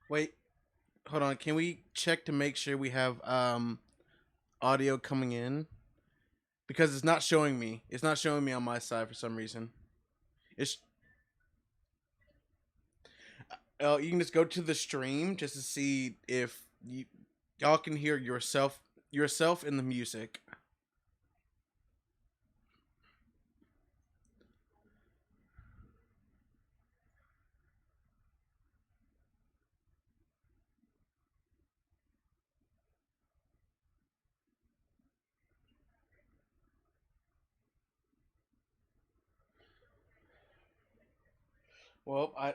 Wait, hold on. Can we check to make sure we have audio coming in? Because it's not showing me. It's not showing me on my side for some reason. It's you can just go to the stream just to see if y'all can hear yourself in the music. Well, I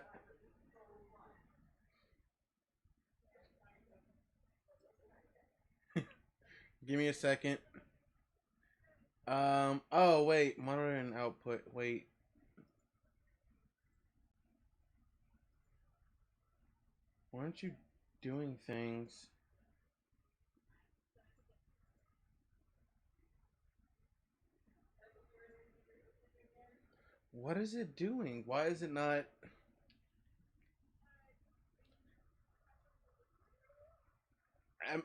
give me a second. Oh wait, monitor and output. Wait. Why aren't you doing things? What is it doing? Why is it not?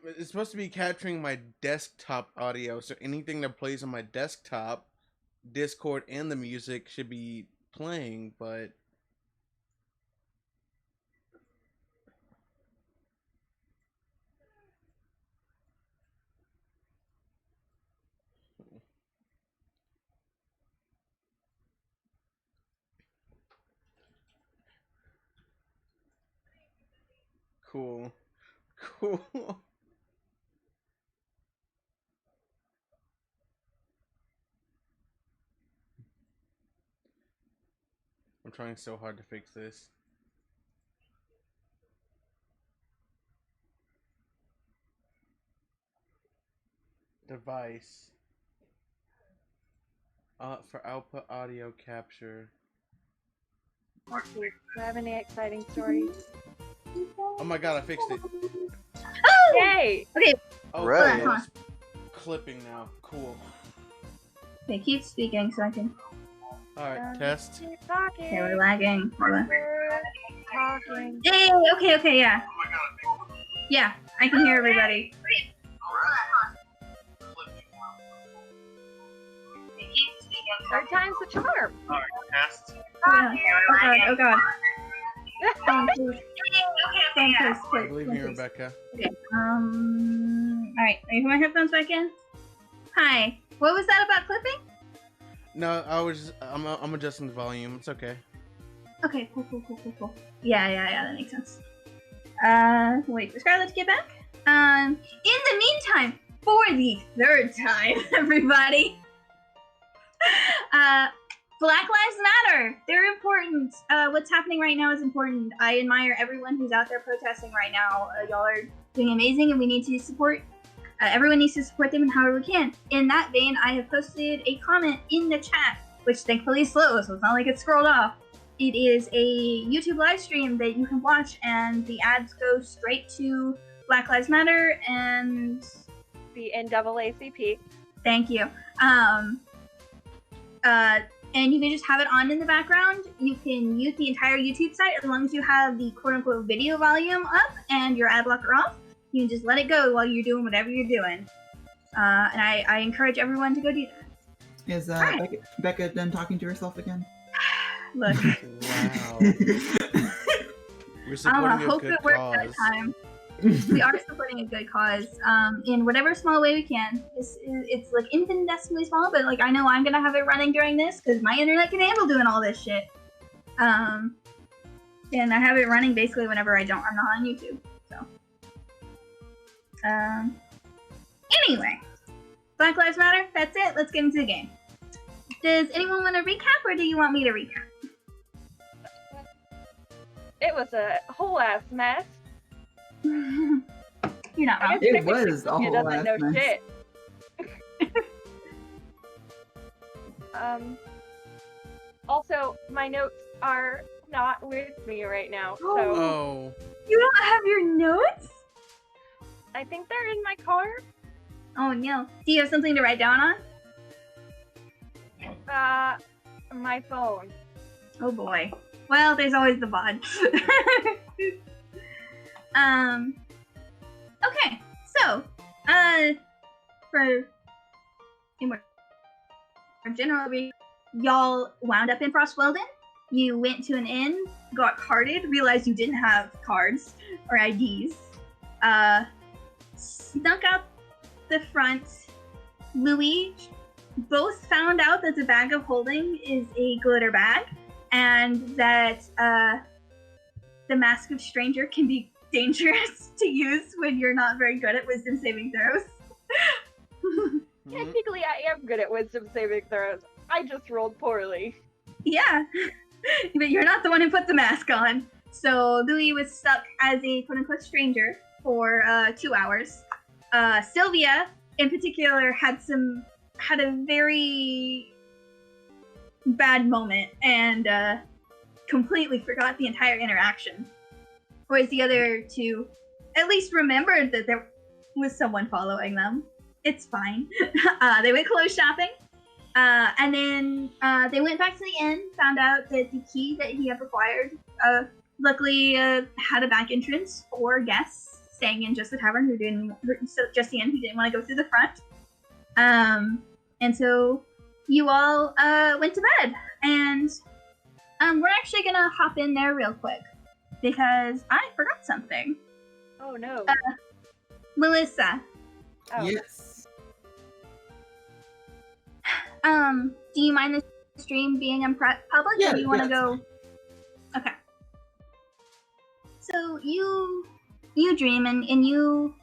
It's supposed to be capturing my desktop audio, so anything that plays on my desktop, Discord, and the music should be playing, but. Cool. Cool. I'm trying so hard to fix this. Device. For output audio capture. Let's see. Do I have any exciting stories? Oh my god, I fixed it. Oh! Yay! Okay. Oh, Right. cool. It's clipping now. Cool. Okay, keep speaking so I can. Alright, test. Keep talking. Okay, we're lagging. Hold on. We're talking. Yay! Okay, yeah. Yeah, I can hear everybody. Third time's the charm. Alright, test. Oh god. Phone, please. Phone, please, I please, believe please, me, please. Rebecca. Okay. Alright, let me put my headphones back in. Hi. What was that about clipping? No, I'm adjusting the volume. It's okay. Okay, cool. Yeah, that makes sense. Wait for Scarlett to get back. In the meantime, for the third time, everybody, Black Lives Matter. They're important. What's happening right now is important. I admire everyone who's out there protesting right now. Y'all are doing amazing, and we need to support. Everyone needs to support them in however we can. In that vein, I have posted a comment in the chat, which thankfully is slow, so it's not like it's scrolled off. It is a YouTube live stream that you can watch, and the ads go straight to Black Lives Matter and The NAACP. thank you. And you can just have it on in the background. You can mute the entire YouTube site as long as you have the quote-unquote video volume up and your ad blocker off. You can just let it go while you're doing whatever you're doing. And I encourage everyone to go do that. Is Becca done talking to herself again? Look, Wow. We're supporting a hope good it works cause. that time. We are supporting a good cause in whatever small way we can. It's like infinitesimally small, but like I know I'm gonna have it running during this because my internet can handle doing all this shit. And I have it running basically whenever I'm not on YouTube. So, anyway, Black Lives Matter. That's it. Let's get into the game. Does anyone want to recap, or do you want me to recap? It was a whole ass mess. You're not wrong. It was a He whole doesn't ass know mess. shit. Also, my notes are not with me right now, so Oh. You don't have your notes? I think they're in my car. Oh no. Do you have something to write down on? My phone. Oh boy. Well, there's always the VOD. Okay, so, for a more general read, y'all wound up in Frostweldon. You went to an inn, got carded, realized you didn't have cards or IDs, snuck out the front. Louis both found out that the bag of holding is a glitter bag, and that the Mask of Stranger can be dangerous to use when you're not very good at wisdom saving throws. Technically, I am good at wisdom saving throws. I just rolled poorly. Yeah, but you're not the one who put the mask on. So Louis was stuck as a quote-unquote stranger for 2 hours. Sylvia, in particular, had a very bad moment and completely forgot the entire interaction. Whereas the other two at least remembered that there was someone following them. It's fine. They went clothes shopping. And then they went back to the inn, found out that the key that he had acquired luckily had a back entrance for guests staying in just the tavern who didn't, just the inn who didn't want to go through the front. And so you all went to bed. And we're actually going to hop in there real quick because I forgot something. Oh no. Melissa. Oh. Yes. Do you mind the stream being in public, Yeah, or do you want to yeah, go? Okay. So you dream and you.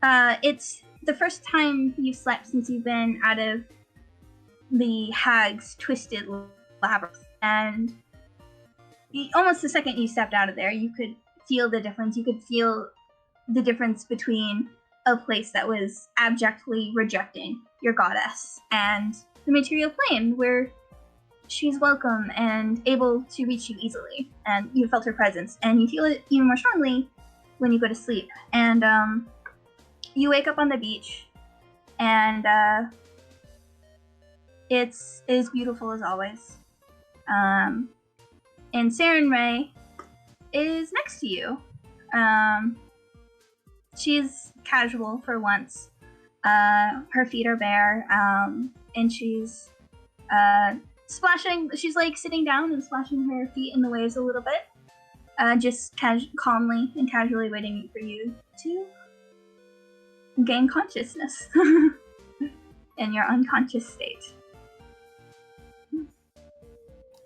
It's the first time you've slept since you've been out of the hag's twisted labyrinth, and almost the second you stepped out of there, you could feel the difference. You could feel the difference between a place that was abjectly rejecting your goddess and the material plane where she's welcome and able to reach you easily, and you felt her presence, and you feel it even more strongly when you go to sleep. And you wake up on the beach, and it's as beautiful as always. And Saren Ray is next to you. She's casual for once. Her feet are bare, and she's splashing. She's like sitting down and splashing her feet in the waves a little bit, just calmly and casually waiting for you to gain consciousness in your unconscious state.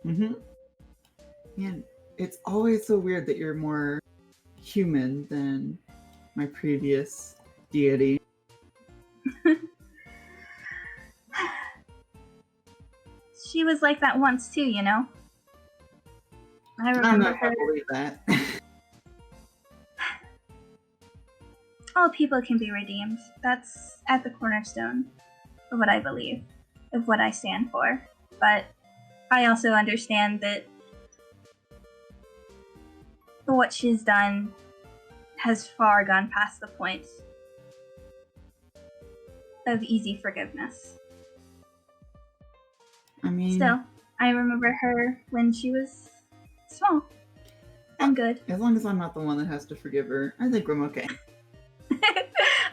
Mm-hmm. Man, it's always so weird that you're more human than my previous deity. She was like that once too, you know? I I don't know remember if I her. believe that. All people can be redeemed. That's at the cornerstone of what I believe, of what I stand for. But I also understand that what she's done has far gone past the point of easy forgiveness. I mean, Still, I remember her when she was small and good. as long as I'm not the one that has to forgive her, I think I'm okay.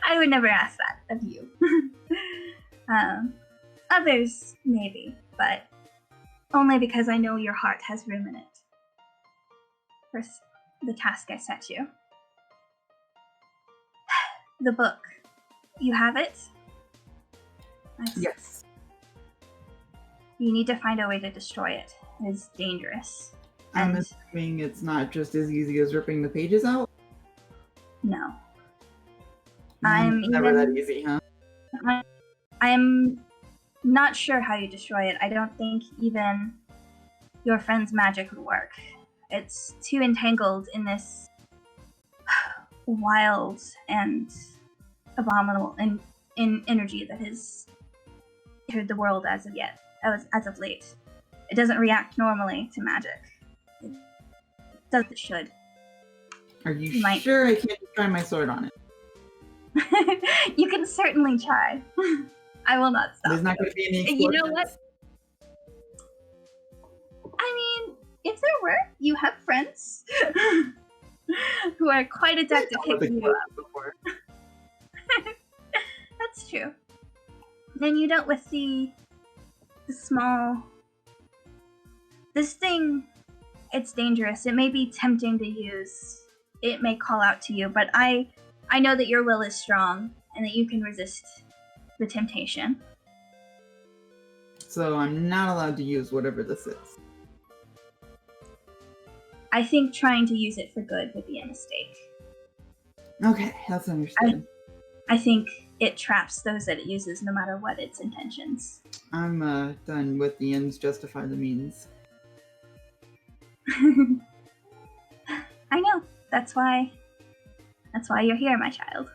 I would never ask that of you. Others, maybe, but only because I know your heart has room in it. For the task I set you. The book. You have it? Yes. You need to find a way to destroy it. It is dangerous. I'm And assuming it's not just as easy as ripping the pages out? no. I'm never even- that easy, huh? I'm not sure how you destroy it. I don't think even your friend's magic would work. It's too entangled in this wild and abominable in energy that has entered the world as of late. It doesn't react normally to magic. It does it should. Are you You might- sure I can't just try my sword on it? You can certainly try. I will not stop. There's not going to be any You know explosions. what? I mean, if there However, you have friends who are quite adept at picking you up. Before. That's true. Then you dealt with the small... This thing, it's dangerous. It may be tempting to use. It may call out to you, but I know that your will is strong and that you can resist the temptation. So I'm not allowed to use whatever this is. I think trying to use it for good would be a mistake. Okay, that's understood. I think it traps those that it uses no matter what its intentions. I'm done with the ends justify the means. I know. That's why you're here, my child.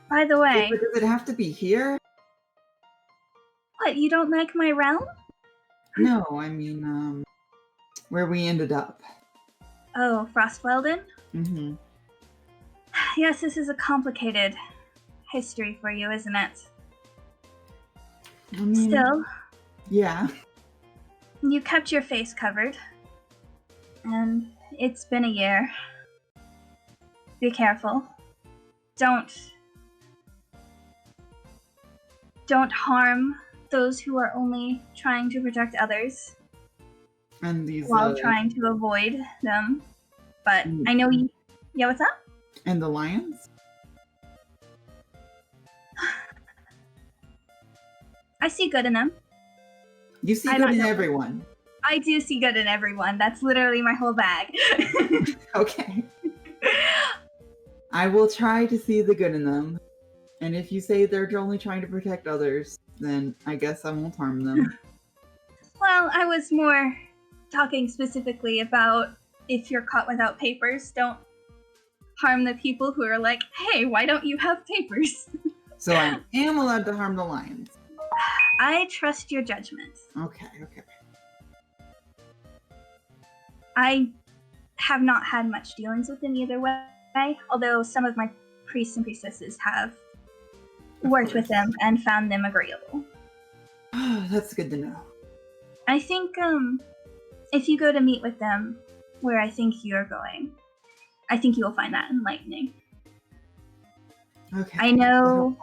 By the way, Does it have to be here? what, you don't like my realm? No, I mean, where we ended up. Oh, Frostweldon? Mm-hmm. Yes, this is a complicated history for you, isn't it? I mean, Still, yeah. you kept your face covered. And it's been a year. Be careful. Don't harm those who are only trying to protect others And these while trying to avoid them. But Mm. I know you... Yeah, what's up? and the lions? I see good in them. You see I good don't in know. everyone. I do see good in everyone. That's literally my whole bag. Okay. I will try to see the good in them. And if you say they're only trying to protect others, then I guess I won't harm them. Well, I was more talking specifically about if you're caught without papers, don't harm the people who are like, hey, why don't you have papers? So I am allowed to harm the lions. I trust your judgment. Okay. I have not had much dealings with them either way, although some of my priests and priestesses have worked with them and found them agreeable. That's good to know. I think if you go to meet with them where I think you're going, I think you will find that enlightening. Okay. I know...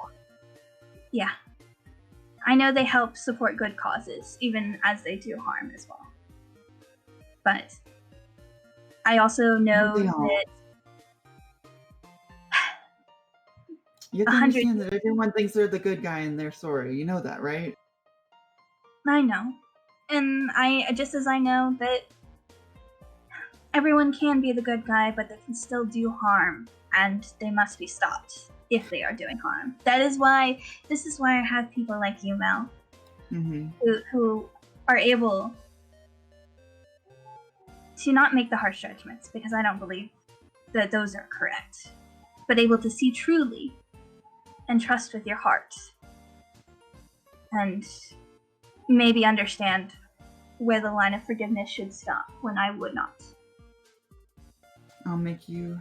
Yeah. I know they help support good causes, even as they do harm as well. But I also know They all- that You have to 100 understand that everyone thinks they're the good guy and they're sorry. You know that, right? I know. And just as I know that everyone can be the good guy, but they can still do harm, and they must be stopped if they are doing harm. This is why I have people like you, Mel, Mm-hmm. who are able to not make the harsh judgments, because I don't believe that those are correct, but able to see truly and trust with your heart, and maybe understand where the line of forgiveness should stop when I would not. I'll make you...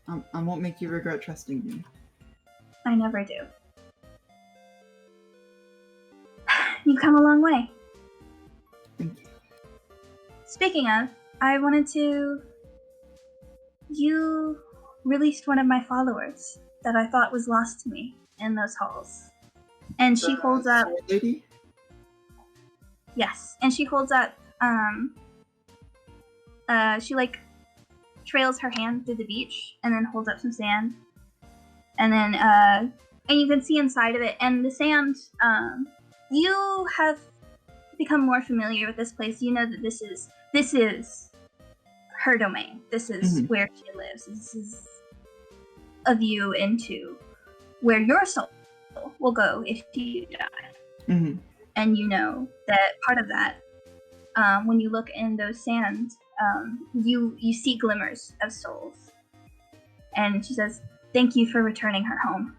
I won't make you regret trusting me. I never do. You've come a long way. Thank you. Speaking of, I wanted to... You released one of my followers that I thought was lost to me in those halls. And she holds up... Sword lady? Yes, and she holds up, she, trails her hand through the beach, and then holds up some sand. And then, and you can see inside of it, and the sand, you have become more familiar with this place. You know that this is her domain. This is where she lives. This is a view into where your soul will go if you die. Mm-hmm. And you know that part of that, when you look in those sands, you see glimmers of souls. And she says, thank you for returning her home.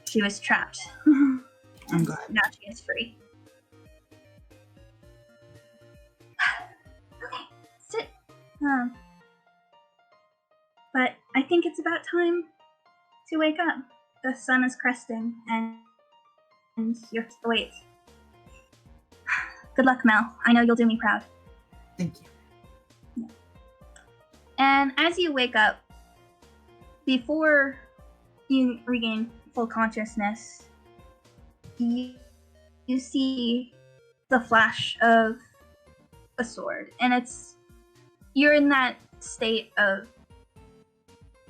She was trapped. I'm glad. Now she is free. Okay, sit. But I think it's about time to wake up. The sun is cresting, and you're... Wait. Good luck, Mel. I know you'll do me proud. Thank you. And as you wake up, before you regain full consciousness, you see the flash of a sword. And you're in that state of,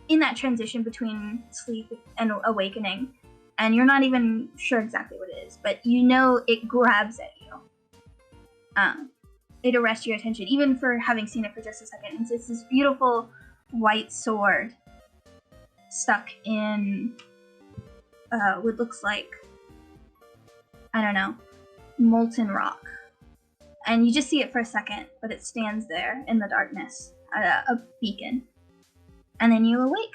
in that transition between sleep and awakening. And you're not even sure exactly what it is, but you know it grabs at you. It arrests your attention, even for having seen it for just a second. It's this beautiful white sword stuck in what looks like, I don't know, molten rock. And you just see it for a second, but it stands there in the darkness, a beacon. And then you awake.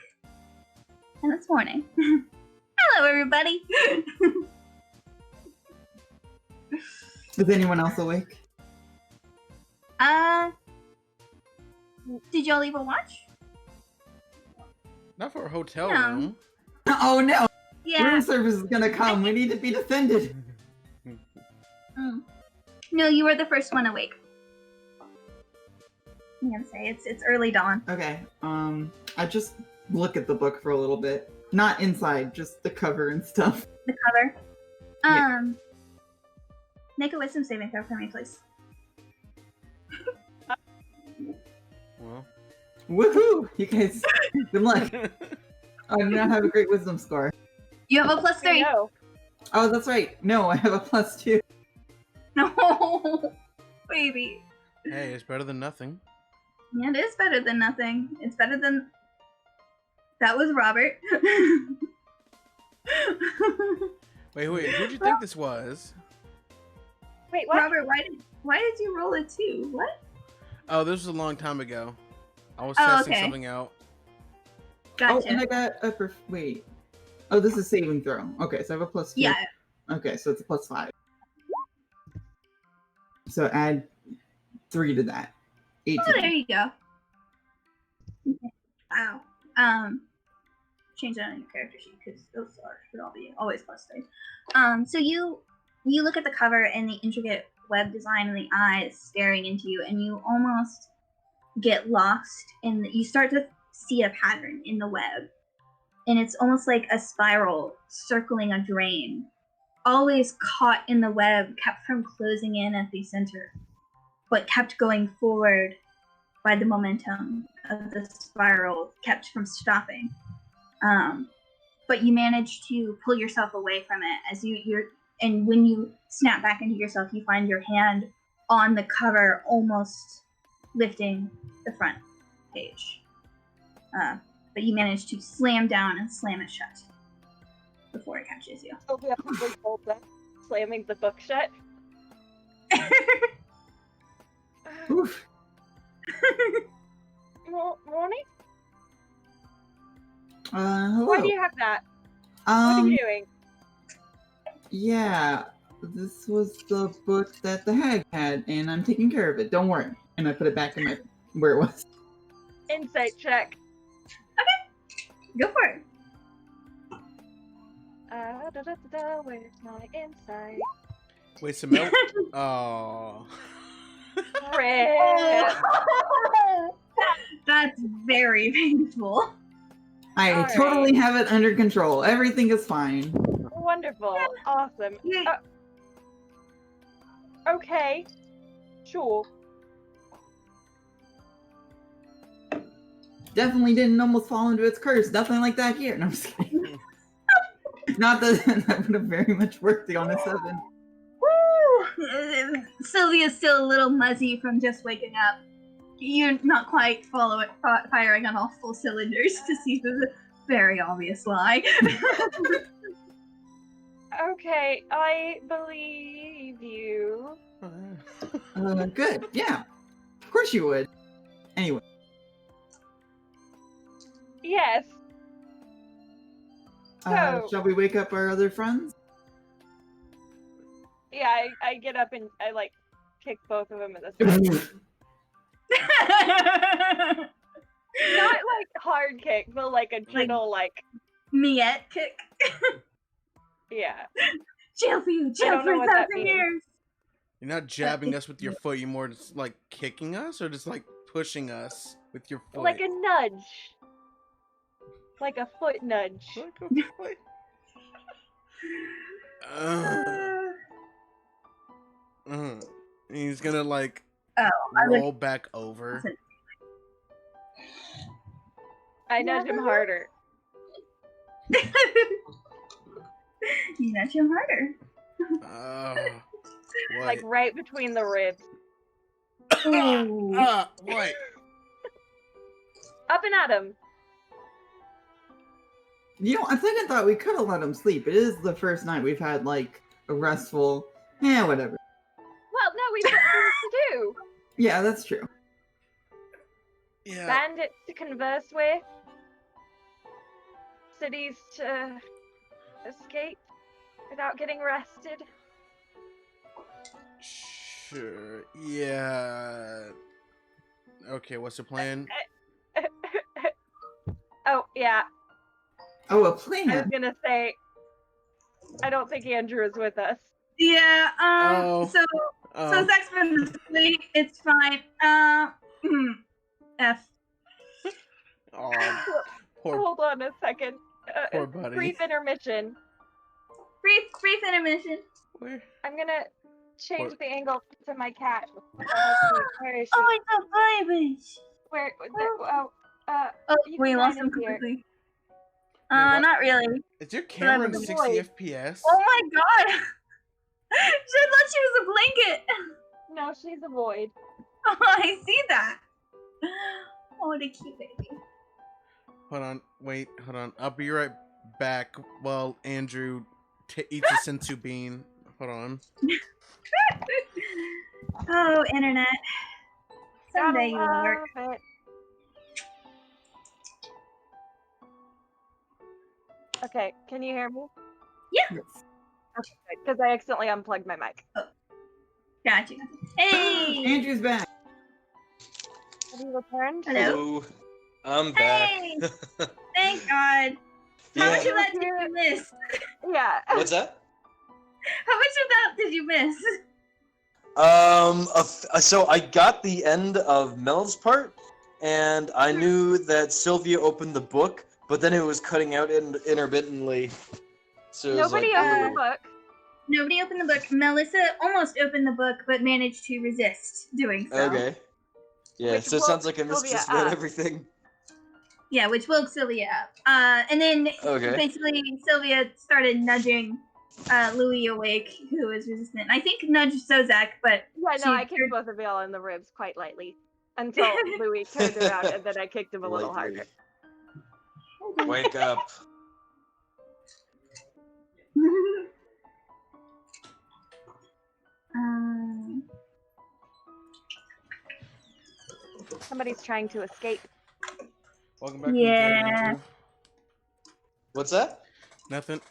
And it's morning. Hello, everybody! Is anyone else awake? Did y'all leave a watch? Not for a hotel No. room. Oh no! Yeah. Room service is gonna come. We need to be defended. No, you were the first one awake. I'm gonna say it's early dawn. Okay. I just look at the book for a little bit. Not inside, just the cover and stuff. The cover. Yeah. Make a wisdom saving throw for me, please. Well. Woohoo! You guys, good luck. I do not have a great wisdom score. You have a +3. No. Oh, that's right. No, I have a +2. No, baby. Hey, it's better than nothing. Yeah, it is better than nothing. It's better than. That was Robert. Wait, who'd you think this was? Wait, what? Robert, why did you roll a 2? What? Oh, this was a long time ago. I was Oh, testing okay. something out. Gotcha. Oh, and I got a wait. Oh, this is saving throw. Okay, so I have a +2. Yeah. Okay, so it's a +5. So add 3 to that. 18. Oh, there you go. Okay. Wow. Change that on your character sheet because those should all be always +3. So you look at the cover and the intricate web design and the eyes staring into you, and you almost get lost in you start to see a pattern in the web, and it's almost like a spiral circling a drain, always caught in the web, kept from closing in at the center, but kept going forward by the momentum of the spiral, kept from stopping. But you manage to pull yourself away from it as and when you snap back into yourself, you find your hand on the cover, almost lifting the front page. But you manage to slam down and slam it shut before it catches you. So we have to wait all day, slamming the book shut. Oof. Morning? Hello. Why do you have that? What are you doing? Yeah, this was the book that the hag had, and I'm taking care of it. Don't worry. And I put it back in where it was. Insight check. Go for it. Where's my insight? Wait, Samel. Oh. Rip. That's very painful. I All right. totally have it under control. Everything is fine. Wonderful. Awesome. Yay. Okay. Sure. Definitely didn't almost fall into its curse. Nothing like that here. No, I'm just kidding. Not that that would have very much worked on a 7. Woo! Sylvia's still a little muzzy from just waking up. You're not quite firing on all full cylinders to see the very obvious lie. Okay, I believe you. Good. Yeah. Of course you would. Anyway. Yes. So- Shall we wake up our other friends? Yeah, I get up and I like kick both of them in the stomach. Not like hard kick, but like a gentle like Miette kick. yeah. Jail for you, I jail don't for know what that 1,000 means. years. You're not jabbing us with your foot. You're more just like kicking us, or just like pushing us with your foot. Like a nudge. Like a foot nudge. Like a foot. He's gonna like roll back over. I nudge him harder. You nudge him harder. What? Like right between the ribs. What? Up and at him. You know, I think I thought we could have let him sleep. It is the first night we've had like a restful. Yeah, whatever. Well, no, we've got things to do. Yeah, that's true. Yeah. Bandits to converse with. Cities to escape without getting arrested. Sure. Yeah. Okay, what's the plan? Oh, yeah. Oh, a I was plan. gonna say, I don't think Andrew is with us. Yeah, so Oh. Zach's been asleep. It's fine. F. Oh, poor Hold on a second. Poor buddy. Brief intermission. Brief intermission. Where? I'm gonna change the angle to my cat. Where is she? Oh, it's a baby. Where? Oh, you we can lost find him him here. completely. Man, what? Not really. Is your camera in But I'm 60 annoyed. FPS? Oh my god! I thought she was a blanket. No, she's a void. Oh, I see that. Oh, what a cute baby. Hold on. Wait. Hold on. I'll be right back while Andrew eats a sensu bean. Hold on. Oh, internet. Someday you will Gotta work. love it. Okay, can you hear me? Yeah. Okay, because I accidentally unplugged my mic. Gotcha. Hey! Andrew's back. Have you returned? Hello. I'm back. Hey! Thank God. How much of that did you miss? Yeah. What's that? How much of that did you miss? So I got the end of Mel's part, and I knew that Sylvia opened the book, but then it was cutting out intermittently. So it was Nobody like, opened the weird. book. Nobody opened the book. Melissa almost opened the book, but managed to resist doing so. Okay. Yeah, Which so it woke sounds like I missed Sylvia just about up. everything. Yeah, which woke Sylvia up. And then Okay. basically Sylvia started nudging Louis awake, who was resistant. I think nudged Sozak, but Yeah, she no, I kicked both of y'all in the ribs quite lightly. Until Louis turned around, and then I kicked him a little Lightly. harder. Wake up. Somebody's trying to escape. Welcome back from Yeah. the dead, Andrew. What's that? Nothing.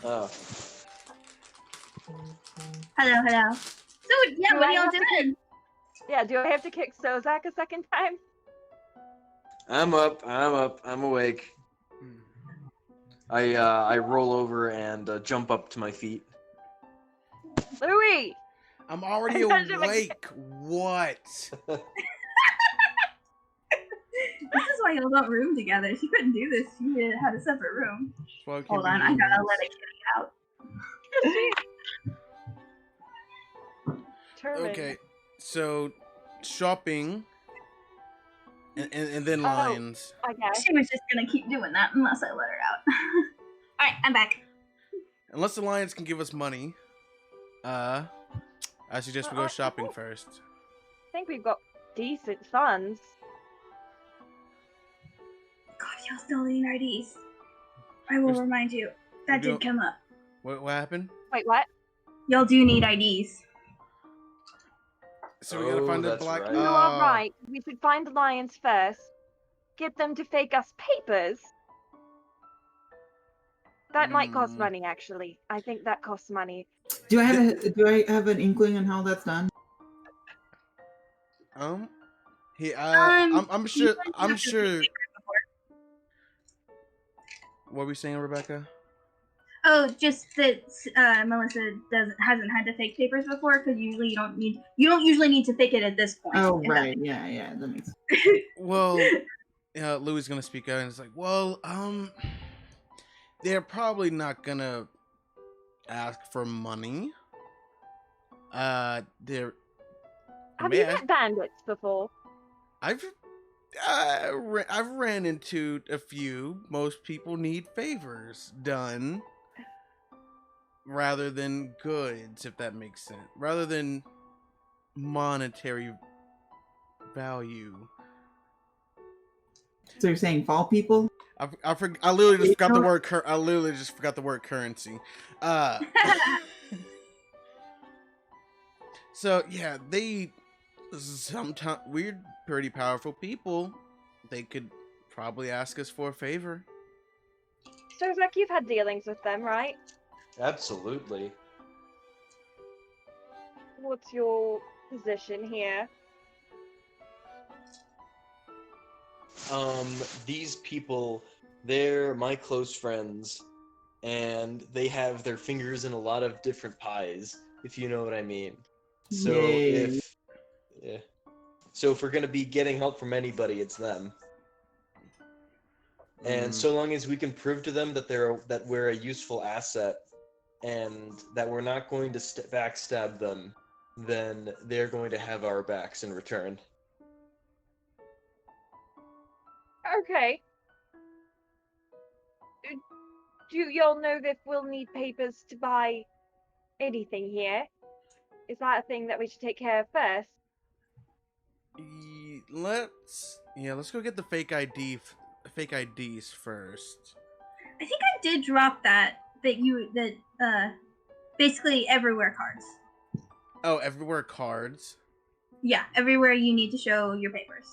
Oh. hello. So yeah, Do what I are y'all have to doing? Yeah, do I have to kick Sozak a second time? I'm up. I'm awake. I roll over and jump up to my feet. Louis! I'm already I nudged him awake. What? This is why y'all don't room together. She couldn't do this. She had a separate room. Well, Hold on, I gotta let a kitty out. Determined. Okay, so shopping, and then Oh. lions. I guess. She was just gonna keep doing that unless I let her out. Alright, I'm back. Unless the lions can give us money, I suggest we go shopping first. I think we've got decent funds. God, y'all still need IDs. I will There's- remind you. That we did do- come up. What happened? Wait, what? Y'all do need IDs. So we gotta find the that's black. right. You are right. We should find the lions first. Get them to fake us papers. That might cost Hmm. money, actually. I think that costs money. Do I have an inkling on how that's done? I'm sure. you I'm have to sure. see papers before. What were we saying, Rebecca? Oh, just that Melissa hasn't had to fake papers before, because usually you don't usually need to fake it at this point. Oh, if that right. makes Yeah, that makes sense. Well, Louis is gonna speak out and it's like, well, they're probably not gonna ask for money. They're. Have you met bandits before? I've ran into a few. Most people need favors done rather than goods, if that makes sense. Rather than monetary value. So you're saying fall people? I literally just forgot the word. I literally just forgot the word currency. So yeah, they sometimes we're pretty powerful people. They could probably ask us for a favor. Sozak, you've had dealings with them, right? Absolutely. What's your position here? These people, they're my close friends, and they have their fingers in a lot of different pies, if you know what I mean. So Yay. yeah. So if we're gonna be getting help from anybody, it's them. And so long as we can prove to them that we're a useful asset, and that we're not going to backstab them, then they're going to have our backs in return. Okay. Do y'all know that we'll need papers to buy anything here? Is that a thing that we should take care of first? Let's go get the fake fake IDs first. I think I did drop that basically everywhere cards. Oh, everywhere cards. Yeah, everywhere you need to show your papers.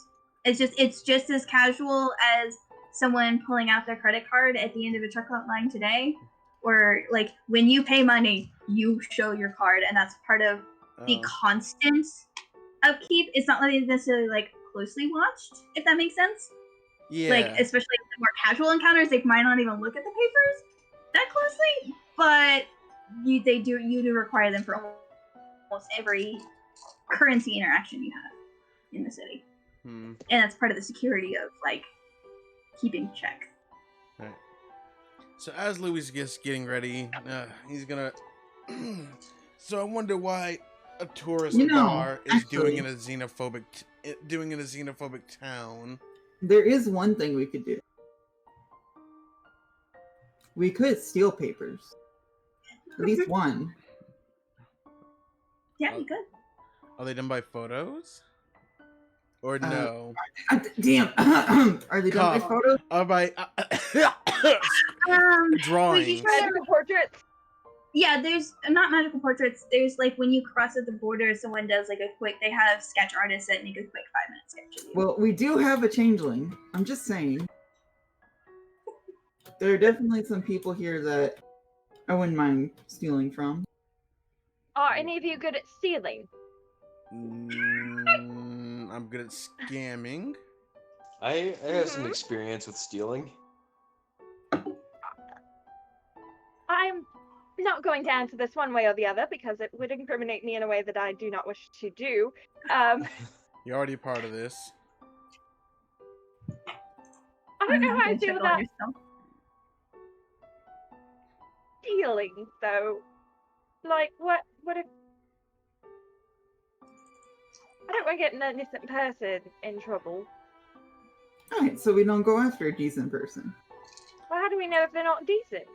It's just as casual as someone pulling out their credit card at the end of a checkout line today, or like when you pay money, you show your card, and that's part of the constant upkeep. It's not like necessarily like closely watched, if that makes sense. Yeah. Like especially the more casual encounters, they might not even look at the papers that closely, but you do require them for almost every currency interaction you have in the city. And that's part of the security of like keeping check. Right. So as Louis gets getting ready, he's gonna. So I wonder why a tourist bar is doing in a xenophobic town. There is one thing we could do. We could steal papers. At least one. Yeah, you could. Are they done by photos? Or no? Damn. Are they done by photos? By drawings. Magical portraits. Yeah, there's not magical portraits. There's like when you cross at the border, someone does like they have sketch artists that make a quick 5-minute sketch of you. Well, we do have a changeling. I'm just saying. There are definitely some people here that I wouldn't mind stealing from. Are any of you good at stealing? I'm good at scamming. I have some experience with stealing. I'm not going to answer this one way or the other because it would incriminate me in a way that I do not wish to do. You're already a part of this. I don't know how I feel about stealing, though. Like, what if... I don't want to get an innocent person in trouble. Alright, so we don't go after a decent person. Well, how do we know if they're not decent?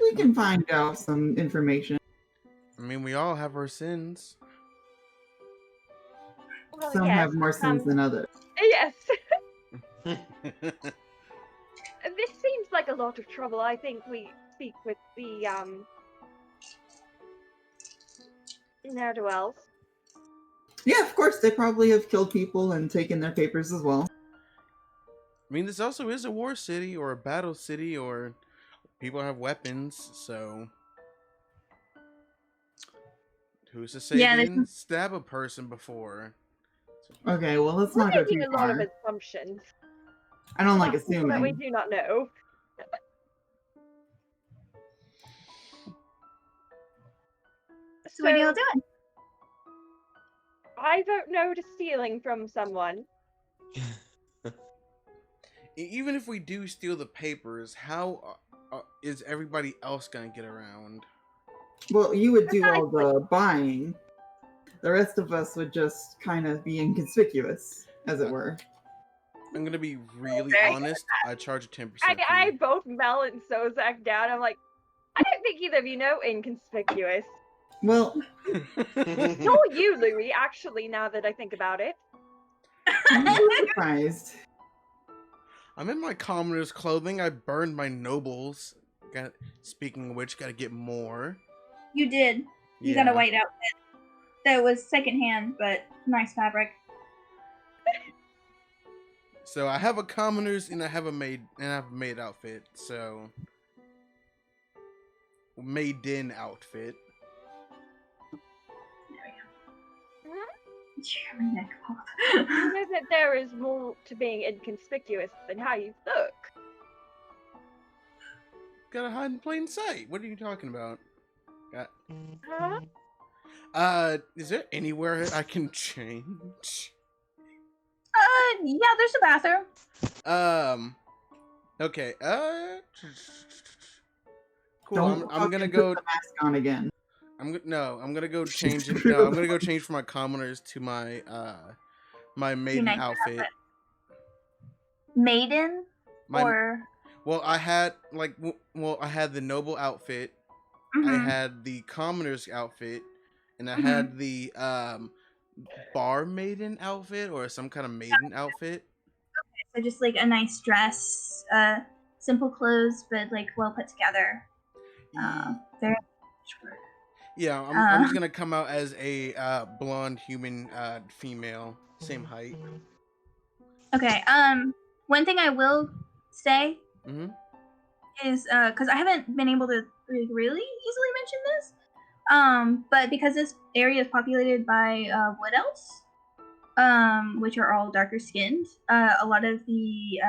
We can find out some information. I mean, we all have our sins. Well, Some yes, have more sins than others. Yes. This seems like a lot of trouble. I think we speak with the ne'er-do-wells. Yeah, of course, they probably have killed people and taken their papers as well. I mean, this also is a war city or a battle city, or people have weapons, so who's to say they didn't stab a person before? Okay, well, let's not go too making a lot of far. assumptions. I don't like That we assuming. do not know. So what are y'all doing? I vote no to stealing from someone. Even if we do steal the papers, how is everybody else gonna get around? Well, you would do all Precisely. the buying. The rest of us would just kind of be inconspicuous, as it were. I'm gonna be really Very good. honest. I charge a 10% I fee. both Mel and Sozak down. I'm like, I don't think either of you know inconspicuous. Well, Nor you, Louis, actually, now that I think about it. I'm so surprised. I'm in my commoner's clothing. I burned my nobles. Speaking of which, gotta get more. You did. You got a white outfit. That was secondhand, but nice fabric. So I have a commoner's and I have a maid outfit. So maiden outfit. Cheer my neck off. You know that there is more to being inconspicuous than how you look. Gotta hide in plain sight. What are you talking about? Huh? Is there anywhere I can change? Yeah, there's a bathroom. Okay. Cool. Don't I'm gonna fucking go. put the mask on again. I'm gonna go change it. No, I'm gonna go change from my commoners to my my maiden nice outfit. Maiden? My Or... well, I had I had the noble outfit. I Mhm. had the commoner's outfit, and I Mhm. had the bar maiden outfit or some kind of maiden outfit. So just like a nice dress, simple clothes, but like well put together. Very short. Yeah, I'm just gonna come out as a blonde human female, same height. Okay. One thing I will say Mm-hmm. is because I haven't been able to really easily mention this, but because this area is populated by wood elves, which are all darker skinned, a lot of the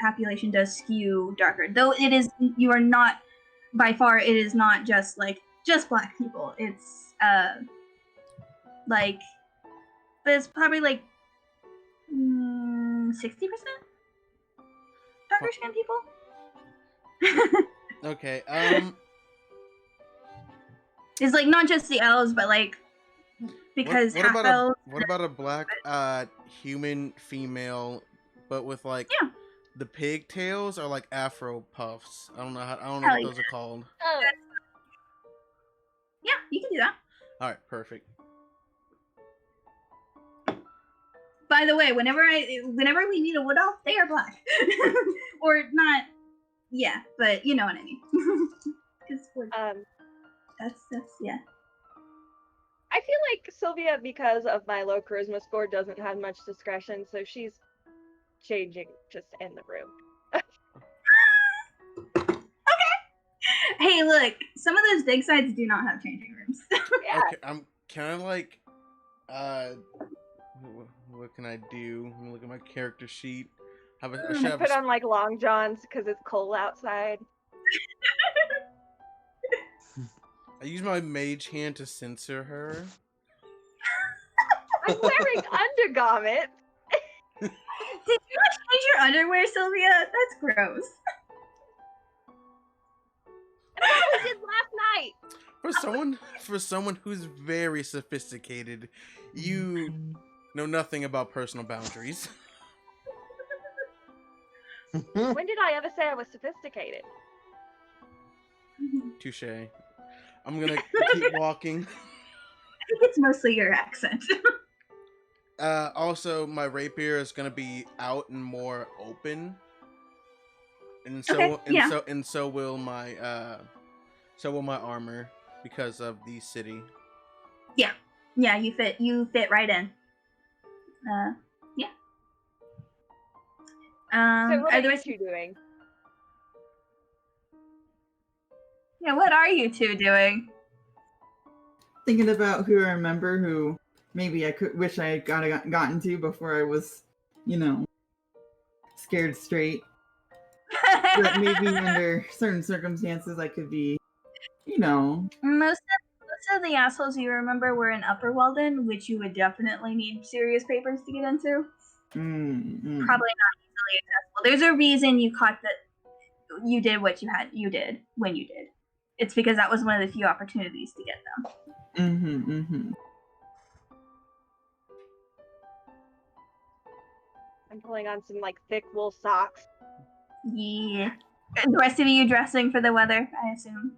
population does skew darker. Though you are not, by far, it is not just black people. It's like, but it's probably like 60% darker skinned people. Okay. It's like not just the elves, but like because what half about elves. what about a black human female, but with like the pigtails are like afro puffs. I don't know what those are called. Oh, Yeah, you can do that. All right, perfect. By the way, whenever we meet a wood elf, they are black, or not. Yeah, but you know what I mean. That's yeah. I feel like Sylvia, because of my low charisma score, doesn't have much discretion, so she's changing just in the room. Hey, look, some of those big sites do not have changing rooms. Yeah. Okay, I'm kind of like, what can I do? Let me look at my character sheet. I should have Put on like long johns because it's cold outside. I use my mage hand to censor her. I'm wearing undergarments. Did you not change your underwear, Sylvia? That's gross. That's what we did last night. For someone who's very sophisticated, you know nothing about personal boundaries. When did I ever say I was sophisticated? Touche. I'm gonna keep walking. I think it's mostly your accent. Also, my rapier is gonna be out and more open, and so will my armor because of the city. Yeah, you fit right in. Yeah. So what are you otherwise- two doing? Yeah, what are you two doing? Thinking about who I remember who maybe I wish I had gotten to before I was, scared straight. But maybe under certain circumstances I could be you know. Most of the assholes you remember were in Upper Weldon, which you would definitely need serious papers to get into. Mm-mm. Probably not easily accessible. There's a reason you caught that you did what you did when you did. It's because that was one of the few opportunities to get them. Mm-hmm, mm-hmm. I'm pulling on some like thick wool socks. Yeah. The rest of you dressing for the weather, I assume.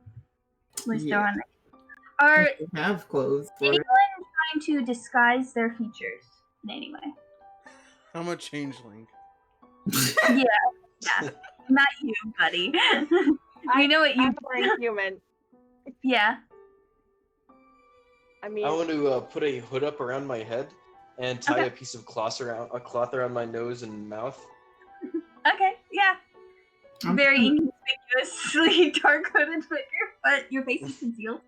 At least they're Yeah. on there. Are We have clothes for anyone it. trying to disguise their features in any way? I'm a changeling. Yeah. Not you, buddy. We know what you I'm wearing human. Yeah. I mean, I want to put a hood up around my head and tie Okay. a piece of cloth around my nose and mouth. Okay, yeah. I'm Very just inconspicuously dark-coated figure, but your face is concealed.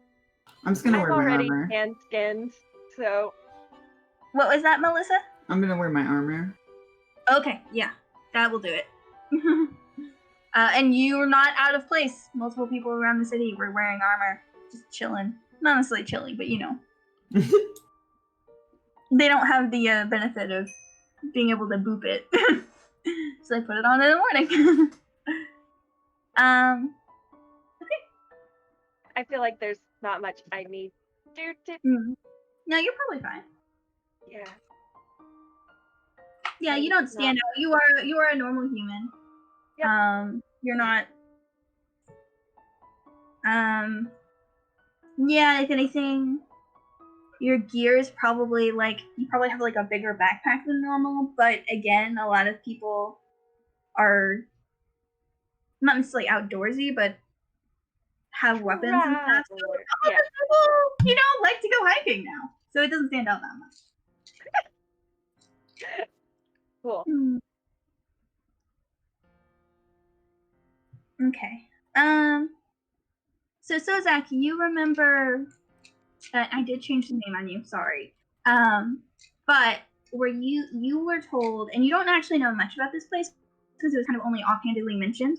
I'm just gonna I'm wear my already armor. tan-skinned, so What was that, Melissa? I'm gonna wear my armor. Okay, yeah. That will do it. And you're not out of place. Multiple people around the city were wearing armor. Just chilling. Not necessarily chilling, but you know. They don't have the benefit of being able to boop it. So they put it on in the morning. I feel like there's not much I need to. No, you're probably fine. Yeah. Yeah, you don't stand out. You are a normal human. Yep. You're not. Yeah, if anything, your gear is probably like you probably have like a bigger backpack than normal. But again, a lot of people are not necessarily outdoorsy, but have weapons and stuff. So Traveler. a lot of people, you know, like to go hiking now, so it doesn't stand out that much. Cool. Okay. So Sozak, you remember? I did change the name on you. Sorry. But were you were told, and you don't actually know much about this place because it was kind of only offhandedly mentioned.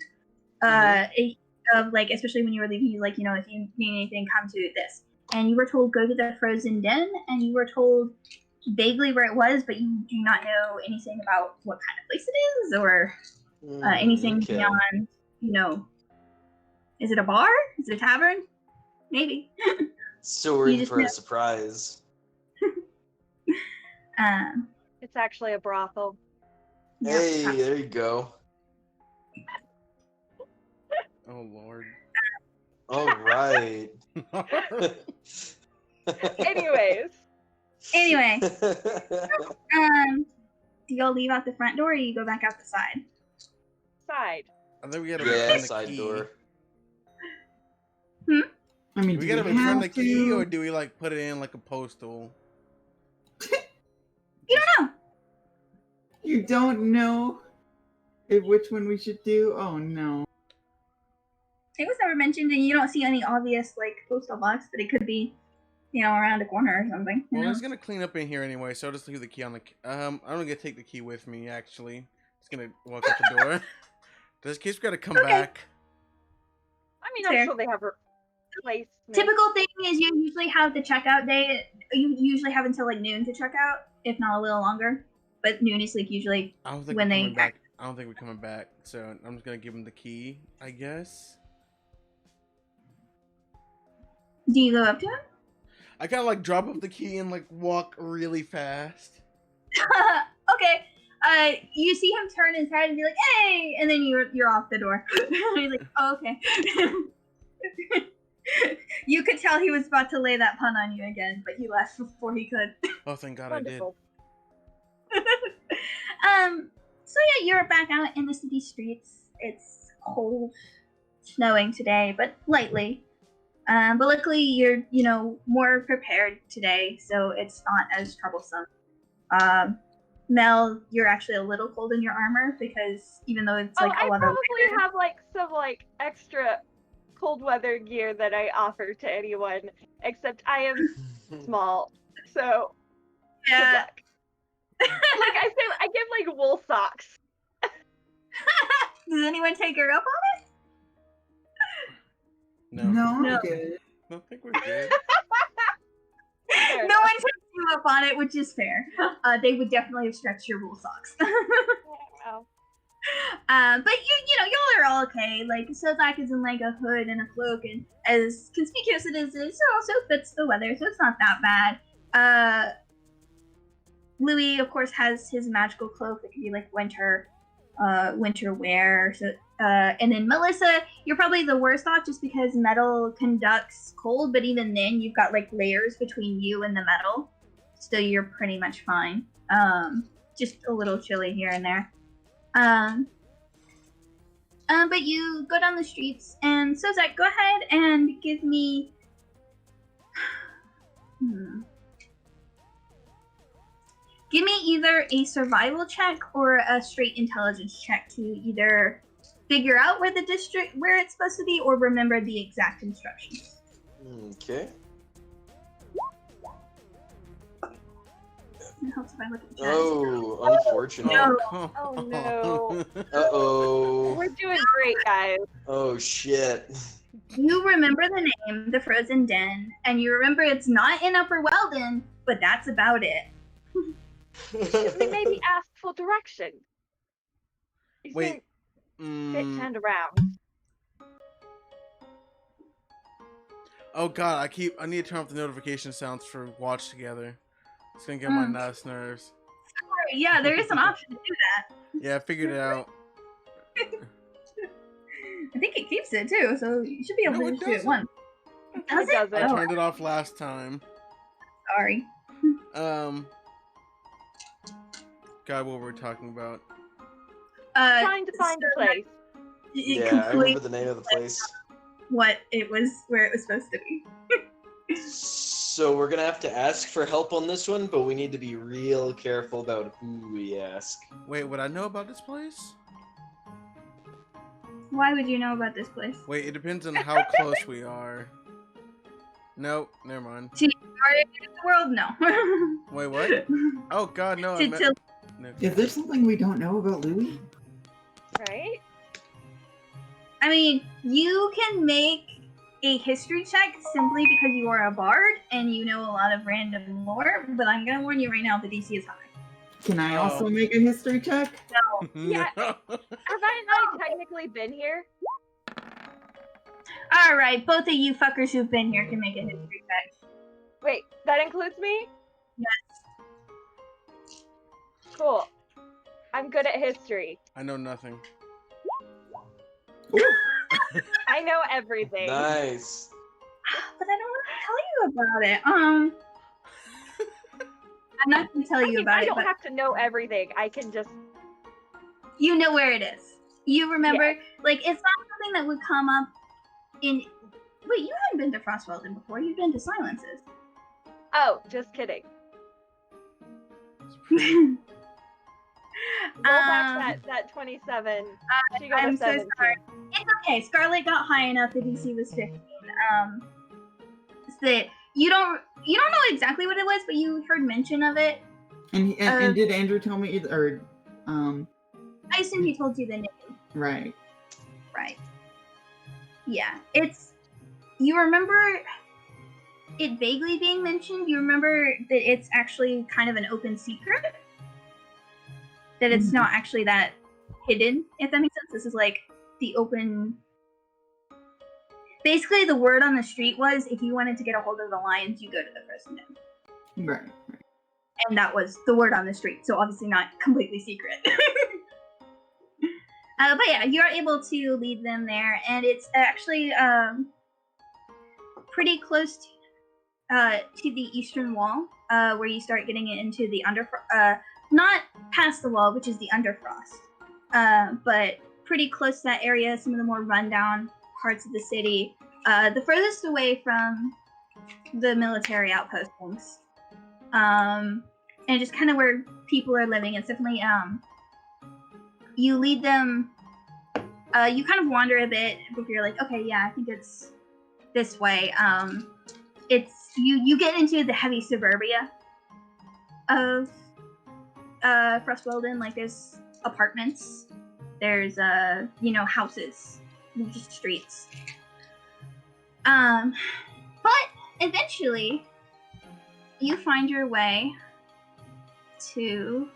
Of like, especially when you were leaving, you like, you know, if you need anything, come to this. And you were told go to the Frozen Den, and you were told vaguely where it was, but you do not know anything about what kind of place it is or anything Okay. beyond, you know. Is it a bar? Is it a tavern? Maybe. So we're You in just for know. a surprise. It's actually a brothel. Yeah. Hey, there you go. Oh lord. All right. Anyways, Anyway, do y'all leave out the front door or you go back out the side? side. I think we gotta Yeah, return the side key. door. I mean, Do we do gotta we return have the key, to? or do we like put it in like a postal? You don't know. You don't know which one we should do? Oh no. It was never mentioned, and you don't see any obvious like postal box, but it could be, you know, around a corner or something. Well, he's gonna clean up in here anyway, so I'll just leave the key on the. I'm gonna take the key with me. Actually, just gonna walk out the door. Just in case we gotta come back. I mean, Fair. I'm sure they have a place. Typical thing is you usually have the checkout day. You usually have until like noon to check out, if not a little longer. But noon is like usually I don't think when we're they. coming back. I don't think we're coming back. So I'm just gonna give him the key, I guess. Do you go up to him? I kind of like drop up the key and like walk really fast. Okay. You see him turn his head and be like, "Hey!" and then you're off the door. He's like, "Oh, okay." You could tell he was about to lay that pun on you again, but he left before he could. Oh, thank God Wonderful. So yeah, you're back out in the city streets. It's cold, snowing today, but lightly. But luckily you're, you know, more prepared today, so it's not as troublesome. Mel, you're actually a little cold in your armor because even though it's like I a lot probably of have like some like extra cold weather gear that I offer to anyone, except I am small, so good yeah. luck. Like I said, I give like wool socks. Does anyone take her up on it? No. No, I'm No. good. I think we're good. Fair No enough. one takes you up on it, which is fair. They would definitely have stretched your wool socks. Wow. But you know, y'all are all okay. Like, Sozak is in like a hood and a cloak, and as conspicuous it is, it also fits the weather, so it's not that bad. Louis, of course, has his magical cloak that can be like winter wear. So, and then Melissa, you're probably the worst off just because metal conducts cold, but even then, you've got like layers between you and the metal, so you're pretty much fine. Just a little chilly here and there. But you go down the streets, and Sozak, go ahead and give me. Give me either a survival check or a straight intelligence check to either figure out where it's supposed to be, or remember the exact instructions. Okay. It helps if I look at the chat. Oh, unfortunate. No. Oh, no. Uh-oh. We're doing great, guys. Oh, shit. You remember the name, the Frozen Den, and you remember it's not in Upper Weldon, but that's about it. We maybe asked for direction. You Wait. seem a bit turned around. Oh god, I need to turn off the notification sounds for Watch Together. It's gonna get on my last nerves. Yeah, there is an option to do that. Yeah, I figured it out. I think it keeps it too, so you should be able No, to it just do it doesn't. once. Does it? doesn't. I Oh, turned it off last time. sorry. God, what were we talking about? Trying to find a place. Yeah, I Complete remember the name of the place. what it was, where it was supposed to be. So we're gonna have to ask for help on this one, but we need to be real careful about who we ask. Wait, would I know about this place? Why would you know about this place? Wait, it depends on how close we are. Nope, never mind. Are you in the world? No. Wait, what? Oh god, no. I meant... No. Is there something we don't know about Louis? Right? I mean, you can make a history check simply because you are a bard and you know a lot of random lore, but I'm gonna warn you right now, the DC is high. Can I Oh. also make a history check? Yeah. No. Have I not technically been here? Alright, both of you fuckers who've been here can make a history check. Wait, that includes me? Yes. Cool. I'm good at history. I know nothing. I know everything. Nice. But I don't want to tell you about it. I'm not gonna tell I you mean, about I it, don't but have to know everything. I can just. you know where it is. You remember, like, it's not something that would come up in. Wait, you haven't been to Frostweldon before. You've been to Silences. Oh, just kidding. Roll back that 27. She got I'm a so 17. sorry. It's okay. Scarlet got high enough. The DC was 15. It's that you don't know exactly what it was, but you heard mention of it. And did Andrew tell me either? I assume he told you the name. Right. Right. Yeah. You remember it vaguely being mentioned. You remember that it's actually kind of an open secret. That it's not actually that hidden, if that makes sense. This is like the open. Basically, the word on the street was if you wanted to get a hold of the lions, you go to the Frozen Den. Right. And that was the word on the street, so obviously not completely secret. But yeah, you're able to lead them there, and it's actually pretty close to the eastern wall, where you start getting into the not past the wall, which is the Underfrost, but pretty close to that area, some of the more rundown parts of the city. The furthest away from the military outposts. And just kind of where people are living. It's definitely, you lead them, you kind of wander a bit, but you're like, okay, yeah, I think it's this way. It's, you get into the heavy suburbia of Frostweldon. Like, there's apartments, there's houses, just streets. But eventually, you find your way to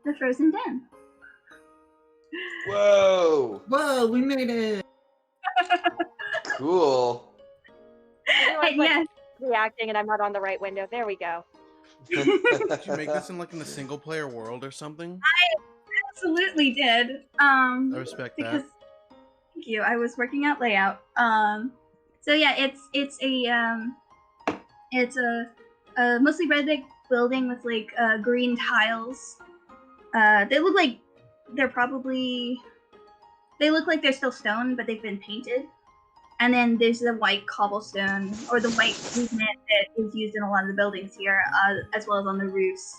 the Frozen Den. Whoa! Whoa, we made it! Cool. Everyone's like Yes, reacting, and I'm not on the right window. There we go. Did you make this in a single player world or something? absolutely did. I respect Because that. thank you. I was working out layout. So yeah, it's a mostly red brick building with like green tiles. They look like they look like they're still stone, but they've been painted. And then there's the white cobblestone or the white pavement that is used in a lot of the buildings here, as well as on the roofs.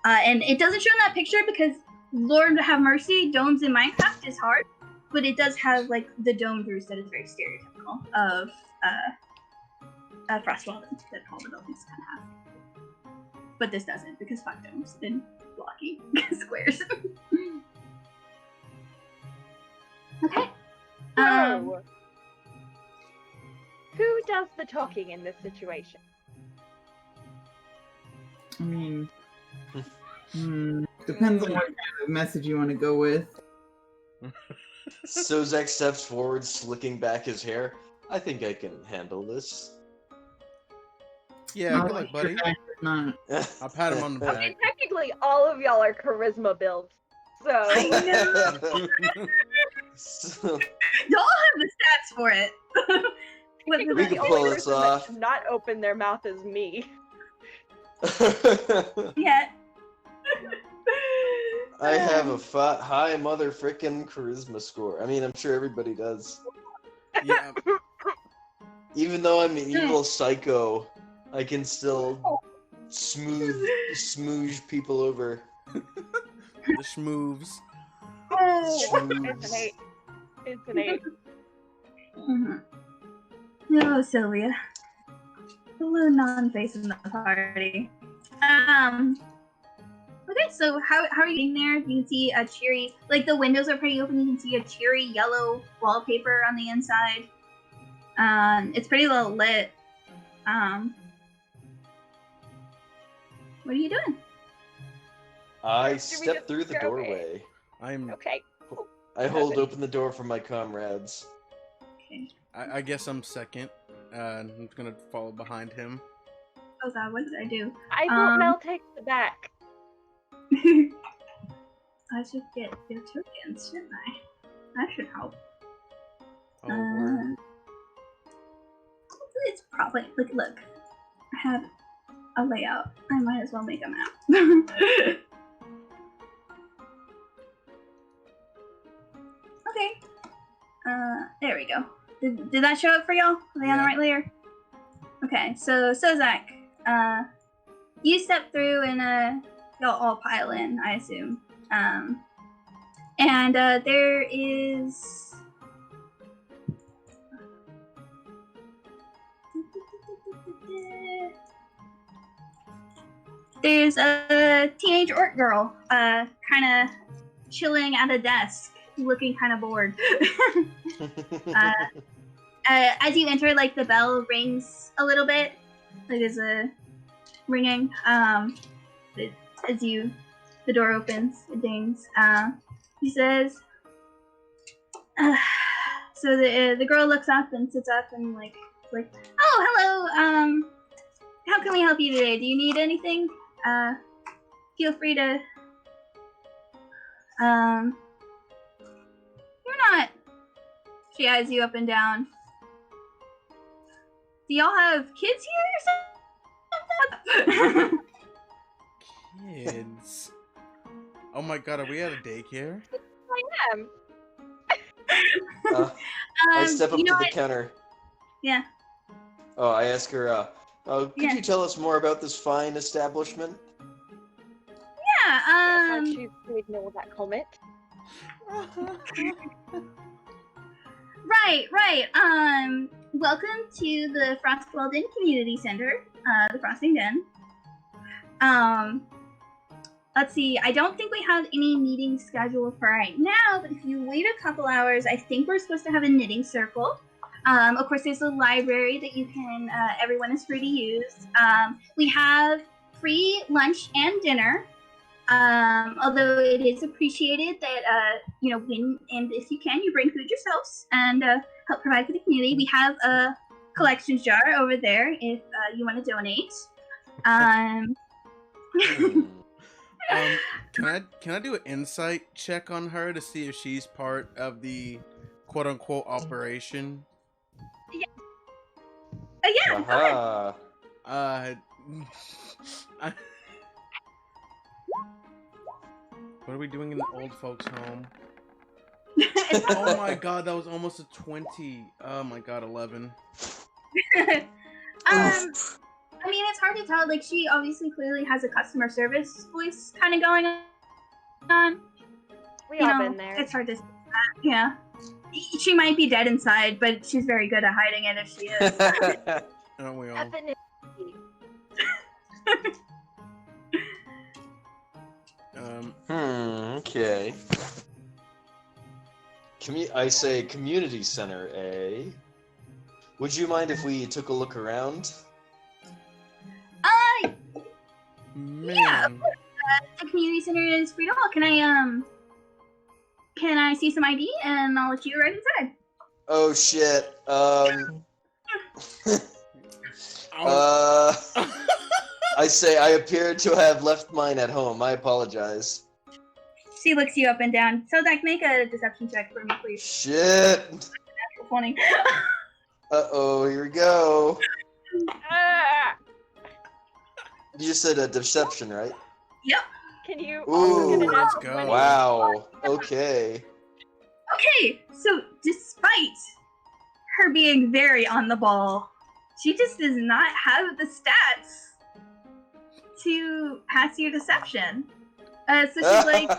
And it doesn't show in that picture because, Lord have mercy, domes in Minecraft is hard, but it does have like the domed roofs that is very stereotypical of Frostwall that all the buildings kind of have. But this doesn't because fuck domes and blocky squares. Okay. So, who does the talking in this situation? I mean, depends on what kind of message you want to go with. Sozak steps forward, slicking back his hair. I think I can handle this. Yeah, good luck, buddy. Not. I'll pat him on the I back. mean, technically, all of y'all are charisma builds. So, So, Y'all have the stats for it. What technically, the- We can the only pull this person that off. should not open their mouth is me. Yeah. I have a high mother frickin' charisma score. I mean, I'm sure everybody does. Yeah, Even though I'm an evil psycho, I can still smooge people over. the schmooves. It's an 8. It's an 8. Mhm. No, Sylvia. The little non-face in the party. Okay, so how are you getting there? You can see a cheery, like the windows are pretty open. You can see a cheery yellow wallpaper on the inside. It's pretty well lit. What are you doing? I Do we step just through the go away? doorway. I'm. Okay. I hold open the door for my comrades. Okay. I guess I'm second. I'm gonna follow behind him. Oh god, what did I do? I thought Mel takes the back. I should get your tokens, shouldn't I? That should help. Oh, word. It's probably like look. I have a layout. I might as well make a map. Okay. There we go. Did that show up for y'all? Are they on the Yeah. right layer? Okay, so Sozak, you step through and y'all all pile in, I assume. And there is there's a teenage orc girl, kind of chilling at a desk, looking kind of bored. As you enter, like the bell rings a little bit, like there's a ringing. The door opens, it dings. He says, so the girl looks up and sits up and like, oh hello. How can we help you today? Do you need anything? Feel free to. You're not. She eyes you up and down. Do y'all have kids here or something? Kids. Oh my god, are we at a daycare? I am. I step up you to know the what? counter. Yeah. Oh, I ask her, could Yeah. you tell us more about this fine establishment? Yes, I Yeah. choose to ignore that comment. Right. Welcome to the Frostwell Den Community Center, the Frosting Den. let's see. I don't think we have any meetings scheduled for right now, but if you wait a couple hours, I think we're supposed to have a knitting circle. Of course, there's a library that you can, everyone is free to use. We have free lunch and dinner, although it is appreciated that, when and if you can, you bring food yourselves and help provide for the community. We have a collections jar over there if you want to donate. Can I do an insight check on her to see if she's part of the quote unquote operation? Yeah, go ahead. What are we doing in the old folks' home? It's Oh my god, that was almost a 20. Oh my god, 11. I mean, it's hard to tell. Like, she obviously clearly has a customer service voice kind of going on. We all been there. It's hard to. Yeah. She might be dead inside, but she's very good at hiding it if she is. Aren't we all? Definitely. Okay. I say community center, eh? Would you mind if we took a look around? Man. Yeah. The community center is free to all. Can I see some ID and I'll let you right inside? Oh shit. I say I appear to have left mine at home. I apologize. She looks you up and down. Sozak, make a deception check for me, please. Shit. Natural 20. Uh-oh, here we go. Ah! You just said a deception, right? Yep. Can you Ooh, also get a let's natural go. 20? Wow. Okay. Okay, so despite her being very on the ball, she just does not have the stats to pass your deception. So she's like,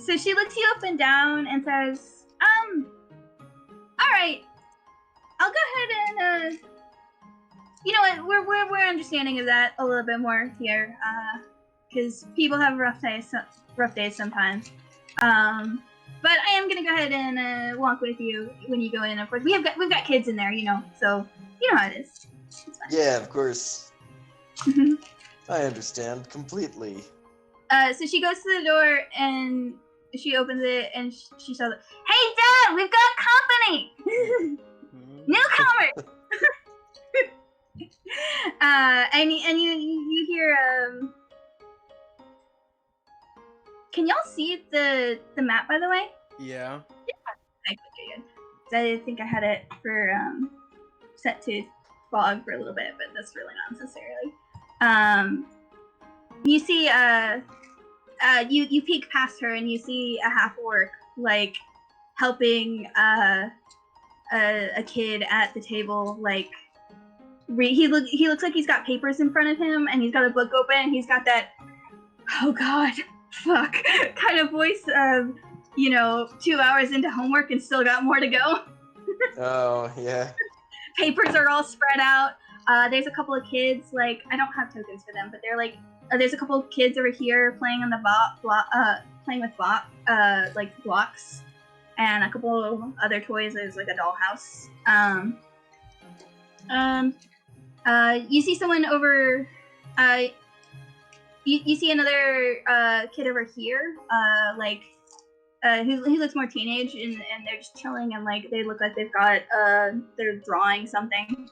so she looks you up and down and says, all right, I'll go ahead and, you know what, we're understanding of that a little bit more here, because people have rough days sometimes. But I am gonna go ahead and walk with you when you go in. Of course, we've got kids in there, so you know how it is. It's fine. Yeah, of course. I understand completely. So she goes to the door and she opens it and she says, "Hey, Dad, we've got company, newcomers." And you hear Can y'all see the map, by the way? Yeah. Okay, good. I think I had it for set to fog for a little bit, but that's really not necessarily. You see, you peek past her and you see a half orc like helping a kid at the table. Like he looks like he's got papers in front of him and he's got a book open and he's got that "oh god, fuck" kind of voice of 2 hours into homework and still got more to go. Oh yeah. Papers are all spread out. There's a couple of kids, like, I don't have tokens for them, but they're like, there's a couple of kids over here playing on the playing with blocks, and a couple of other toys. There's like a dollhouse. You see someone over. You see another kid over here, who looks more teenage, and they're just chilling, and like they look like they've got they're drawing something.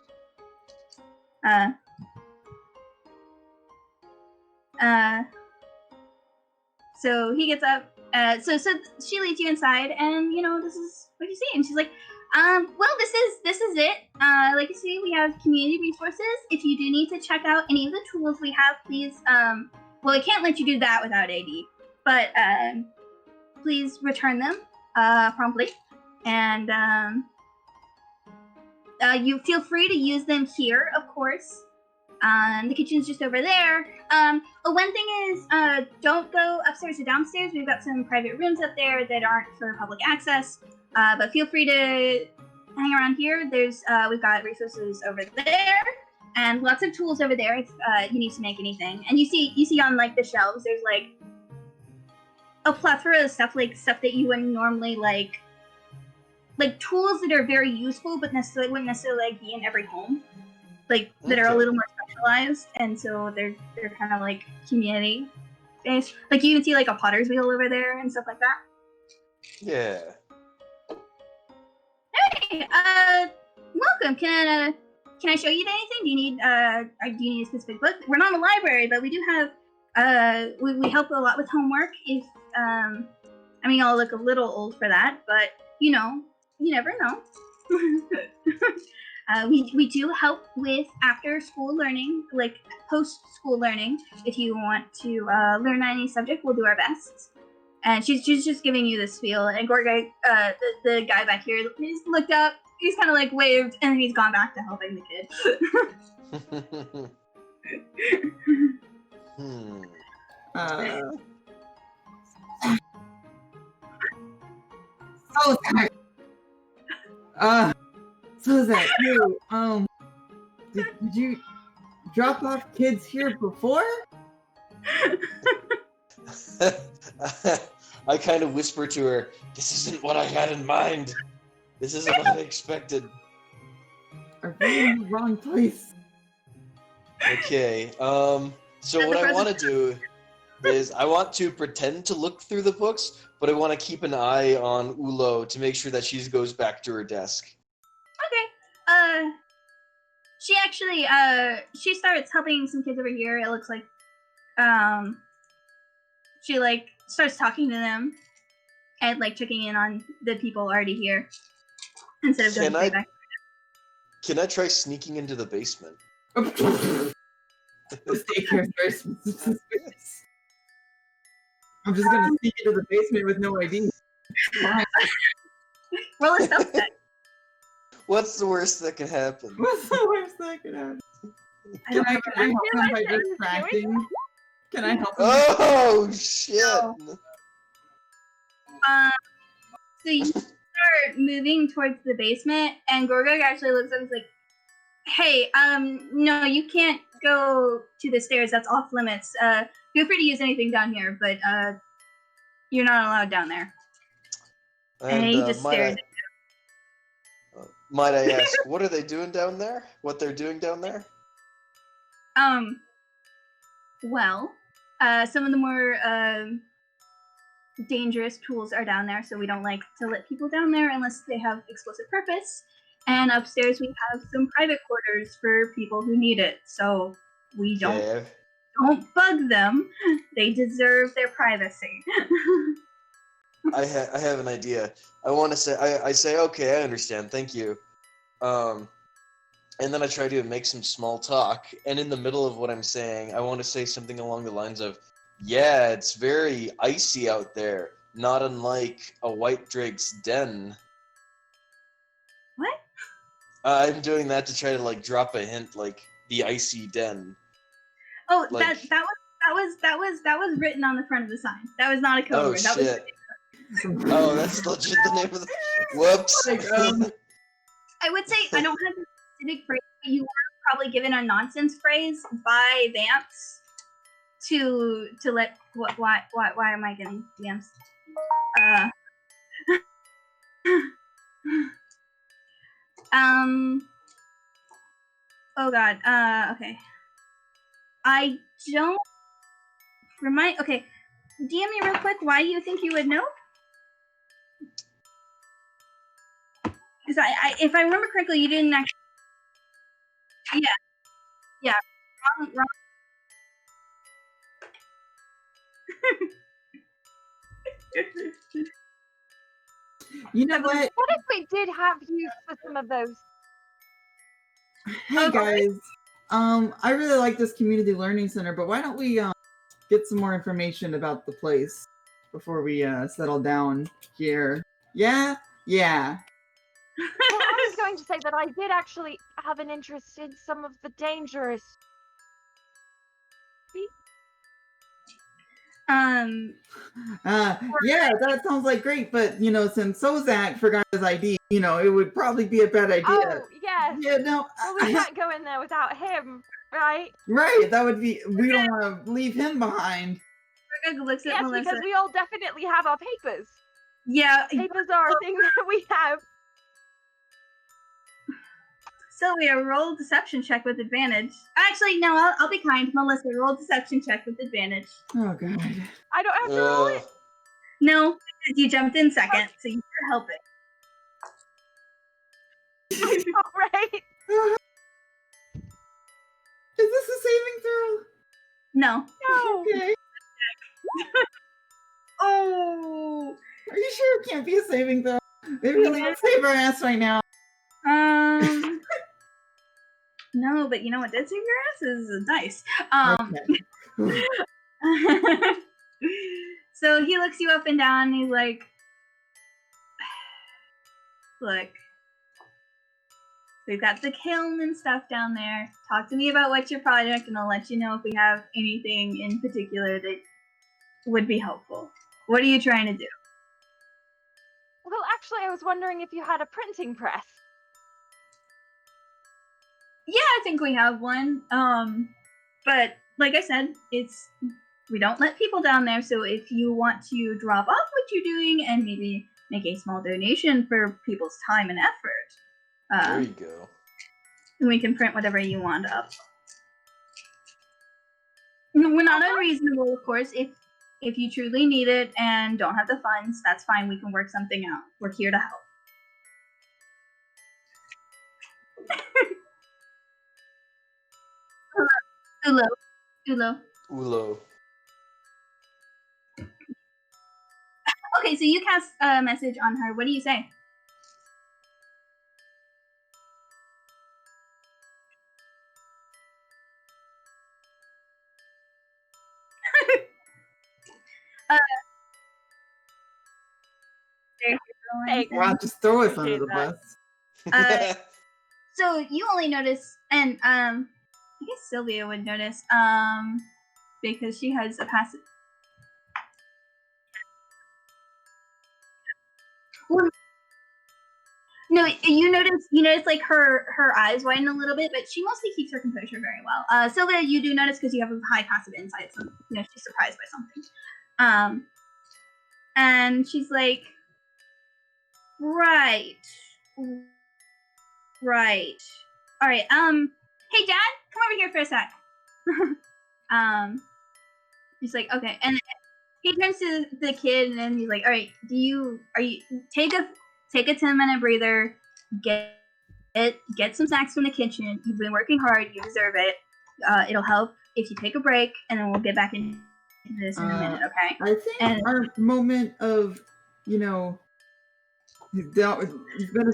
So he gets up. So she leads you inside, and this is what you see, and she's like, well, this is it. Like you see, we have community resources. If you do need to check out any of the tools we have, please. Well, I can't let you do that without AD, but please return them promptly, and you feel free to use them here, of course. The kitchen's just over there. One thing is, don't go upstairs or downstairs. We've got some private rooms up there that aren't for public access. But feel free to hang around here. We've got resources over there. and lots of tools over there if you need to make anything. And you see on like the shelves, there's like a plethora of stuff, like stuff that you wouldn't normally like tools that are very useful, but wouldn't necessarily like be in every home, like that are a little more specialized, and so they're kind of like community based. Like you even see like a potter's wheel over there and stuff like that. Yeah. Hey, welcome. Can I show you anything? Do you need a specific book? We're not a library, but we do have we help a lot with homework. If I mean, I'll look a little old for that, but you never know. We do help with after school learning, like post school learning. If you want to learn any subject, we'll do our best. And she's just giving you this spiel. And Gorga, the guy back here, he's looked up, he's kind of like waved, and he's gone back to helping the kid. Sozak, you, did you drop off kids here before? I kind of whisper to her, "This isn't what I had in mind. This isn't what I expected." Are we in the wrong place? Okay, so what I want to do is I want to pretend to look through the books, but I want to keep an eye on Ulo to make sure that she goes back to her desk. Okay. She actually, she starts helping some kids over here. It looks like, she like starts talking to them and like checking in on the people already here instead of going straight back. Can I try sneaking into the basement? This daycare is very suspicious. I'm just gonna sneak into the basement with no ID. Roll a stealth check. What's the worst that can happen? What's the worst that can happen? Can I help him by distracting? Can I help him? Oh shit! So you start moving towards the basement, and Gorgog actually looks up and is like, "Hey, no, you can't go to the stairs. That's off limits. Feel free to use anything down here, but you're not allowed down there." And he just stared. Might I ask, what are they doing down there? What they're doing down there? Well, some of the more dangerous tools are down there, so we don't like to let people down there unless they have explicit purpose. And upstairs we have some private quarters for people who need it, so we don't bug them. They deserve their privacy. I have an idea. I want to say, I say, okay, I understand, thank you. And then I try to make some small talk, and in the middle of what I'm saying, I want to say something along the lines of, "Yeah, it's very icy out there, not unlike a white drake's den." What? I'm doing that to try to like drop a hint, like the icy den. Oh, like, that was written on the front of the sign. That was not a code word. That shit. Oh, that's legit the name of the. Whoops. I would say I don't have a specific phrase, but you were probably given a nonsense phrase by Vance to let why am I getting DMs? Oh god. Okay. I don't remind. Okay, DM me real quick. Why you think you would know? Because if I remember correctly, you didn't actually. Yeah. Wrong. You know what? What if we did have use for some of those? Hey guys, I really like this community learning center, but why don't we get some more information about the place before we settle down here? Yeah. Well, I was going to say that I did actually have an interest in some of the dangerous. Yeah, that sounds like great, but since Sozak forgot his ID, it would probably be a bad idea. Oh, yeah, Yes. Yeah, no. But we can't go in there without him, right? Right, that would be. We don't want to leave him behind. Gorga looks at Yes, Melissa. because we all definitely have our papers. Yeah, Papers are a thing that we have. Sylvia, roll deception check with advantage. Actually, no, I'll be kind. Melissa, roll deception check with advantage. Oh god. I don't have to roll it. No, because you jumped in second, so you can help it. All right. Is this a saving throw? No. No. Okay. Oh. Are you sure it can't be a saving throw? They really want to save our ass right now. No, but you know what did save your ass is a dice. Okay. So he looks you up and down and he's like, look, we've got the kiln and stuff down there. Talk to me about what's your project and I'll let you know if we have anything in particular that would be helpful. What are you trying to do? Well, actually, I was wondering if you had a printing press. Yeah, I think we have one. But like I said, we don't let people down there, so if you want to drop off what you're doing and maybe make a small donation for people's time and effort, There you go. we can print whatever you want up. No, we're not unreasonable, of course. If you truly need it and don't have the funds, that's fine. We can work something out. We're here to help. Ulo. Okay, so you cast a message on her. What do you say? Wow, just throw us under the bus. So you only notice, and I guess Sylvia would notice, because she has a passive. Well, no, you notice like her eyes widen a little bit, but she mostly keeps her composure very well. Sylvia, you do notice because you have a high passive insight, so she's surprised by something. And she's like, right. All right. Hey, Dad, come over here for a sec. He's like, okay, and he turns to the kid and then he's like, all right, take a 10-minute breather, get some snacks from the kitchen. You've been working hard, you deserve it. It'll help if you take a break, and then we'll get back into this in a minute, okay? I think our moment of, benefit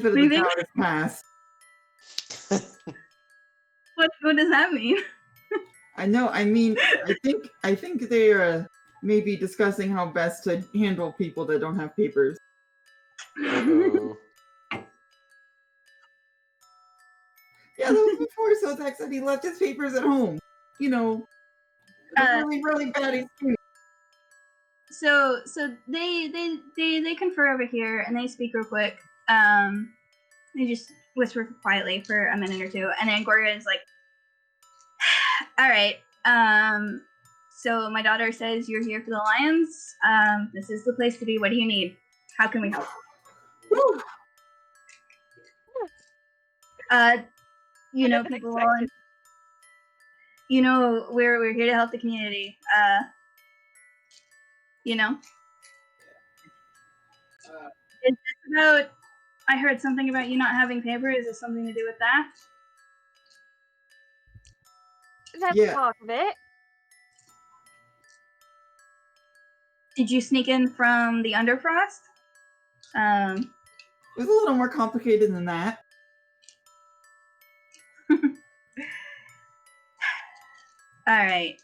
of the doubt is past. What does that mean? I know. I mean, I think they are maybe discussing how best to handle people that don't have papers. Uh-oh. Yeah, that was before Sozak said he left his papers at home. Really, really bad excuse. So they confer over here and they speak real quick. They just whisper quietly for a minute or two, and then Gorga is like, all right, so my daughter says you're here for the lions. This is the place to be. What do you need? How can we help? Woo! People on, we're here to help the community. Is this about, I heard something about you not having paper. Is this something to do with that? That's part of it. Did you sneak in from the Underfrost? It was a little more complicated than that. All right.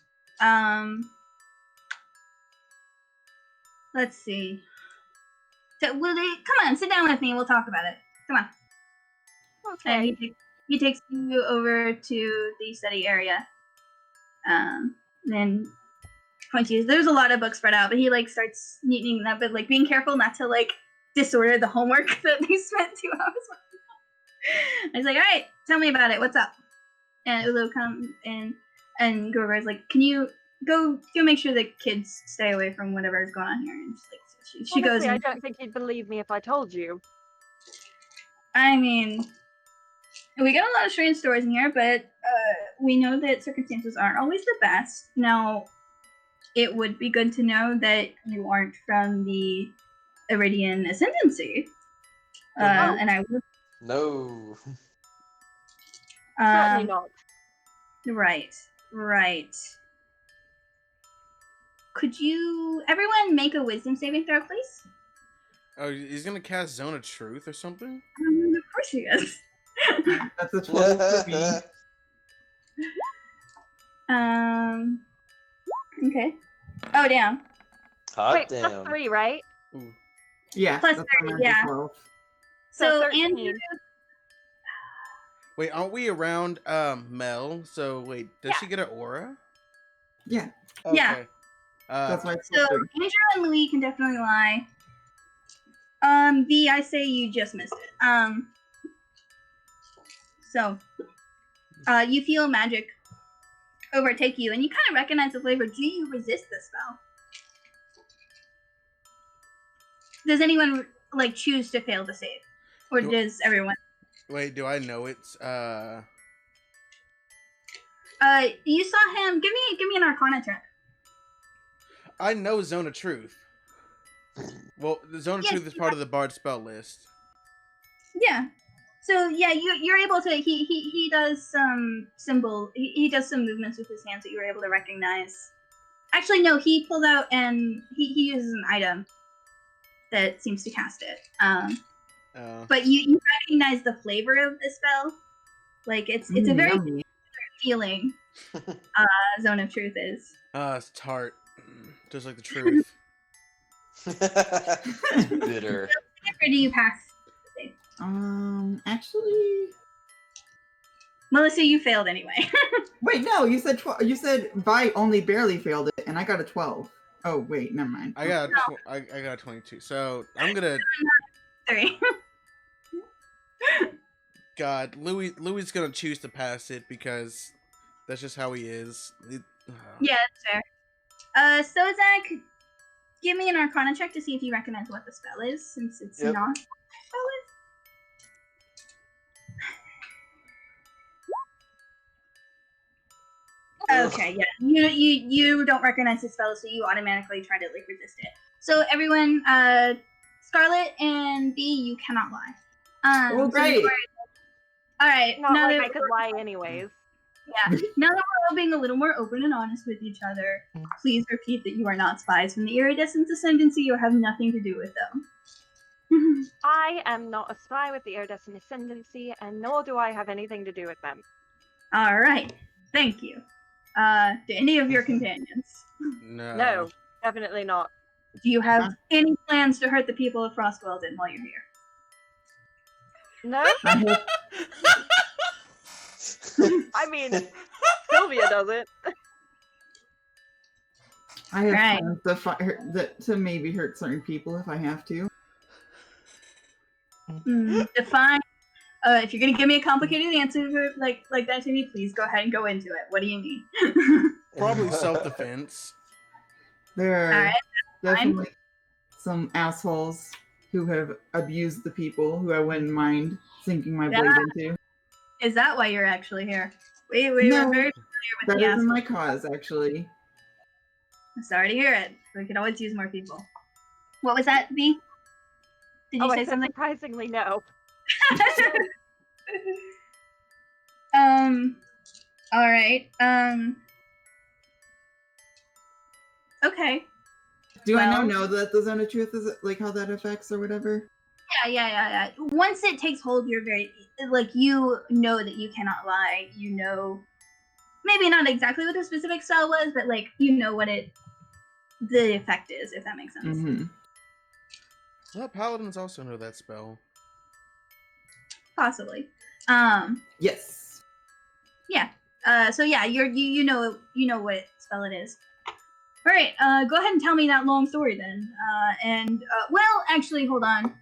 Let's see. Come on, sit down with me. We'll talk about it. Come on. Okay. And he takes you over to the study area. Then points you. There's a lot of books spread out, but he starts neatening them up, but being careful not to disorder the homework that they spent 2 hours on. I was like, all right, tell me about it. What's up? And Ulo comes in, and Grover's like, can you go make sure the kids stay away from whatever is going on here? And she's like, she goes. Honestly, I don't think you'd believe me if I told you. I mean, we get a lot of strange stories in here, but we know that circumstances aren't always the best. Now, it would be good to know that you aren't from the Iridian Ascendancy. And I would. No. Certainly not. Right. Could you, everyone, make a wisdom saving throw, please? Oh, he's gonna cast Zone of Truth or something? Of course he is. That's a 12 for me. Okay. Oh, damn. Hot Wait, damn. plus 3, right? Ooh. Yeah. Plus that's 30, why I'm yeah. 12. So 13. Andrew, Wait, aren't we around Mel? So wait, does Yeah. she get an aura? Yeah. Yeah. Okay. That's why it's so 30. Andrew and Louis can definitely lie. V, I say you just missed it. So, you feel magic overtake you, and you kind of recognize the flavor. Do you resist the spell? Does anyone like choose to fail the save, or does everyone? Wait, do I know it's You saw him. Give me an Arcana check. I know Zone of Truth. Well, the Zone of Yes, Truth is part of the Bard spell list. Yeah. So yeah, you're able to. He does some symbol. He does some movements with his hands that you were able to recognize. Actually, no. He pulled out and he uses an item that seems to cast it. But you recognize the flavor of the spell. Like it's a very Yummy. feeling. Zone of Truth is. It's tart. Just like the truth. Bitter. Or do you pass? Actually, Melissa, you failed anyway. wait, no, you said 12. You said Vi only barely failed it, and I got a 12. Oh, wait, never mind. I got I got 22. So I'm gonna. 3. God, Louis is gonna choose to pass it because that's just how he is. Yeah, that's fair. Sozak, give me an Arcana check to see if you recognize what the spell is, since it's Yep. not what the spell is. Okay, yeah. You don't recognize the spell, so you automatically try to like resist it. So everyone, Scarlet and B, you cannot lie. Oh, great. All right. Not now like that I could lie anyways. now that we're all being a little more open and honest with each other, please repeat that you are not spies from the Iridescent Ascendancy or have nothing to do with them. I am not a spy with the Iridescent Ascendancy, and nor do I have anything to do with them. All right. Thank you. Do any of your companions? No, definitely not. Do you have any plans to hurt the people of Frostweldon while you're here? No? I have, I mean, Sylvia does it. I have Right. plans to maybe hurt certain people if I have to. Define. If you're gonna give me a complicated answer like that to me, please go ahead and go into it. What do you mean? Probably self-defense. There are Alright, definitely some assholes who have abused the people who I wouldn't mind sinking my blade into. Is that why you're actually here? We No, were very familiar with That the isn't my assholes. cause, actually. I'm sorry to hear it. We could always use more people. What was that, B? Did you I say said something? surprisingly no. All right. Okay. Do I Well- know that the Zone of Truth is like how that affects or whatever? Yeah. Once it takes hold, you're very like you know that you cannot lie. You know, maybe not exactly what the specific spell was, but like you know what the effect is, if that makes sense. Mm-hmm. Well, paladins also know that spell. Possibly. Yes. Yeah. So yeah, you know what spell it is. All right. Go ahead and tell me that long story then. Well, actually, hold on.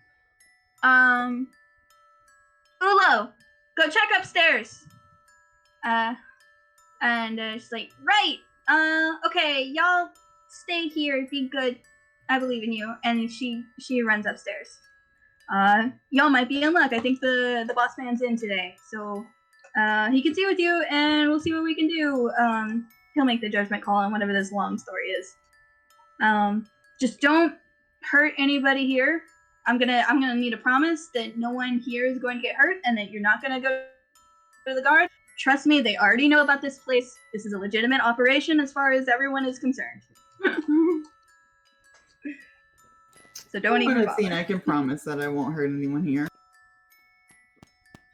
Ulo, go check upstairs. And she's like, right. Okay, y'all stay here. Be good. I believe in you. And she runs upstairs. Y'all might be in luck. I think the boss man's in today, so he can see with you, and we'll see what we can do. He'll make the judgment call on whatever this long story is. Just don't hurt anybody here. I'm gonna need a promise that no one here is going to get hurt, and that you're not gonna go to the guard. Trust me, they already know about this place. This is a legitimate operation as far as everyone is concerned. So don't even bother. I can promise that I won't hurt anyone here.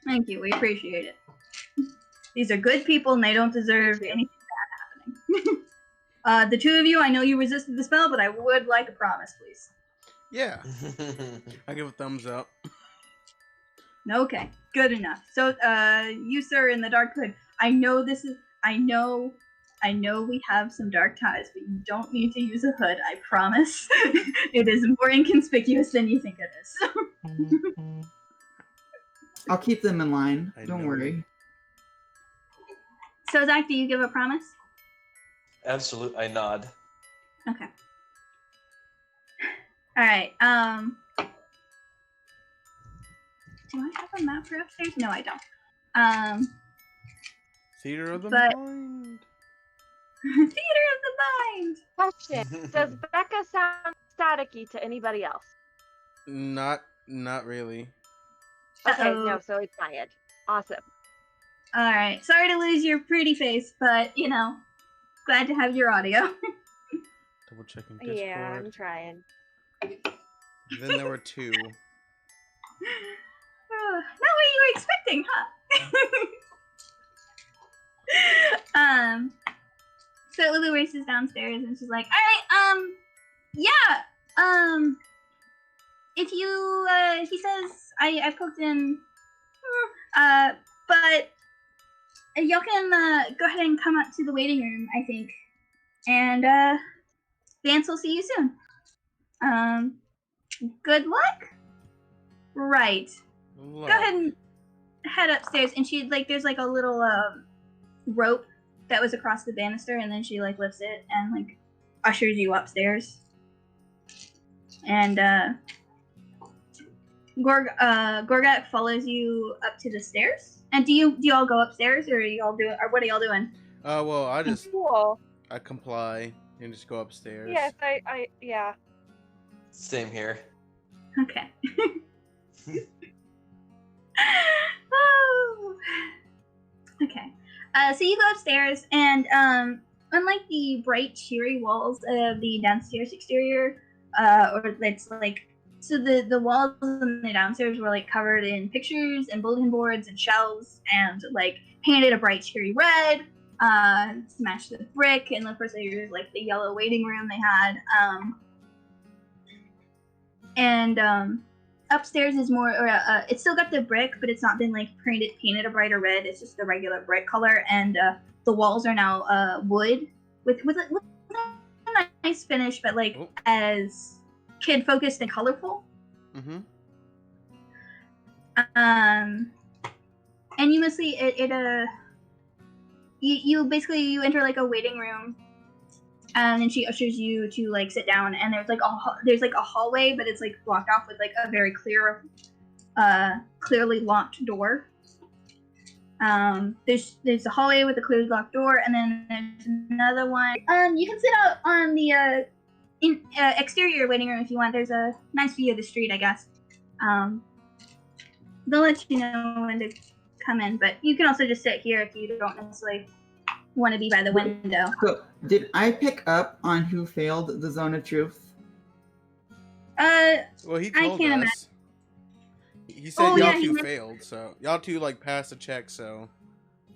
Thank you. We appreciate it. These are good people, and they don't deserve anything bad happening. The two of you, I know you resisted the spell, but I would like a promise, please. Yeah. I give a thumbs up. Okay, good enough. So, you, sir, in the dark hood, I know we have some dark ties, but you don't need to use a hood, I promise. It is more inconspicuous than you think it is. I'll keep them in line. Don't worry. So, Zach, do you give a promise? Absolutely, I nod. Okay. Alright, do I have a map for upstairs? No, I don't. Theater of the but- Mind. Theater of the Mind! Question: Does Becca sound staticky to anybody else? Not really. Okay, Uh-oh. no, so it's my edge. Awesome. Alright, sorry to lose your pretty face, but, glad to have your audio. Double checking Discord. Yeah, I'm trying. Then there were two. Not what you were expecting, huh? So Lulu races downstairs and she's like, alright, if you, he says, I poked in, but y'all can, go ahead and come up to the waiting room, I think, and, Vance will see you soon. Good luck? Right. Go ahead and head upstairs, and there's a little, rope that was across the banister, and then she lifts it and ushers you upstairs. And Gorgat follows you up to the stairs. And do you all go upstairs, or what are y'all doing? Well, Cool. I comply and just go upstairs. Yes, yeah. Same here. Okay. Oh. Okay. So you go upstairs, and unlike the bright, cheery walls of the downstairs exterior, the walls in the downstairs were covered in pictures and bulletin boards and shelves, and painted a bright, cheery red. Smashed the brick, and the first layer is the yellow waiting room they had. Upstairs is more, it's still got the brick, but it's not been painted a brighter red. It's just the regular brick color, and the walls are now wood with a nice finish, but as kid focused and colorful. Mm-hmm. And you mostly you enter a waiting room. And then she ushers you to sit down, and there's a hallway, but it's blocked off with a very clearly locked door. There's a hallway with a clearly locked door, and then there's another one. You can sit out on the exterior waiting room if you want. There's a nice view of the street, I guess. They'll let you know when to come in, but you can also just sit here if you don't necessarily want to be by the window. So, did I pick up on who failed the zone of truth? Well, he told can't us. He said y'all two failed, so y'all two passed a check. So,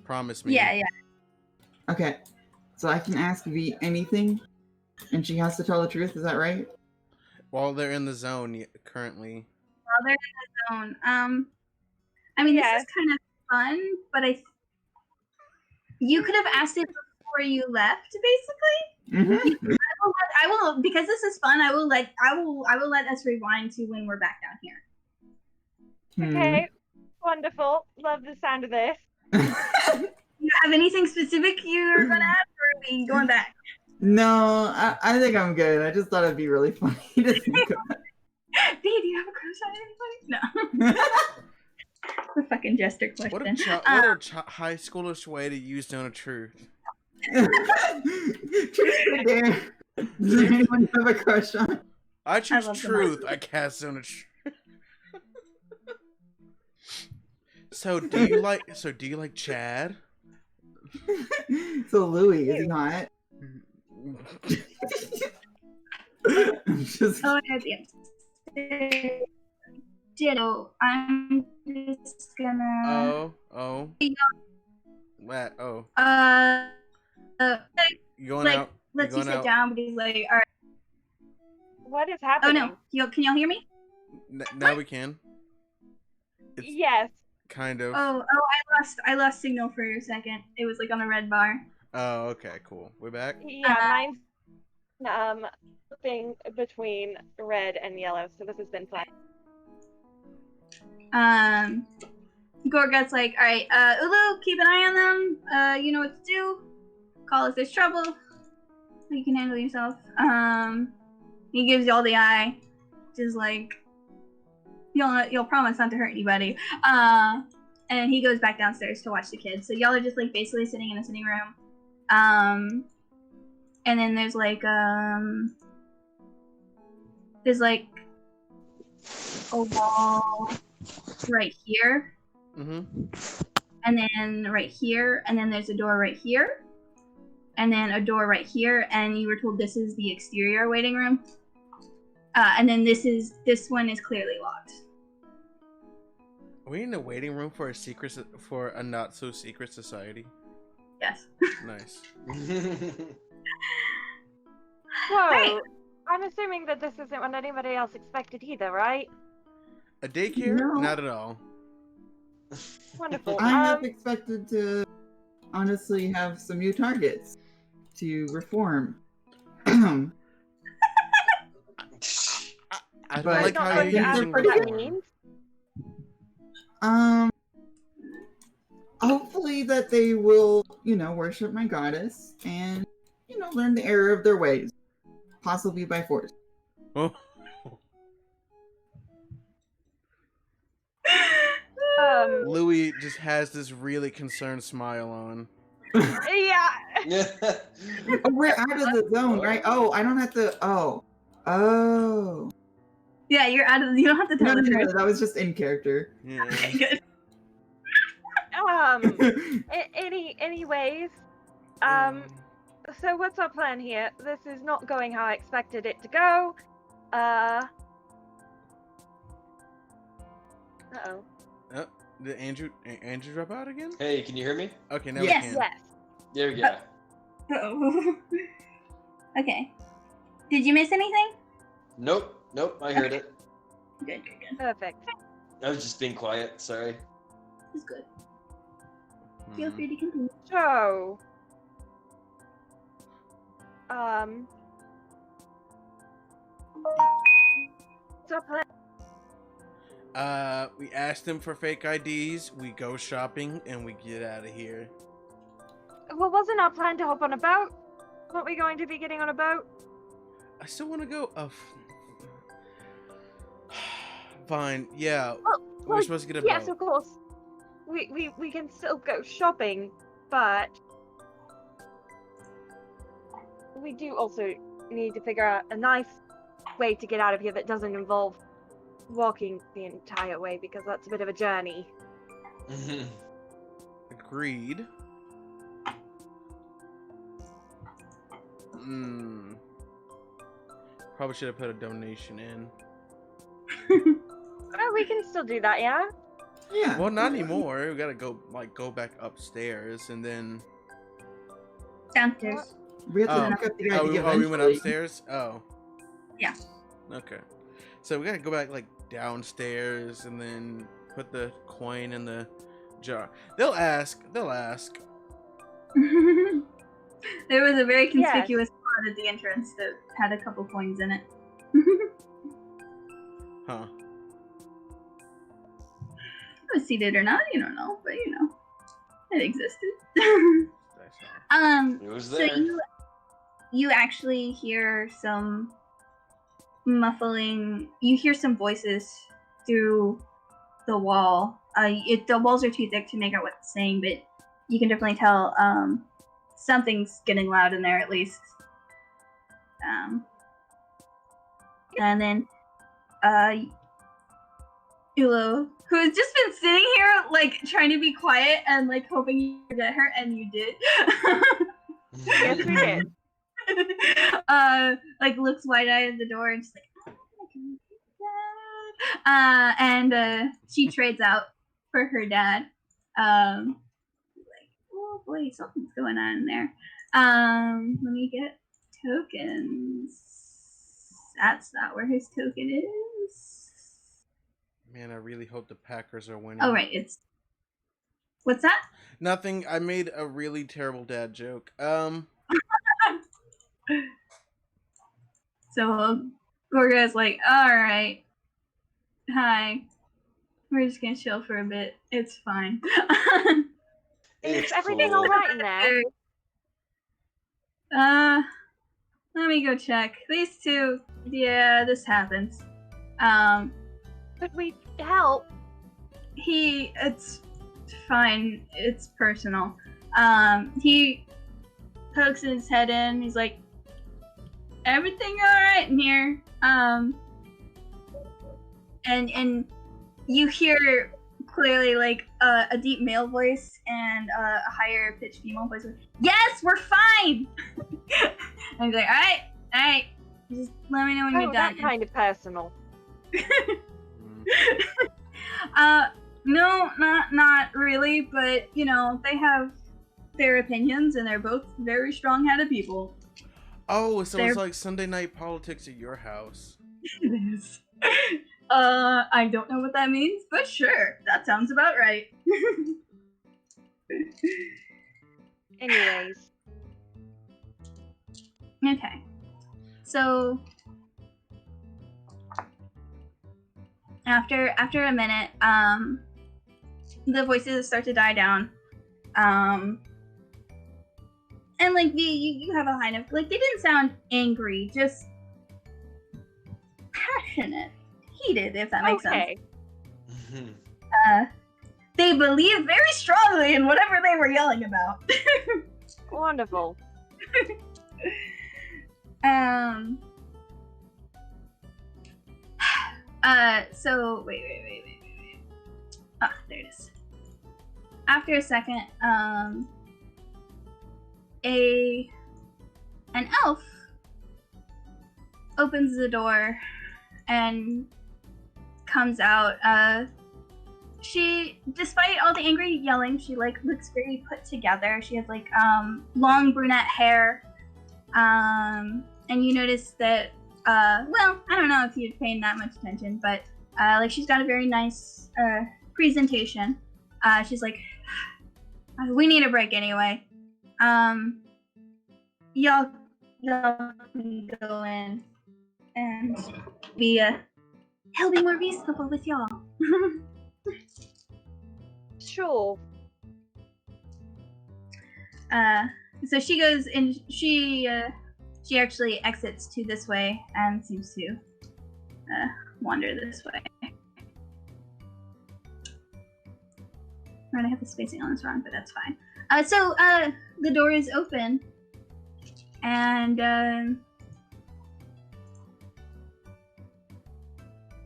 promise me. Yeah. Okay, so I can ask V anything, and she has to tell the truth. Is that right? While they're in the zone currently. While they're in the zone, this is kind of fun, but you could have asked it before you left, basically. Mm-hmm. I will, because this is fun. I will let us rewind to when we're back down here. Okay. Wonderful. Love the sound of this. You have anything specific you're gonna add, or are we going back? No, I think I'm good. I just thought it'd be really funny to think about. Babe, do you have a crush on anybody? No. The fucking jester question. What a high schoolish way to use Zone of Truth. Truth or dare? Does anyone have a crush on? I choose love the truth. I cast Zone of Truth. So do you like Chad? So Louis, is he hot? I'm just Oh, yeah. Ditto. I'm just gonna. Oh. What? Oh. You going Like, out? lets you going sit out? down, but he's like, all right. What is Oh happening? no, can y'all hear me? Now we can. It's Yes. kind of. Oh, I lost signal for a second. It was like on a red bar. Oh, okay, cool. We're back. Yeah, mine's flipping between red and yellow, so this has been fun. Gorgut's like, all right, Ulu, keep an eye on them. You know what to do. Call if there's trouble. You can handle yourself. He gives y'all the eye, just like you'll promise not to hurt anybody. And he goes back downstairs to watch the kids. So y'all are just like basically sitting in a sitting room. And then there's like a wall right here. Mm-hmm. And then right here, and then there's a door right here, and then a door right here, and you were told this is the exterior waiting room. And then this one is clearly locked. Are we in the waiting room for a not so secret society? Yes. Nice. So, Right. I'm assuming that this isn't what anybody else expected either, right? A daycare? No. Not at all. Wonderful. I have expected to honestly have some new targets to reform. I But- like not how going you're to ask using what that reform. means. Hopefully that they will, worship my goddess and, learn the error of their ways. Possibly by force. Oh. Louis just has this really concerned smile on. Yeah. Oh, we're out of the zone, right? Oh, I don't have to. Oh. Yeah, you're out of. You don't have to tell No, the no, truth. that was just in character. Yeah. Okay, good. Anyways, so what's our plan here? This is not going how I expected it to go. Uh-oh. Oh, did Andrew drop out again? Hey, can you hear me? Okay, now Yes, we can. Yes. There we go. Uh-oh. Okay. Did you miss anything? Nope, I heard it. Good. Perfect. I was just being quiet, sorry. It's good. Feel free to continue. So, what's our plan? We asked them for fake IDs, we go shopping, and we get out of here. Well, wasn't our plan to hop on a boat? Weren't we going to be getting on a boat? I still want to go. Fine, yeah. We're supposed to get a yes, boat. of course. We can still go shopping, but we do also need to figure out a nice way to get out of here that doesn't involve walking the entire way, because that's a bit of a journey. Agreed. Probably should have put a donation in. Oh, we can still do that, yeah? Yeah. Well, not anymore. We gotta go back upstairs and then. Downstairs. We have to Oh. pick up the Oh, ID we went eventually. upstairs. Oh. Yeah. Okay. So we gotta go back downstairs and then put the coin in the jar. They'll ask. There was a very Yes. conspicuous spot at the entrance that had a couple coins in it. Huh. was seated or not, you don't know, but you know, it existed. That's It was So there. you actually hear some muffling. You hear some voices through the wall. The walls are too thick to make out what it's saying, but you can definitely tell something's getting loud in there at least. And then Ulo, who has just been sitting here like trying to be quiet and like hoping you forget her, and you did. Yes, we did. Like looks wide-eyed at the door and just like, and she trades out for her dad. Like, oh boy, something's going on in there. Let me get tokens. That's not where his token is. Man, I really hope the Packers are winning. Oh right, it's. What's that? Nothing. I made a really terrible dad joke. So Gorga's like, all right, hi. We're just gonna chill for a bit. It's fine. Is It's everything cool. all right in there? Let me go check. These two, yeah, this happens. Could we help? It's fine. It's personal. He pokes his head in. He's like, everything all right in here? And you hear clearly like a deep male voice and a higher pitched female voice. Like, yes, we're fine. And he's like, all right, just let me know when you're done. That kind of personal. No, not really, but you know, they have their opinions and they're both very strong-headed people. Oh, so it's like Sunday night politics at your house. It is. I don't know what that means, but sure, that sounds about right. Anyways. Okay. So after a minute, the voices start to die down. And like you have a line of like they didn't sound angry, just passionate, heated, if that makes sense. They believe very strongly in whatever they were yelling about. Wonderful. So wait. Ah, there it is. After a second, an elf opens the door and comes out. She, despite all the angry yelling, she like looks very put together. She has like long brunette hair, and you notice that well, I don't know if you'd paying that much attention, but like she's got a very nice presentation. She's like, we need a break anyway. Y'all can go in, and he'll be more reasonable with y'all. Sure. So she goes and she actually exits to this way and seems to wander this way. Right, I have the spacing on this wrong, but that's fine. So the door is open, and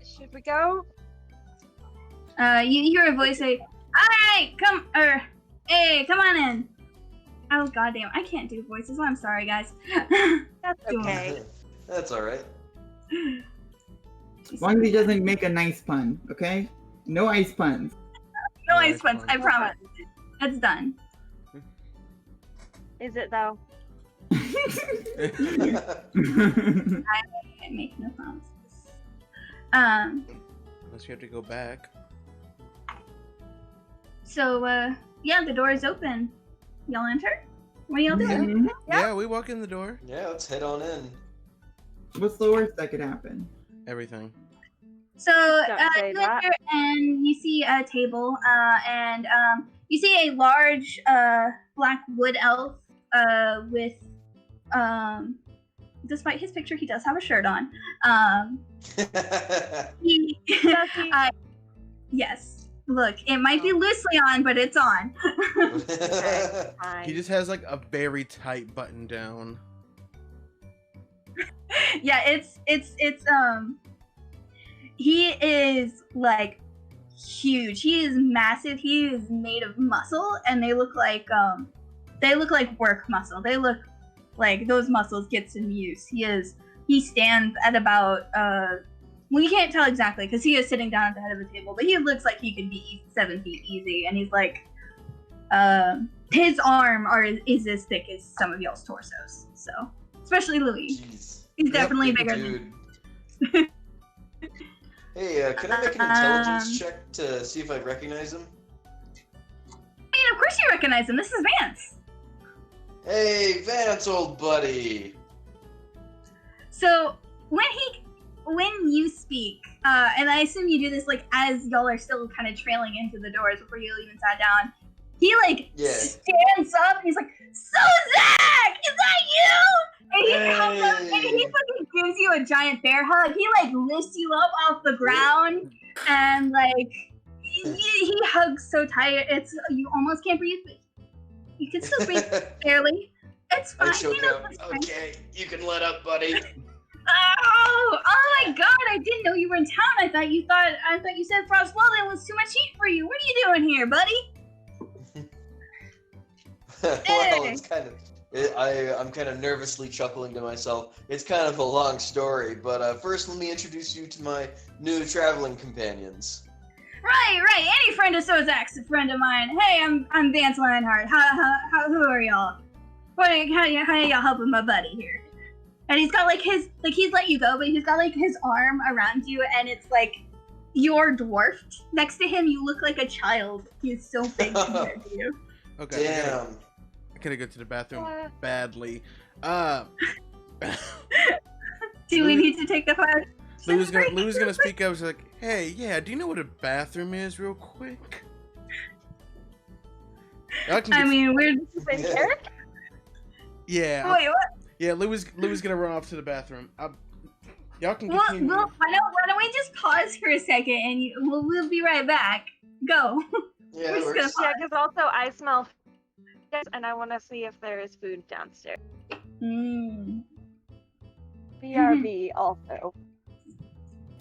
should we go? you hear a voice say, "Alright, hey, come on in." Oh goddamn, I can't do voices. I'm sorry, guys. That's okay. That's alright. As long as he doesn't make a nice pun, okay? No ice puns. No ice puns, I promise. It's done. Is it though? I make no promises. Unless you have to go back. So, yeah, the door is open. Y'all enter? What are y'all doing? Yeah, we walk in the door. Yeah, let's head on in. What's the worst that could happen? Everything. So Don't say you that. enter and you see a table, and you see a large black wood elf with, despite his picture, he does have a shirt on. He, Does he? yes. Look, it might be loosely on, but it's on. Okay, fine. He just has like a very tight button down. Yeah, it's he is like huge. He is massive. He is made of muscle, and they look like work muscle. They look like those muscles get some use. He stands at about well, you can't tell exactly because he is sitting down at the head of the table, but he looks like he could be 7 feet easy, and he's like his arm is as thick as some of y'all's torsos. So especially Louis. Jeez. He's definitely big bigger dude. than. Hey, can I make an intelligence check to see if I recognize him? I mean, of course you recognize him. This is Vance. Hey, Vance, old buddy. So when you speak, and I assume you do this like as y'all are still kind of trailing into the doors before you even sat down, he like stands up. He's like, "Sozak, is that you?" And he comes up and he fucking gives you a giant bear hug. He like lifts you up off the ground and like he hugs so tight you almost can't breathe, but you can still breathe barely. It's fine. I choke You know, out. it's fine. Okay, you can let up, buddy. Oh my God! I didn't know you were in town. I thought you said Frost Weldon was too much heat for you. What are you doing here, buddy? Well, it's kind of. I'm kind of nervously chuckling to myself. It's kind of a long story, but first let me introduce you to my new traveling companions. Right. Any friend of Sozak's a friend of mine. Hey, I'm Vance Lionheart. Who are y'all? How y'all helping my buddy here? And he's got like he's let you go, but he's got like his arm around you, and it's like you're dwarfed. Next to him, you look like a child. He's so big compared to you. Okay. Damn. I gotta go to the bathroom badly. Do we need to take the fire? Lou's gonna speak up. He's like, "Hey, yeah, do you know what a bathroom is, real quick?" I mean, we're In character? Yeah. Wait, what? Yeah, Lou's gonna run off to the bathroom. Y'all can Well, continue. why don't we just pause for a second and we'll be right back. Go. Yeah, We're it just works. gonna Yeah, because also I smell food, and I want to see if there is food downstairs. BRB also.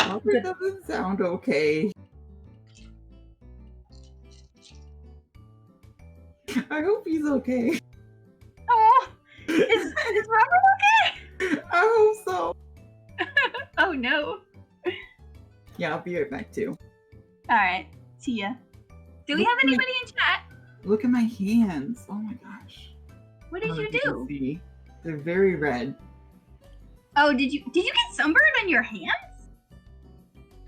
Robert doesn't sound okay. I hope he's okay. Oh, is Robert okay? I hope so. Oh no. Yeah, I'll be right back too. All right. See ya. Do we have anybody in chat? Look at my hands. Oh my gosh. What did Oh, you can do? see. They're very red. Oh, did you get sunburned on your hands?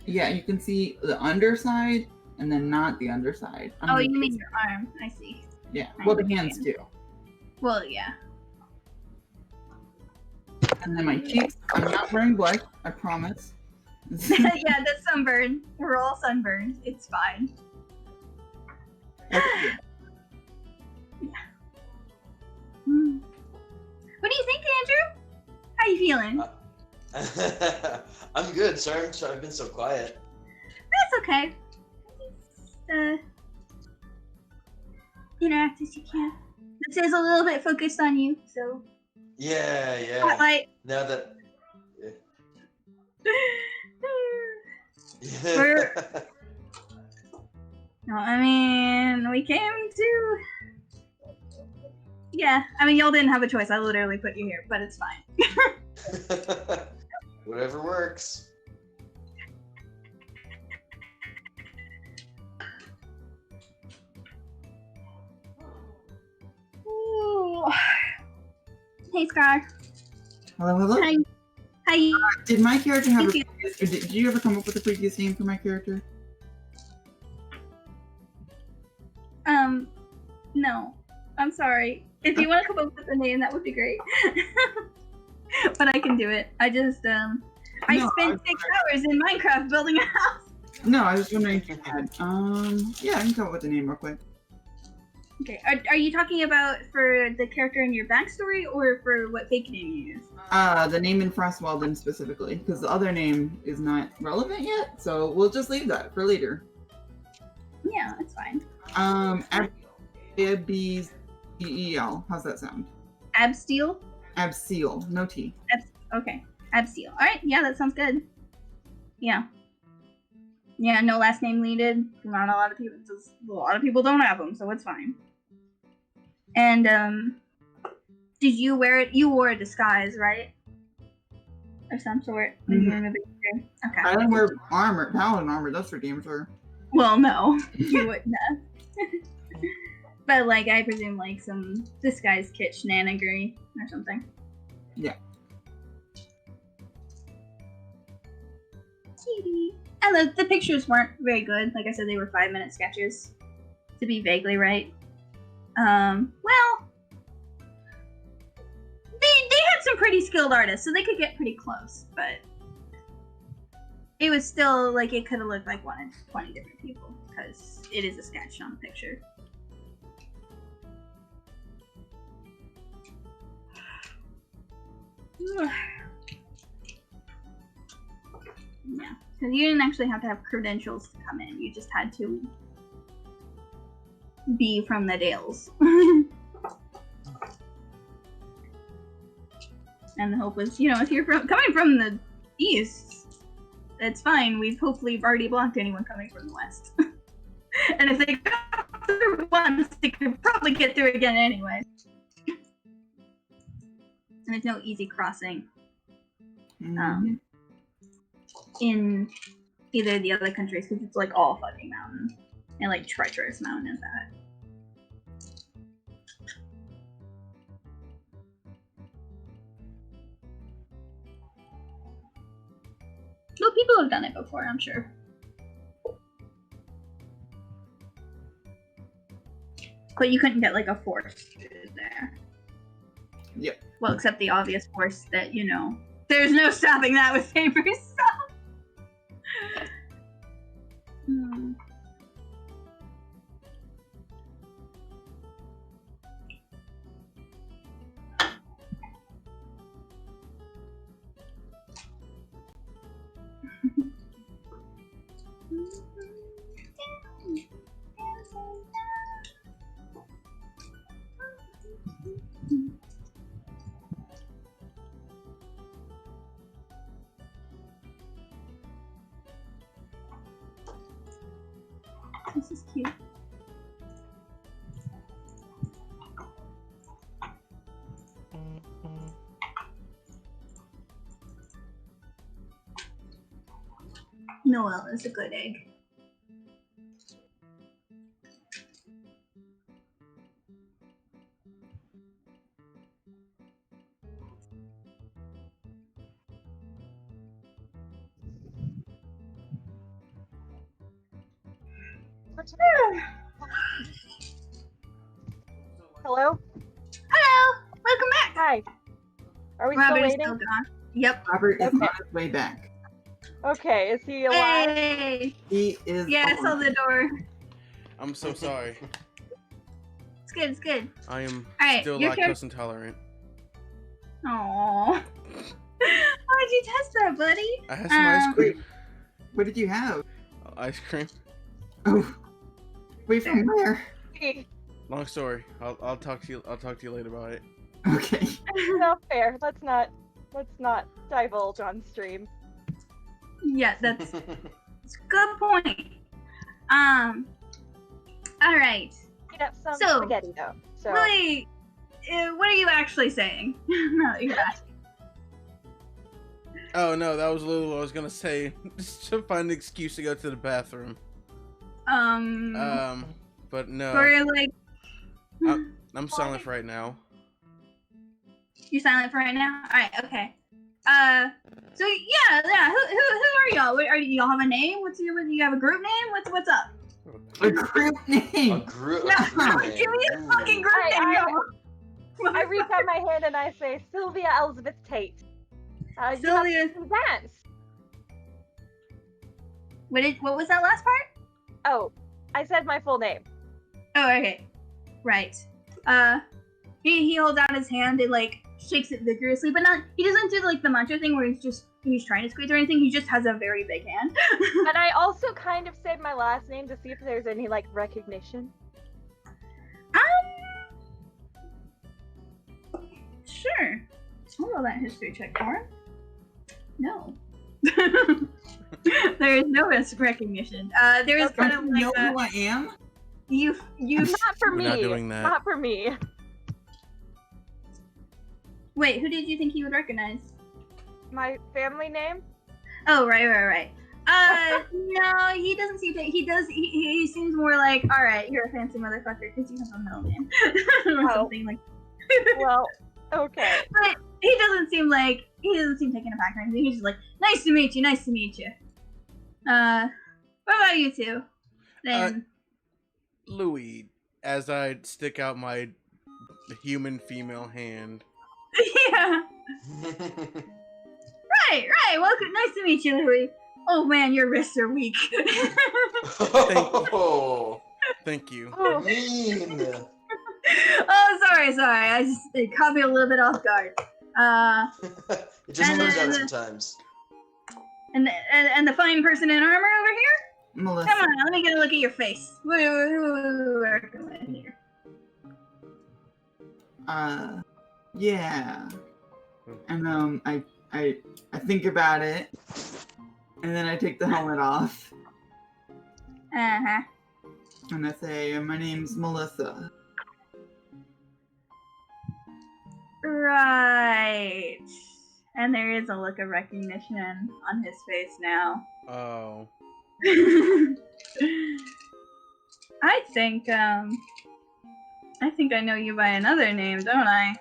Yeah, you can see the underside and then not the underside. Oh, you mean your arm? I see. Yeah. I Well, the understand. hands too. Well, yeah. And then my cheeks. I'm not wearing black. I promise. Yeah, the sunburn. We're all sunburned. It's fine. Okay. What do you think, Andrew? How you feeling? I'm good. Sorry, I've been so quiet. That's okay. Just, interact as you can. This is a little bit focused on you, so. Yeah. Spotlight. Now that. We're- No, I mean, we came to. Yeah, I mean, y'all didn't have a choice. I literally put you here, but it's fine. Whatever works. Ooh. Hey, Scar. Hello. Hi. Hi. Did my character have a Thank previous, or did you ever come up with a previous name for my character? No. I'm sorry. If you want to come up with a name, that would be great. But I can do it. I just, I No, spent 6 hours in Minecraft building a house. No, I was wondering if you had. Yeah, I can come up with the name real quick. Okay, are you talking about for the character in your backstory or for what fake name you use? The name in Frostwalden specifically, because the other name is not relevant yet, so we'll just leave that for later. Yeah, that's fine. Absteel. How's that sound? Absteel? Absteel, no T. Okay, Absteel. Alright, yeah, that sounds good. Yeah. Yeah, no last name needed. Not a lot of people. A lot of people don't have them, so it's fine. And did you wear it? You wore a disguise, right? Of some sort. When you were in the beginning? Okay. I don't wear armor, paladin armor. That's for damn sure. Well, no, you wouldn't have. But like, I presume like some disguise kit shenanigery or something. Yeah. And the pictures weren't very good. Like I said, they were 5-minute sketches, to be vaguely right. Well, they had some pretty skilled artists, so they could get pretty close, but it was still like it could have looked like 1 in 20 different people because it is a sketch on a picture. Yeah, because you didn't actually have to have credentials to come in. You just had to be from the Dales. And the hope was, you know, if you're coming from the east, it's fine. We've hopefully already blocked anyone coming from the west. And if they go through once, they could probably get through again anyway. And there's no easy crossing. In either of the other countries because it's like all fucking mountain and like treacherous mountain is that. Well, people have done it before, I'm sure. But you couldn't get like a force there. Yep. Well, except the obvious force that, you know, there's no stopping that with paper stuff. This is cute. Noel is a good egg. Hello? Hello! Welcome back! Hi. Are we Robert still is waiting? still gone. Yep. Robert is Okay. on his way back. Okay, is he alive? Hey! He is. Yeah, I saw the door. I'm so sorry. It's good, it's good. I am Alright, still your lactose intolerant. Aww. How'd you test that, buddy? I had some ice cream. What did you have? Ice cream. Oh, wait from where? Long story. I'll talk to you. I'll talk to you later about it. Okay. No, fair. Let's not divulge on stream. Yeah, that's a good point. Alright. Eat up some So, spaghetti though. So Really, what are you actually saying? No, you're not. Oh no, that was literally what I was gonna say. Just to find an excuse to go to the bathroom. But no. For like, I'm silent for right now. you're silent for right now. All right, okay. So yeah. Who are y'all? Are y'all have a name? You have a group name? What's up? A group name. A group. No, give me a fucking group name, y'all. I reach out my hand and I say Sylvia Elizabeth Tate. Sylvia- Vance. What was that last part? Oh, I said my full name. Oh, okay. Right. He holds out his hand and like shakes it vigorously, but he doesn't do like the macho thing where he's trying to squeeze or anything. He just has a very big hand. And I also kind of said my last name to see if there's any like recognition. Sure. I'll roll that history check for him. No. There is no recognition. There is kind of Don't like you know who I am? you. Not for We're me. not doing that. Not for me. Wait, who did you think he would recognize? My family name? Oh, right. No, he doesn't seem to. He seems more like, all right, you're a fancy motherfucker because you have a middle name or something like. Well, okay. But he doesn't seem taken aback or anything. He's just like, nice to meet you. What about you two? Then Louis, as I stick out my human female hand. yeah. Right. Welcome. Nice to meet you, Louis. Oh man, your wrists are weak. Oh, Thank you. Oh, mean. Oh, sorry. It caught me a little bit off guard. It just And comes out then- sometimes. And the fine person in armor over here. Melissa. Come on, let me get a look at your face. Who are we working with here? Yeah. And I think about it, and then I take the helmet off, Uh-huh. and I say, "My name's Melissa." Right. And there is a look of recognition on his face now. Oh. I think I know you by another name, don't I?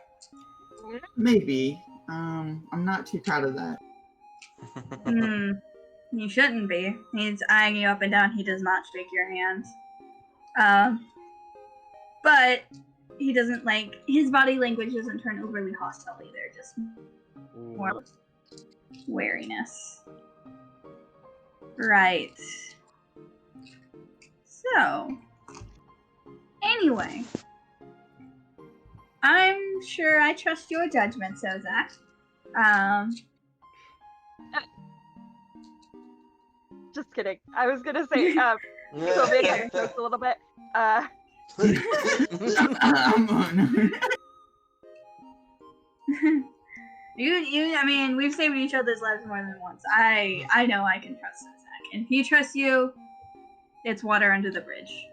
Maybe. I'm not too proud of that. You shouldn't be. He's eyeing you up and down. He does not shake your hand. But he doesn't his body language doesn't turn overly hostile either, just more wariness. Right. So, anyway, I'm sure I trust your judgment, Sozak. just kidding. I was gonna say, so maybe I joked a little bit. I mean, we've saved each other's lives more than once. I know I can trust Sozak. And if he trusts you, it's water under the bridge.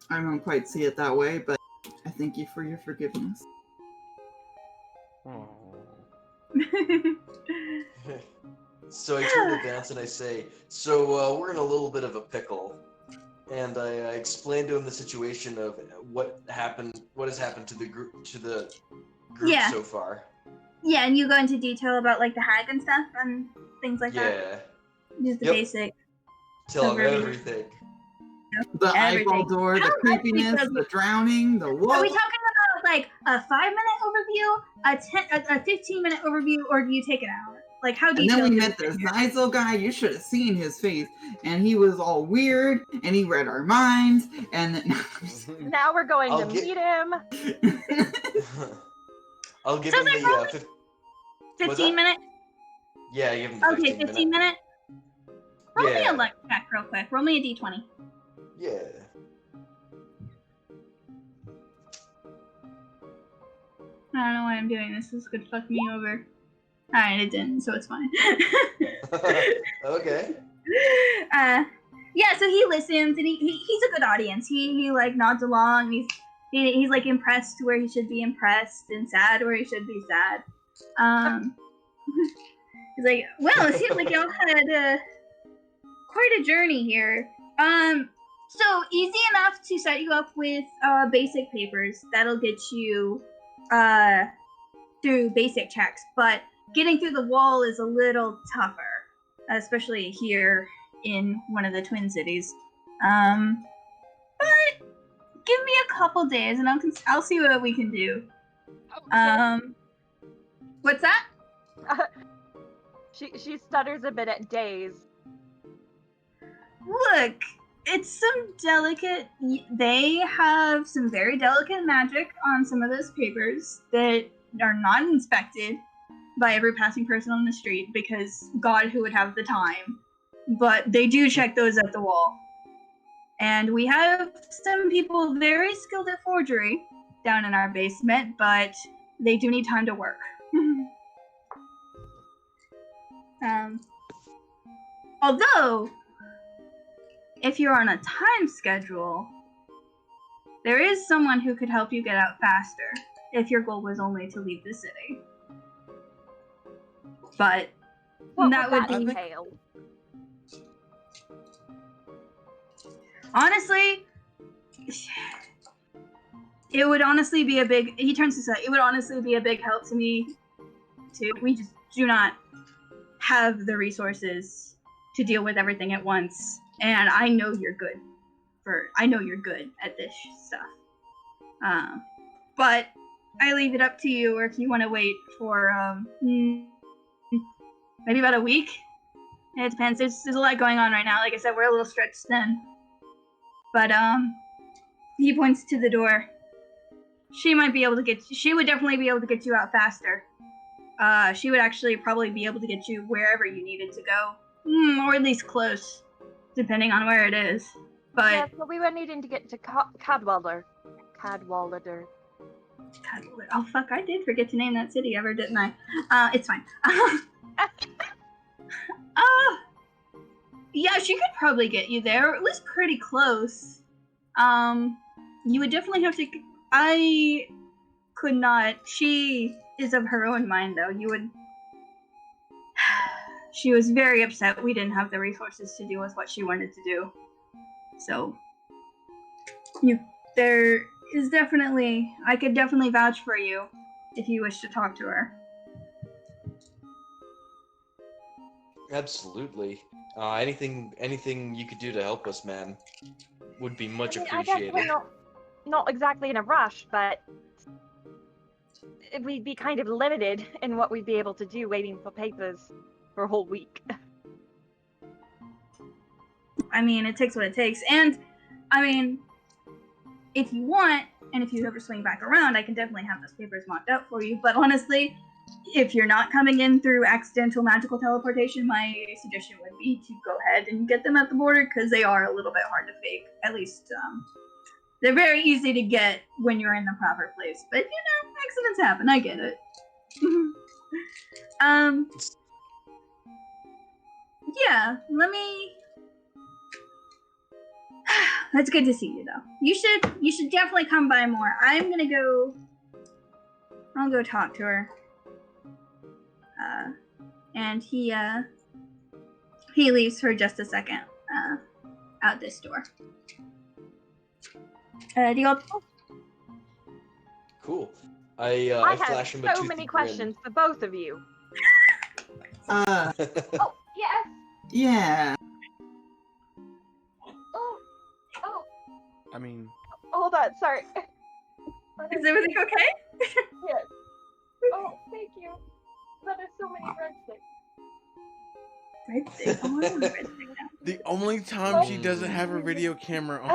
I don't quite see it that way, but I thank you for your forgiveness. Oh. So I turn to Vance and I say, so we're in a little bit of a pickle. And I explain to him the situation of what has happened to the group Yeah. so far. Yeah, and you go into detail about the hag and stuff and things like that. Yeah. Just the Yep. basic. Tell him Overview. everything. The Everything. eyeball door, the How much creepiness, because- the drowning, the Are wolf. we talking about a 5-minute overview, a 15-minute overview, or do you take an hour? How And detailed? then we is met it the here? Zyzel guy. You should have seen his face. And he was all weird, and he read our minds, and then... Now we're going I'll to get- meet him. I'll give So him they're the rolling? 15 15 minute? Yeah, I give him the Okay, 15 minute. Roll me Yeah. a luck check real quick. Roll me a d20. Yeah. I don't know why I'm doing this. This could fuck me over. Alright, it didn't, so it's fine. Okay. Yeah, so he listens and he's a good audience. He nods along. He's impressed where he should be impressed and sad where he should be sad. He's like, well, it seems like y'all had quite a journey here. So easy enough to set you up with basic papers. That'll get you through basic checks, but getting through the wall is a little tougher, especially here in one of the Twin Cities. But give me a couple days and I'll see what we can do. What's that? She stutters a bit at days. Look, it's some delicate. They have some very delicate magic on some of those papers that are not inspected by every passing person on the street because God, who would have the time? But they do check those at the wall. And we have some people very skilled at forgery down in our basement, but they do need time to work. Although, if you're on a time schedule, there is someone who could help you get out faster if your goal was only to leave the city. But What that would be entail? honestly, it would honestly be a big. He turns to say, it would honestly be a big help to me. Too. We just do not have the resources to deal with everything at once, and I know you're good at this stuff. But I leave it up to you, or if you want to wait for maybe about a week. It depends. There's a lot going on right now. Like I said, we're a little stretched thin. But he points to the door. She would definitely be able to get you out faster. She would actually probably be able to get you wherever you needed to go, or at least close, depending on where it is. But yeah, so we were needing to get to Cadwallader. Oh fuck! I did forget to name that city ever, didn't I? It's fine. Yeah, she could probably get you there, or at least pretty close. You would definitely have to. I could not. She is of her own mind, though. She was very upset we didn't have the resources to deal with what she wanted to do. So, there is definitely. I could definitely vouch for you if you wish to talk to her. Absolutely. Anything you could do to help us, man, would be much I guess appreciated. we're not exactly in a rush, but we'd be kind of limited in what we'd be able to do waiting for papers for a whole week. I mean, it takes what it takes. And, I mean, if you want, and if you ever swing back around, I can definitely have those papers mocked up for you. But honestly, if you're not coming in through accidental magical teleportation, my suggestion would be to go ahead and get them at the border, because they are a little bit hard to fake. At least, they're very easy to get when you're in the proper place. But, accidents happen. I get it. Yeah, let me... That's good to see you, though. You should definitely come by more. I'll go talk to her. And he leaves for just a second, out this door. Do you all... Cool. I flash have him a so toothy many grin. questions for both of you. Uh, Oh, yes. yeah. Oh, I mean, hold on, sorry. Is everything okay? Yes. Oh, thank you. That is so many breadsticks. Breadstick. Oh, I want a breadstick now. the only time she doesn't have her video camera on.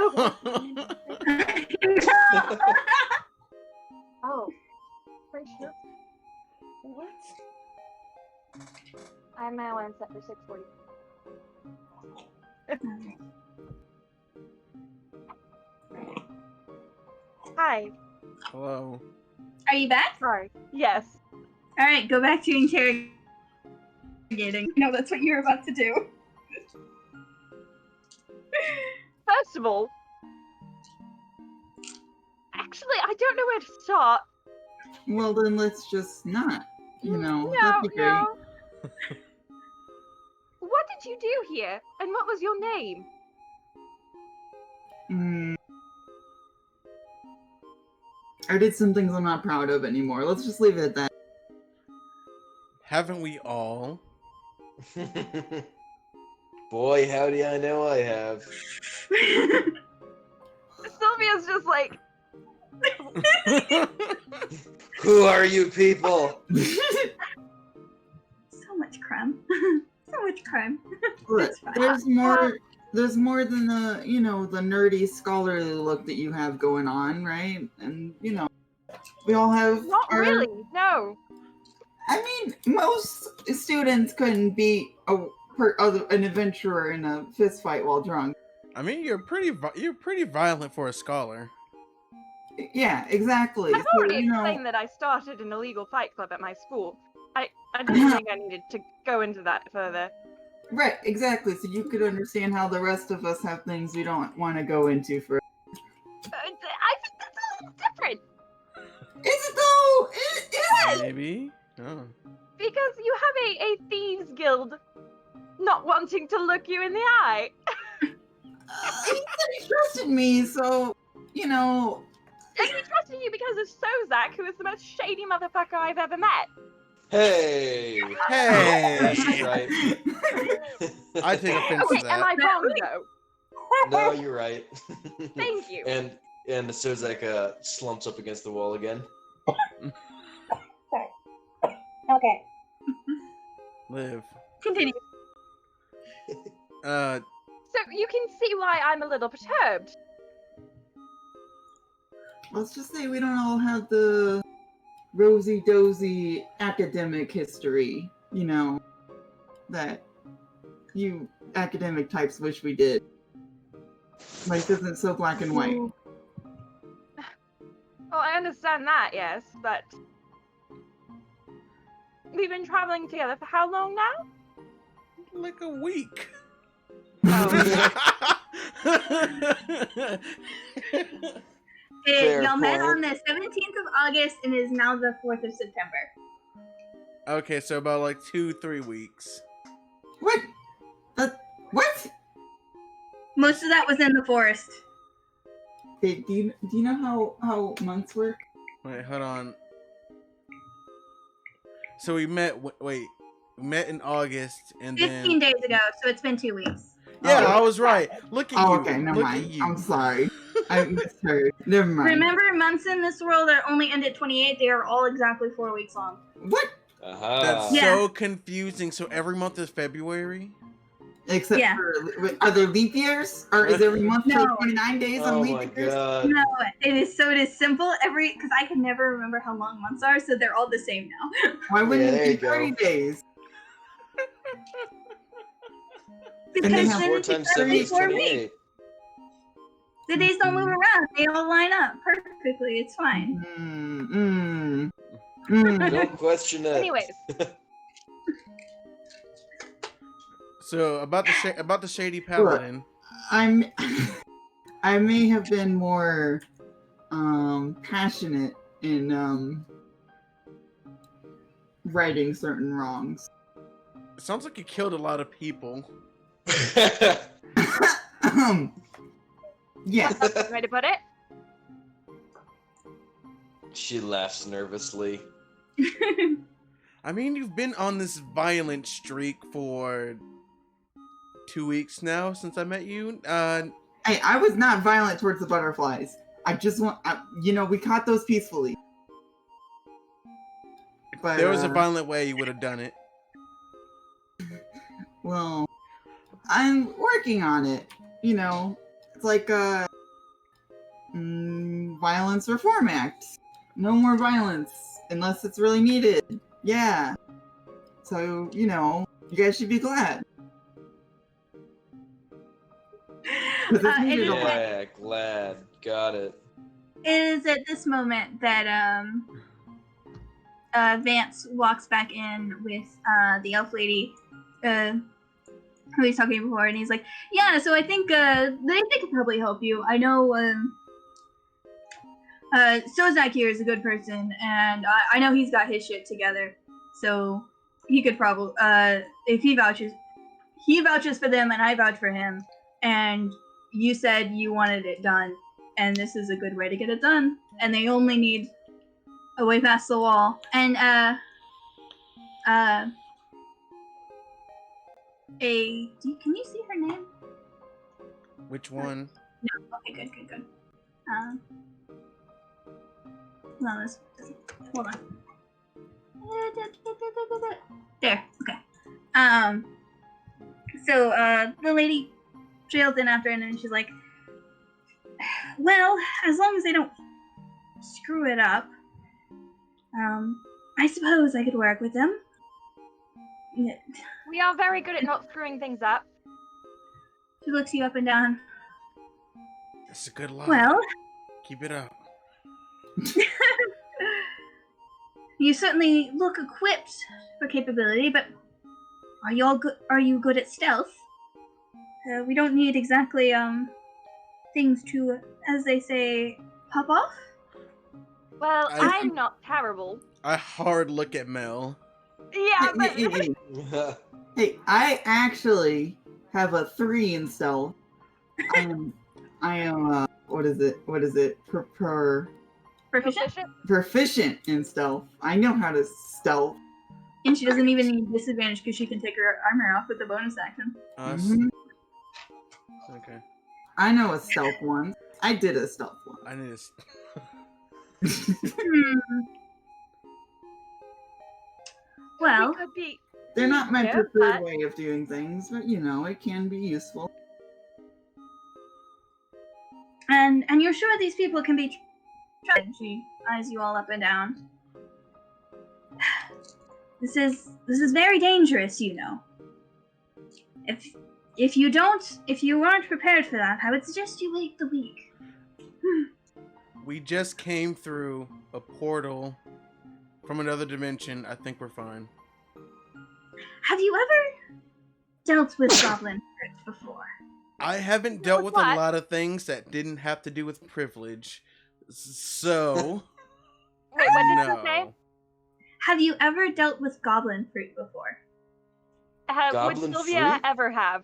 Oh, friendship. What? I have my alarm set for 6:40. Hi. Hello. Are you back? Sorry. Yes. All right, go back to interrogating. No, that's what you're about to do. First of all, actually, I don't know where to start. Well, then let's just not. No, that'd be great. no. What did you do here? And what was your name? I did some things I'm not proud of anymore. Let's just leave it at that. Haven't we all? Boy, howdy, I know I have. Sylvia's just like, Who are you people? So much crime. So much crime. Look, It's fine. there's more there's more than the, the nerdy scholarly look that you have going on, right? And, we all have Not really, no. I mean, most students couldn't beat an adventurer in a fist fight while drunk. I mean, you're pretty violent for a scholar. Yeah, exactly. I've already explained that I started an illegal fight club at my school. I didn't think I needed to go into that further. Right, exactly. So you could understand how the rest of us have things we don't want to go into for. I think that's a little different. Is it though? Is it? Maybe. Oh. Because you have a thieves guild not wanting to look you in the eye. He said he trusted me, so, And he trusted you because of Sozak, who is the most shady motherfucker I've ever met. Hey! Hey! She's right. I take offense Okay, to that. am I wrong though? No, you're right. Thank you. And the Sozak slumps up against the wall again. Sorry. Okay. Live. Continue. So you can see why I'm a little perturbed. Let's just say we don't all have the rosy-dozy academic history, that you academic types wish we did. Life isn't so black and white. Well, I understand that, yes, but we've been traveling together for how long now? Like a week. Oh. Fair Y'all met point. on the 17th of August and is now the 4th of September. Okay, so about like 2-3 weeks. What? What? Most of that was in the forest. Hey, do you know how months work? Wait, hold on. So we met. We met in August, and 15 then days ago, so it's been 2 weeks. yeah, Oh. I was right. Look at Oh, you. okay, never Look mind. at you. I'm sorry. I misheard. Never mind. Remember, months in this world are only end at 28. They are all exactly 4 weeks long. What? That's Yeah. so confusing. So every month is February. Except Yeah. for, are there leap years? Or is every month No. 29 days Oh on my leap years? god. No, it is simple. Because I can never remember how long months are, so they're all the same now. Why wouldn't Yeah, there it you be 30 go. days? Because they then have 4 it's times 7 exactly is 4 weeks. 28. The days don't move around. They all line up perfectly. It's fine. Don't question it. Anyways, So about the shady paladin. I may have been more passionate in righting certain wrongs. It sounds like you killed a lot of people. Yeah. that's a good way to put it. She laughs nervously. I mean, you've been on this violent streak for 2 weeks now since I met you. Hey, I was not violent towards the butterflies. I just we caught those peacefully. But, there was a violent way you would have done it. Well, I'm working on it. It's like Violence Reform Act. No more violence unless it's really needed. Yeah. So, you guys should be glad. 'Cause it's needed a lot. Yeah, glad. Got it. It is at this moment that Vance walks back in with the elf lady who he's talking before, and he's like, "Yeah, so I think they could probably help you. I know Sozak here is a good person, and I know he's got his shit together, so he could probably if he vouches for them, and I vouch for him, and you said you wanted it done, and this is a good way to get it done, and they only need a way past the wall, and can you see her name? Which one? No. Okay, good. No, this hold on. There. Okay. So the lady trails in after, and then she's like, well, as long as they don't screw it up, I suppose I could work with them. We are very good at not screwing things up. She looks you up and down. That's a good luck. Well, Keep it up. you certainly look equipped for capability, but are you good at stealth? We don't need exactly things to, as they say, pop off. Well, I'm not terrible. I hard look at Mel. Yeah, but Hey, I actually have a 3 in stealth. I am what is it? Proficient in stealth. I know how to stealth. And she doesn't even need disadvantage because she can take her armor off with the bonus action. Okay. I know a stealth one. I did a stealth one. I need Well, could be. They're not my Yeah, preferred but- way of doing things, but you know, it can be useful. and you're sure these people can be trusted? She eyes you all up and down. This is very dangerous, you know. If you aren't prepared for that, I would suggest you wait the week. We just came through a portal from another dimension. I think we're fine. Have you ever dealt with Goblin Fruit before? I haven't dealt with a what? lot of things that didn't have to do with privilege. So, Wait, what did you say? no. Have you ever dealt with Goblin Fruit before? Would Goblin Sylvia fruit? ever have?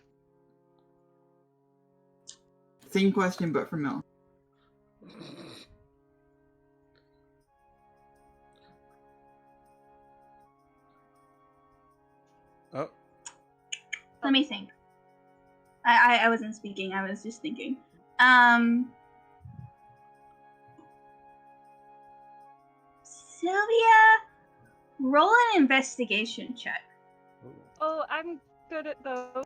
Same question, but for Mel. Oh, Let me think. I wasn't speaking, I was just thinking. Sylvia, roll an investigation check. Oh, I'm good at those.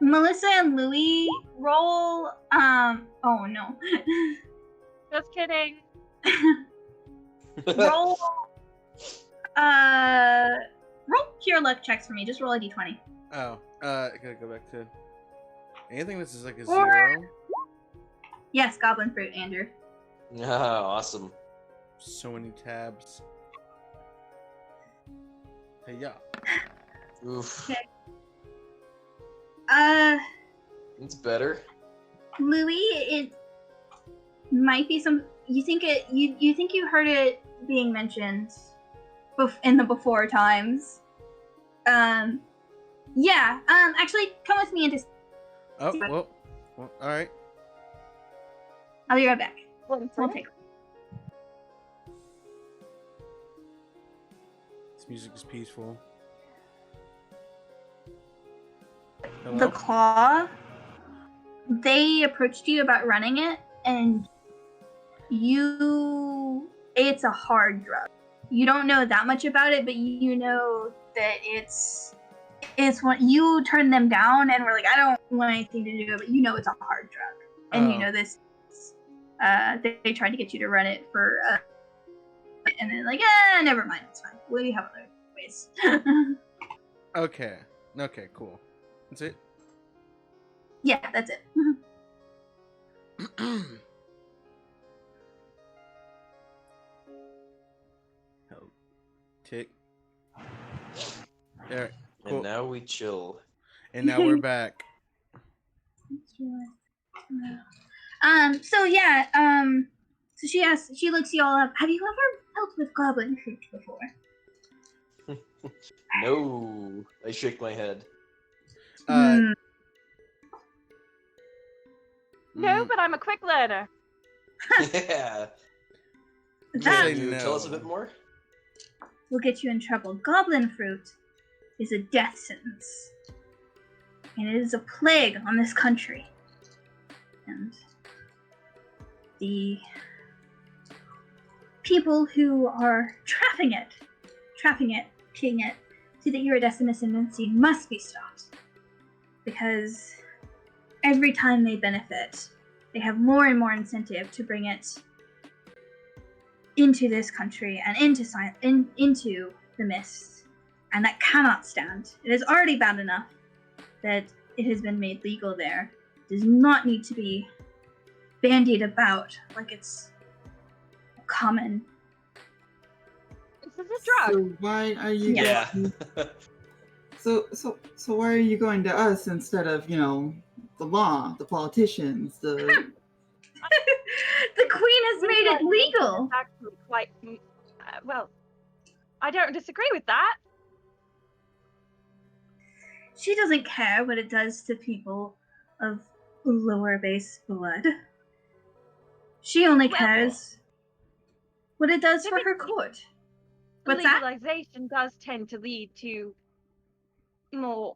Melissa and Louie, roll, oh no. Just kidding. roll pure luck checks for me. Just roll a d20. oh. I gotta go back to anything that's just like a Or- 0. Yes, Goblin Fruit, Andrew. Ah, awesome. So many tabs. Hey, yeah. Oof. Okay. It's better. Louis, it might be some. You think you heard it being mentioned in the before times. Yeah. Actually, come with me into. Oh, well, all right. I'll be right back. Goblin We'll Fruit? take. This music is peaceful. The Hello? Claw. They approached you about running it, and it's a hard drug. You don't know that much about it, but you know that it's when you turn them down and we're like, I don't want anything to do with it, but you know it's a hard drug. And you Oh. know this, they tried to get you to run it for, and then like, never mind, it's fine. We have other ways. Okay. Okay, cool. That's it? Yeah, that's it. Hell, tick. There. And Cool. now we chill. And now we're back. So yeah, so she looks you all up. Have you ever dealt with Goblin Fruit before? No. I shake my head. No, mm, but I'm a quick learner. Yeah. That Say Can you no. tell us a bit more? will get you in trouble. Goblin Fruit is a death sentence. And it is a plague on this country. And the people who are trapping it, picking it, to the iridescent ascendancy must be stopped. Because every time they benefit, they have more and more incentive to bring it into this country and into the mist. And that cannot stand. It is already bad enough that it has been made legal there. It does not need to be bandied about like it's common. This is a drug. So why are you? Yeah. So why are you going to us instead of, you know, the law, the politicians, the? The queen has made it legal. It's actually quite well. I don't disagree with that. She doesn't care what it does to people of lower base blood. She only cares what it does for her court. What's that? Legalization does tend to lead to more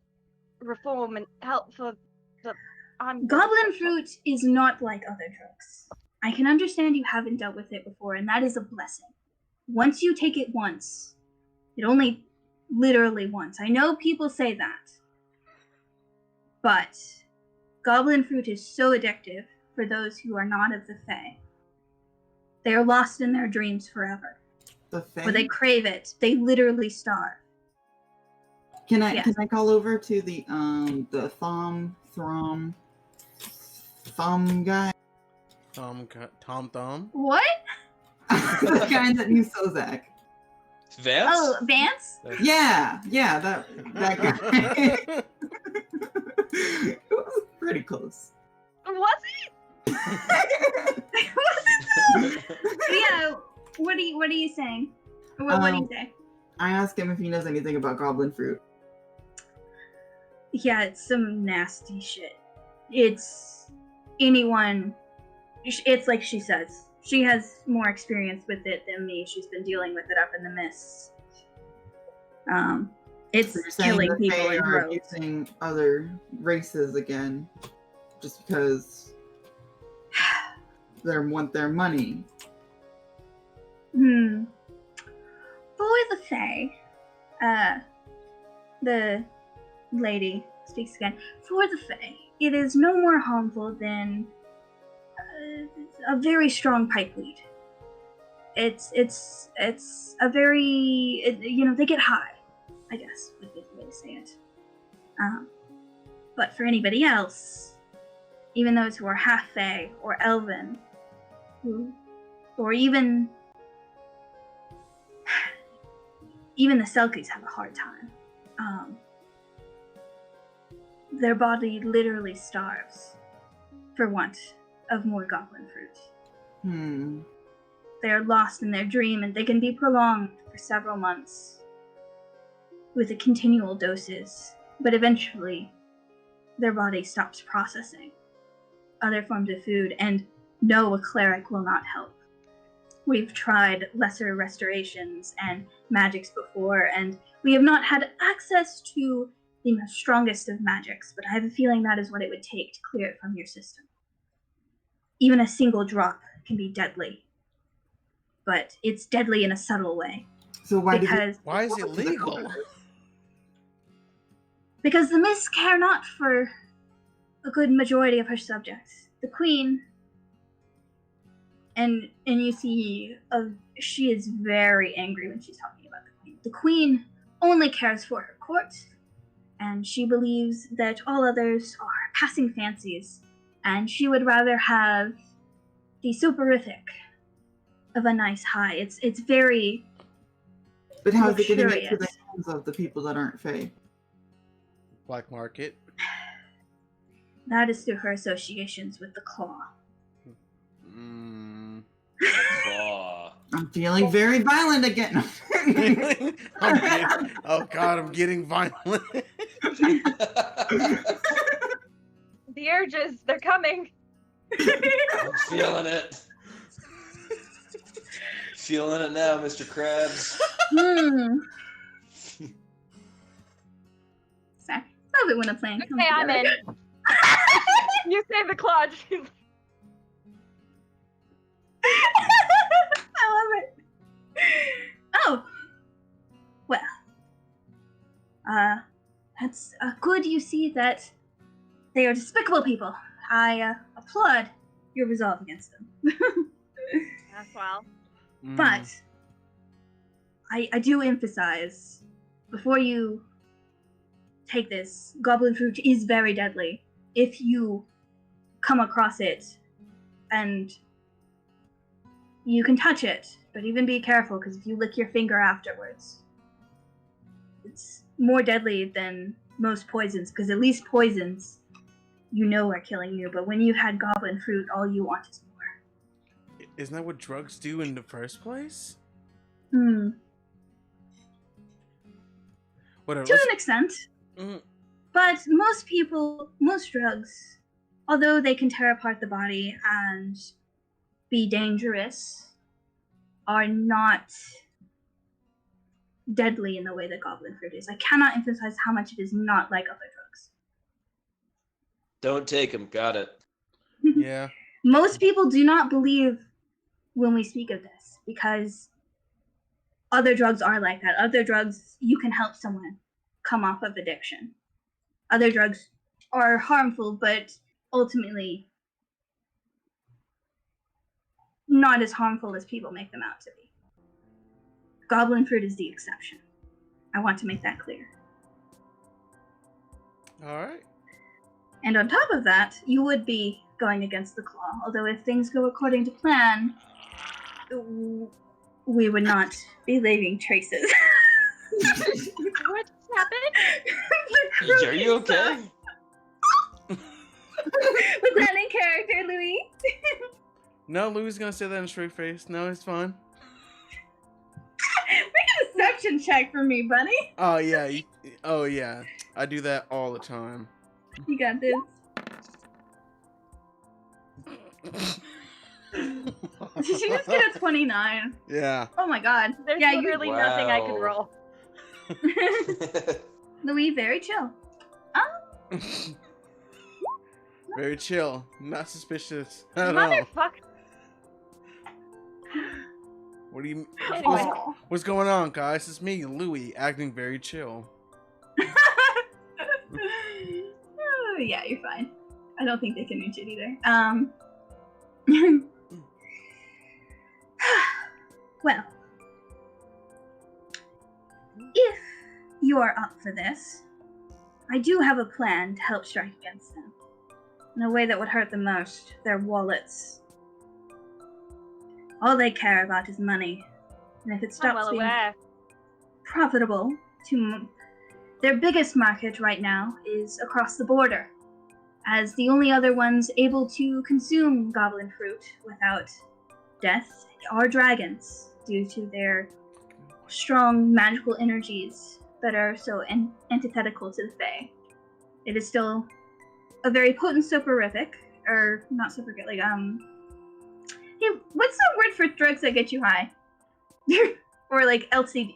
reform and help for the. Goblin fruit is not like other drugs. I can understand you haven't dealt with it before, and that is a blessing. Once you take it once, it only literally once. I know people say that, but goblin fruit is so addictive for those who are not of the Fae. They are lost in their dreams forever. The Fae? Where they crave it, they literally starve. Can I call over to the Thom guy? Tom Thumb? What? The guy that knew Sozak. Vance? Oh, Vance? Yeah, that guy. It was pretty close. Was it? Yeah. What are you saying? What do you say? I asked him if he knows anything about goblin fruit. Yeah, it's some nasty shit. It's anyone. It's like she says. She has more experience with it than me. She's been dealing with it up in the mists. It's So you're saying killing that people they in are droves. abusing other races again, just because they want their money. For the Fae, the lady speaks again. For the Fae, it is no more harmful than a very strong pipe weed. It's a very, they get high, I guess would be the way to say it. But for anybody else, even those who are half Fae or Elven, or even the Selkies have a hard time. Their body literally starves for want of more goblin fruit. They are lost in their dream, and they can be prolonged for several months with the continual doses, but eventually their body stops processing other forms of food, and no, a cleric will not help. We've tried lesser restorations and magics before, and we have not had access to the strongest of magics, but I have a feeling that is what it would take to clear it from your system. Even a single drop can be deadly, but it's deadly in a subtle way. So why is it legal? Because the Mists care not for a good majority of her subjects. The Queen, and you see, she is very angry when she's talking about the Queen. The Queen only cares for her court, and she believes that all others are passing fancies, and she would rather have the soporific of a nice high. It's very But how is it getting luxurious. into the hands of the people that aren't Fae? Black market. That is through her associations with the Claw. Claw. I'm feeling very violent again. I'm getting violent. The urges, they're coming. I'm feeling it. Feeling it now, Mr. Krabs. Sorry. Love it when a plan comes Okay, I'm together. in. You say the Claude. I love it. Oh. Well. That's good you see that They are despicable people. I applaud your resolve against them. As well. But I do emphasize, before you take this, Goblin Fruit is very deadly. If you come across it, and you can touch it, but even be careful, because if you lick your finger afterwards, it's more deadly than most poisons, because at least poisons, you know, are killing you, but when you've had Goblin Fruit, all you want is more. Isn't that what drugs do in the first place? Whatever. To an extent. Mm. But most drugs, although they can tear apart the body and be dangerous, are not deadly in the way that Goblin Fruit is. I cannot emphasize how much it is not like other drugs. Don't take them. Got it. Yeah. Most people do not believe when we speak of this, because other drugs are like that. Other drugs, you can help someone come off of addiction. Other drugs are harmful, but ultimately not as harmful as people make them out to be. Goblin Fruit is the exception. I want to make that clear. Alright. And on top of that, you would be going against the Claw, although if things go according to plan, we would not be leaving traces. What happened? Are you okay? Was that in character, Louis? No, Louis gonna say that in a straight face. No, it's fine. Make a deception check for me, buddy. Oh yeah. Oh yeah. I do that all the time. You got this. Did you just get a 29? Yeah. Oh my god. There's Yeah, literally nothing I could Wow. roll. Louis, very chill. Very chill. Not suspicious at all. Motherfucker. What do you? Anyway. What's going on, guys? It's me, Louis, acting very chill. Oh, yeah, you're fine. I don't think they can reach it either. Well, if you are up for this, I do have a plan to help strike against them. In a way that would hurt them most, their wallets. All they care about is money. And if it I'm stops well being aware. profitable to their biggest market right now is across the border, as the only other ones able to consume Goblin Fruit without death are dragons, due to their strong magical energies that are so antithetical to the Fae. It is still a very potent soporific, or not soporific, like, hey, what's the word for drugs that get you high? Or like LSD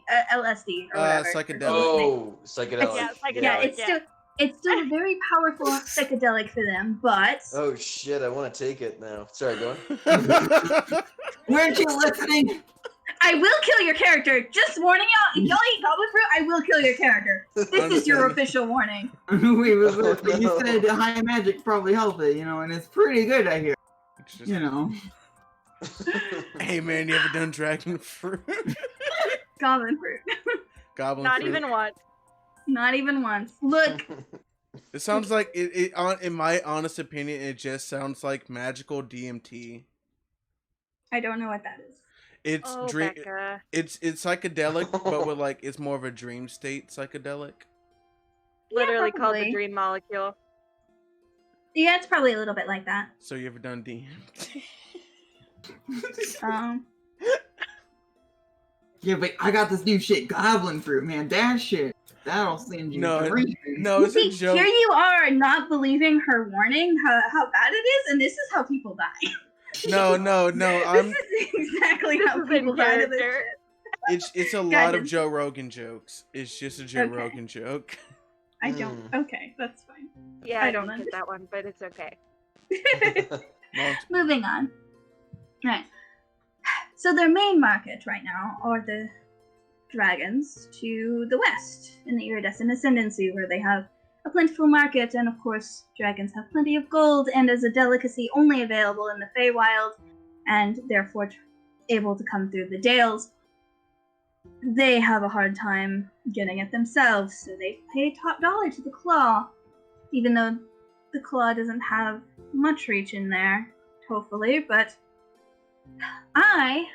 or whatever. Psychedelic. Oh, psychedelic. Yeah, psychedelic. Yeah, it's still a very powerful psychedelic for them, but Oh shit! I want to take it now. Sorry, go on. Weren't you listening? I will kill your character. Just warning y'all, if y'all eat Goblin Fruit, I will kill your character. This is your Understand. official warning. We were Oh, you no. said high magic probably help it, and it's pretty good, I hear. It's just- Hey man, you ever done dragon fruit? Goblin Fruit. Goblin Not fruit. even once. Not even once. Look, It sounds like in my honest opinion, it just sounds like magical DMT. I don't know what that is. It's Oh, dream. Becca. It's psychedelic, but with like it's more of a dream state psychedelic. Literally called the probably. dream molecule. Yeah, it's probably a little bit like that. So you ever done DMT? Yeah, but I got this new shit, Goblin Fruit, man. That shit, that'll send you No, dreaming. no, it's a See, joke. here you are not believing her warning, how bad it is, and this is how people die. No, I'm. This is exactly how This is in people die to this character. shit. It's a lot of Guys, Joe Rogan jokes. It's just a Joe Okay. Rogan joke. I don't. Okay, that's fine. Yeah, I don't didn't get that one, but it's okay. Well, Moving on. Alright. So their main market right now are the dragons to the west in the iridescent ascendancy, where they have a plentiful market, and of course, dragons have plenty of gold, and as a delicacy only available in the Feywild, and therefore able to come through the Dales, they have a hard time getting it themselves, so they pay top dollar to the Claw, even though the Claw doesn't have much reach in there, hopefully, but I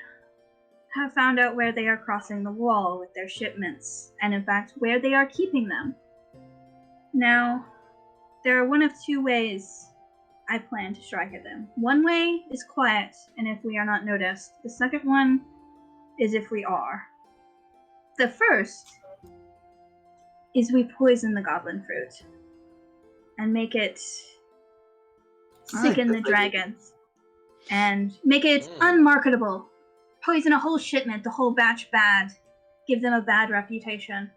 have found out where they are crossing the wall with their shipments, and in fact, where they are keeping them. Now, there are one of two ways I plan to strike at them. One way is quiet, and if we are not noticed. The second one is if we are. The first is we poison the Goblin Fruit and make it sicken the dragons and make it unmarketable. Poison a whole shipment, the whole batch bad. Give them a bad reputation.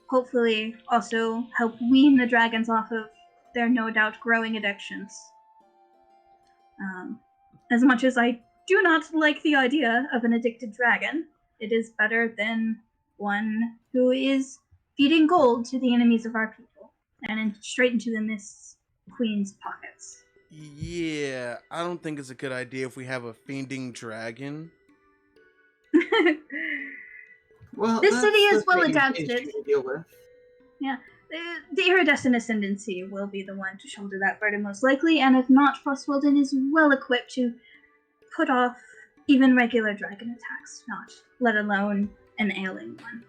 Hopefully also help wean the dragons off of their no doubt growing addictions. As much as I do not like the idea of an addicted dragon, it is better than one who is feeding gold to the enemies of our people and straight into the Mist Queen's pockets. Yeah, I don't think it's a good idea if we have a fiending dragon. Well, this that's city is the well main adapted. issue to deal with. Yeah, the iridescent ascendancy will be the one to shoulder that burden most likely, and if not, Frostwilden is well equipped to put off even regular dragon attacks, not let alone an ailing one.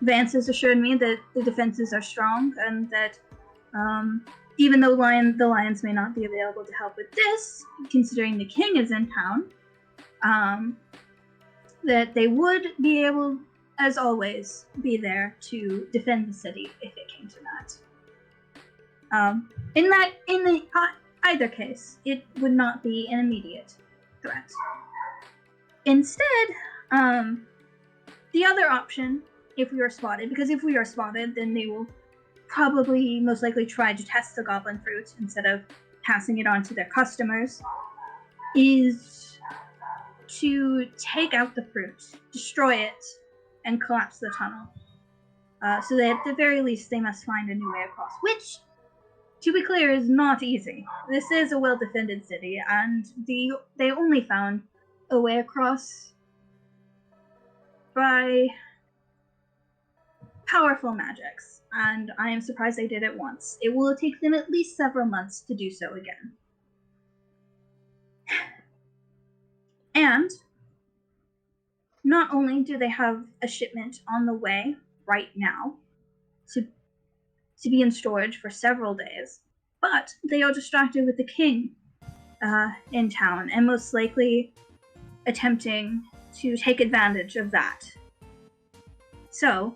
Vance has assured me that the defenses are strong, and that even though the lions may not be available to help with this, considering the king is in town, that they would be able, as always, be there to defend the city if it came to that. In either case, it would not be an immediate threat. Instead, the other option, if we are spotted, because if we are spotted, then they will probably most likely try to test the Goblin Fruit instead of passing it on to their customers, is to take out the fruit, destroy it, and collapse the tunnel. So that at the very least they must find a new way across, which, to be clear, is not easy. This is a well-defended city, and they only found a way across by powerful magics, and I am surprised they did it once. It will take them at least several months to do so again. And not only do they have a shipment on the way right now to be in storage for several days, but they are distracted with the king in town, and most likely attempting to take advantage of that. So,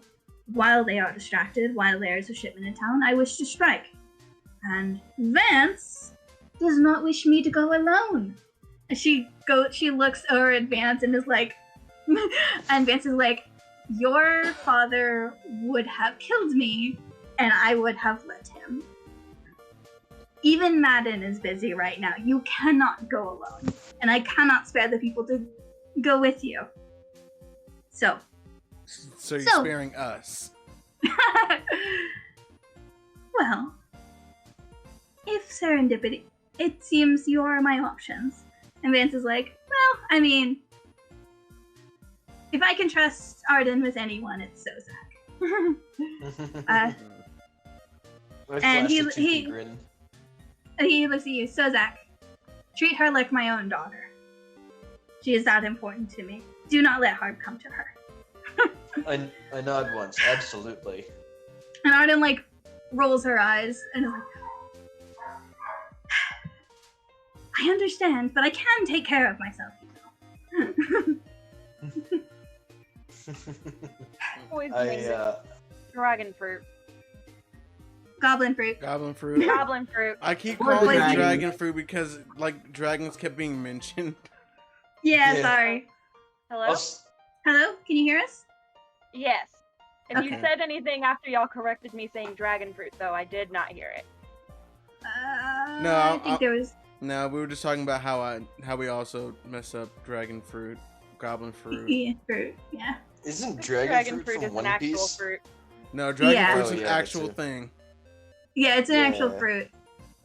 while they are distracted, while there is a shipment in town, I wish to strike. And Vance does not wish me to go alone. She looks over at Vance and is like, and Vance is like, your father would have killed me, and I would have let him. Even Madden is busy right now. You cannot go alone, and I cannot spare the people to go with you. So you're sparing us. Well, if serendipity, it seems you are my options. And Vance is like, well, I mean, if I can trust Arden with anyone, it's Sozak. And he looks at you, Sozak. Treat her like my own daughter. She is that important to me. Do not let harm come to her. I nod once, absolutely. And Arden rolls her eyes and is like, I understand, but I can take care of myself, Dragon fruit. Goblin fruit. Goblin fruit. Goblin fruit. I keep calling it dragon fruit because dragons kept being mentioned. Yeah, sorry. Hello? Hello? Can you hear us? Yes. If you Okay. said anything after y'all corrected me saying dragon fruit, though, I did not hear it. No, I think there was... No, we were just talking about how we also mess up dragon fruit, goblin fruit. Yeah, fruit, yeah. Isn't dragon fruit is from an One actual Piece? fruit. No, dragon Yeah. fruit's Oh, an yeah, that's actual it. thing. Yeah, it's an actual Yeah. fruit.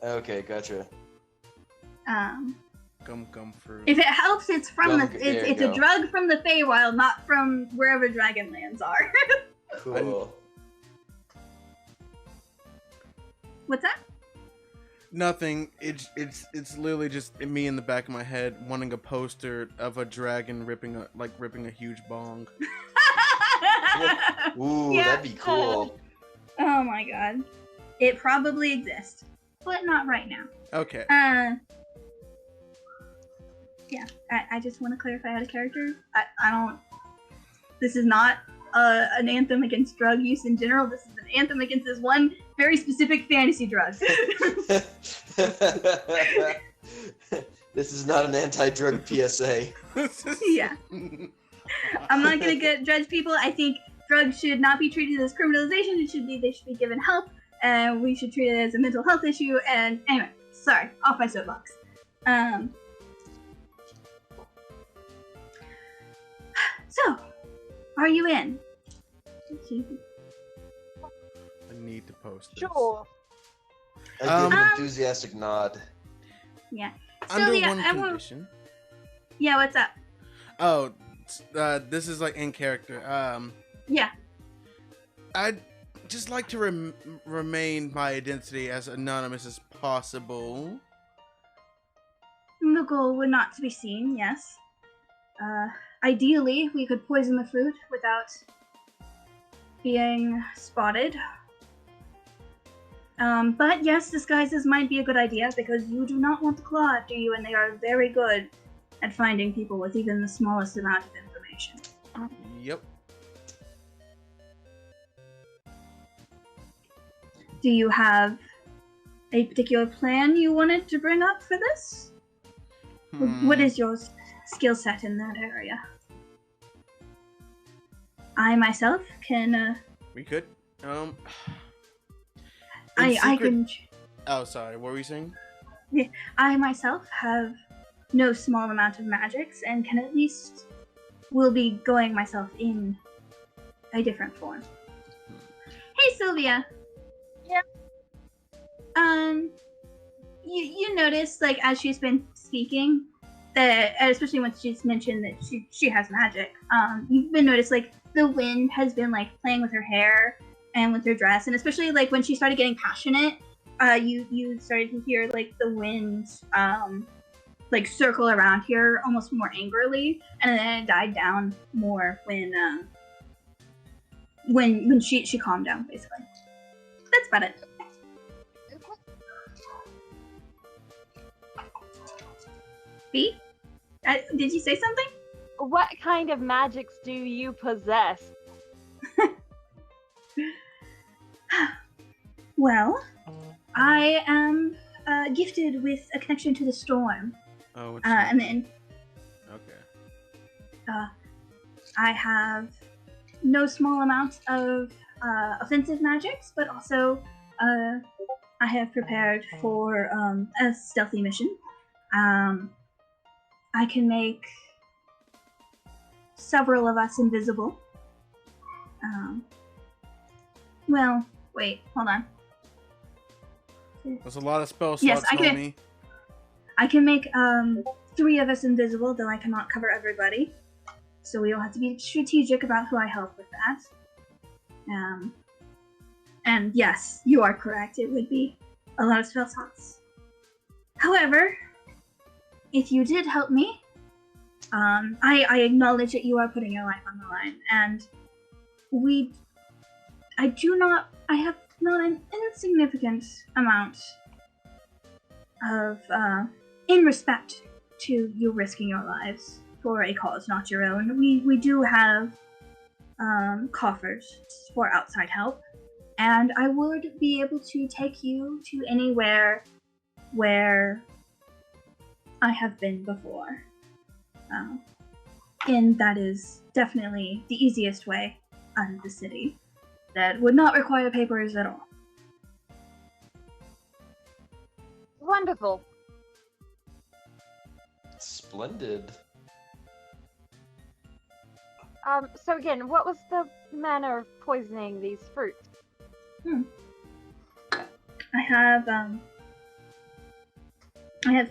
Okay, gotcha. Gum fruit. If it helps, it's from There you it's a go. drug from the Feywild, not from wherever Dragonlands are. Cool. What's that? Nothing. It's literally just me in the back of my head wanting a poster of a dragon ripping a huge bong. Ooh, Yeah. that'd be cool. Oh my god. It probably exists, but not right now. Okay. Yeah, I just want to clarify out of character. I don't. This is not an anthem against drug use in general. This is an anthem against this one very specific fantasy drug. This is not an anti-drug PSA. Yeah. I'm not gonna judge people. I think drugs should not be treated as criminalization. They should be given help, and we should treat it as a mental health issue. And anyway, sorry, off my soapbox. So, are you in? I need to post this. Sure. I give an enthusiastic nod. Yeah. Under Sylvia, one condition. Yeah, what's up? Oh, this is like in character. Yeah. I'd just like to remain my identity as anonymous as possible. The goal would not to be seen, yes. Ideally, we could poison the fruit without being spotted. But yes, disguises might be a good idea because you do not want the claw after you, and they are very good at finding people with even the smallest amount of information. Yep. Do you have a particular plan you wanted to bring up for this? What is your skill set in that area? I myself can. We could. I can. Oh, sorry. What were you saying? I myself have no small amount of magics and can at least will be going myself in a different form. Hey, Sylvia. Yeah. You notice, like, as she's been speaking, that especially when she's mentioned that she has magic, you've been noticed, like, the wind has been, like, playing with her hair and with her dress, and especially, like, when she started getting passionate, you started to hear, like, the wind, like, circle around here almost more angrily, and then it died down more when she calmed down, basically. That's about it. B? Did you say something? What kind of magics do you possess? Well, I am gifted with a connection to the storm. Oh, what's And then okay. I have no small amount of offensive magics, but also I have prepared for a stealthy mission. I can make several of us invisible. Well, wait, hold on. There's a lot of spell slots, Yes, homie. I can make 3 of us invisible, though I cannot cover everybody. So we all have to be strategic about who I help with that. And yes, you are correct. It would be a lot of spell slots. However, if you did help me, I acknowledge that you are putting your life on the line, and I have not an insignificant amount of, in respect to you risking your lives for a cause not your own. We do have, coffers for outside help, and I would be able to take you to anywhere where I have been before. And that is definitely the easiest way out of the city. That would not require papers at all. Wonderful. Splendid. So again, what was the manner of poisoning these fruits? I have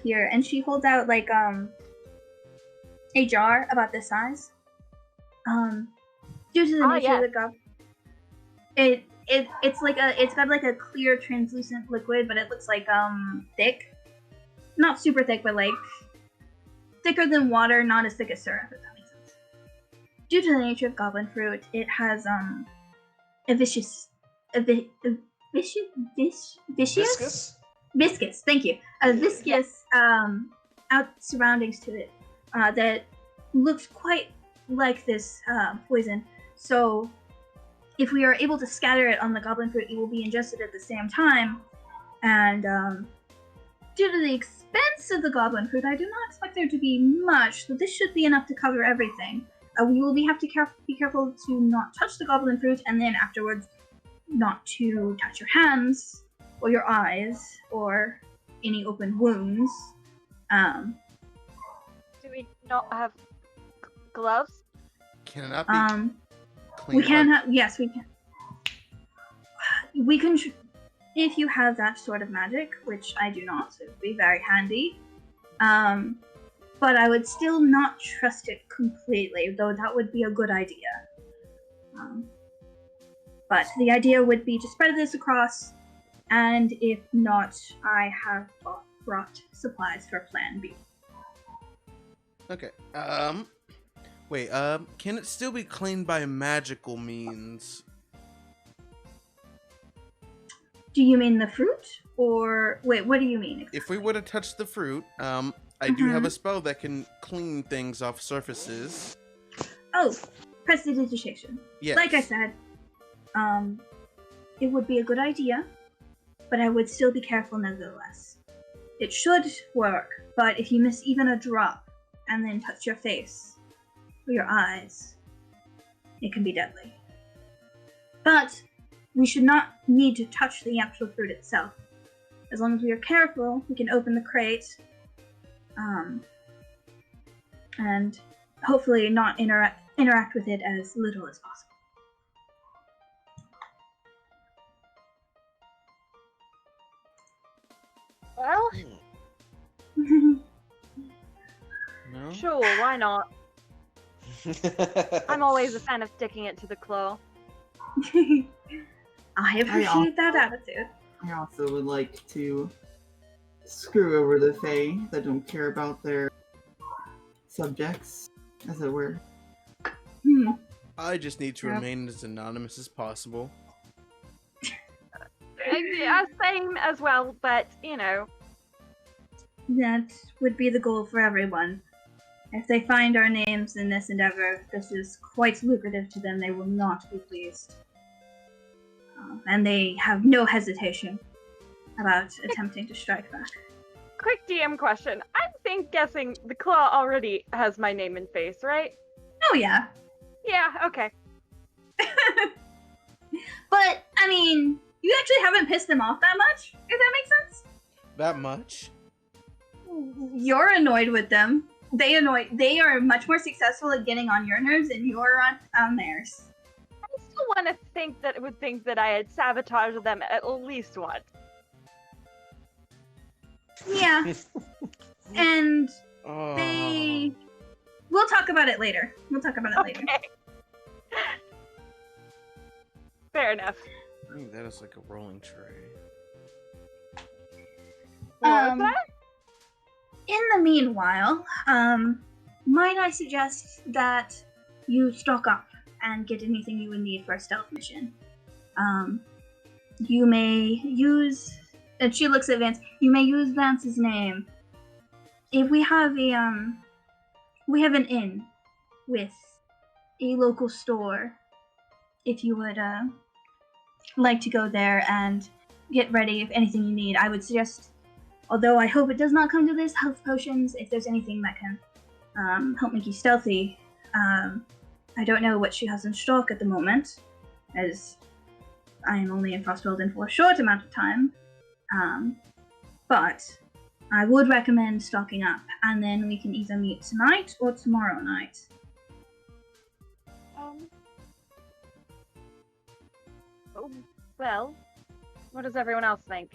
here, and she holds out like a jar about this size. Due to the nature of the goblin, it's got like a clear translucent liquid, but it looks like thick, not super thick, but like thicker than water, not as thick as syrup, if that makes sense. Due to the nature of goblin fruit, it has viscous. Thank you. A viscous out surroundings to it that looks quite like this poison. So if we are able to scatter it on the goblin fruit, it will be ingested at the same time. And due to the expense of the goblin fruit, I do not expect there to be much, so this should be enough to cover everything. We will have to be careful to not touch the goblin fruit, and then afterwards not to touch your hands or your eyes or any open wounds. Do we not have gloves? Can it not be cleaned? We can have. Yes, we can. We can. If you have that sort of magic, which I do not, so it would be very handy. But I would still not trust it completely, though that would be a good idea. But the idea would be to spread this across, and if not, I have brought supplies for Plan B. Okay. Wait. Can it still be cleaned by magical means? Do you mean the fruit, or wait? What do you mean? Exactly? If we were to touch the fruit, I do have a spell that can clean things off surfaces. Oh, prestidigitation. Yes. Like I said, it would be a good idea, but I would still be careful nevertheless. It should work, but if you miss even a drop and then touch your face or your eyes, it can be deadly. But we should not need to touch the actual fruit itself. As long as we are careful, we can open the crate, and hopefully not interact with it as little as possible. Well, No? sure, why not? I'm always a fan of sticking it to the claw. I appreciate that attitude. I also would like to screw over the Fae that don't care about their subjects, as it were. I just need to remain as anonymous as possible. Same as well, but, you know. That would be the goal for everyone. If they find our names in this endeavor, this is quite lucrative to them. They will not be pleased. And they have no hesitation about attempting to strike back. Quick DM question. I'm guessing the claw already has my name and face, right? Oh, yeah. Yeah, okay. But, I mean, you actually haven't pissed them off that much, if that makes sense? That much? You're annoyed with them. They are much more successful at getting on your nerves than you're on theirs. I still want to think that I had sabotaged them at least once. Yeah. And Oh. we'll talk about it later. Okay. Fair enough. I think that is like a rolling tray. What was that? In the meanwhile, might I suggest that you stock up and get anything you would need for a stealth mission. You may use, and she looks at Vance, you may use Vance's name. If we have an inn with a local store, if you would like to go there and get ready if anything you need, I would suggest, although I hope it does not come to this, health potions, if there's anything that can help make you stealthy. I don't know what she has in stock at the moment, as I am only in Frostwilden for a short amount of time, but I would recommend stocking up, and then we can either meet tonight or tomorrow night. Oh, well, what does everyone else think?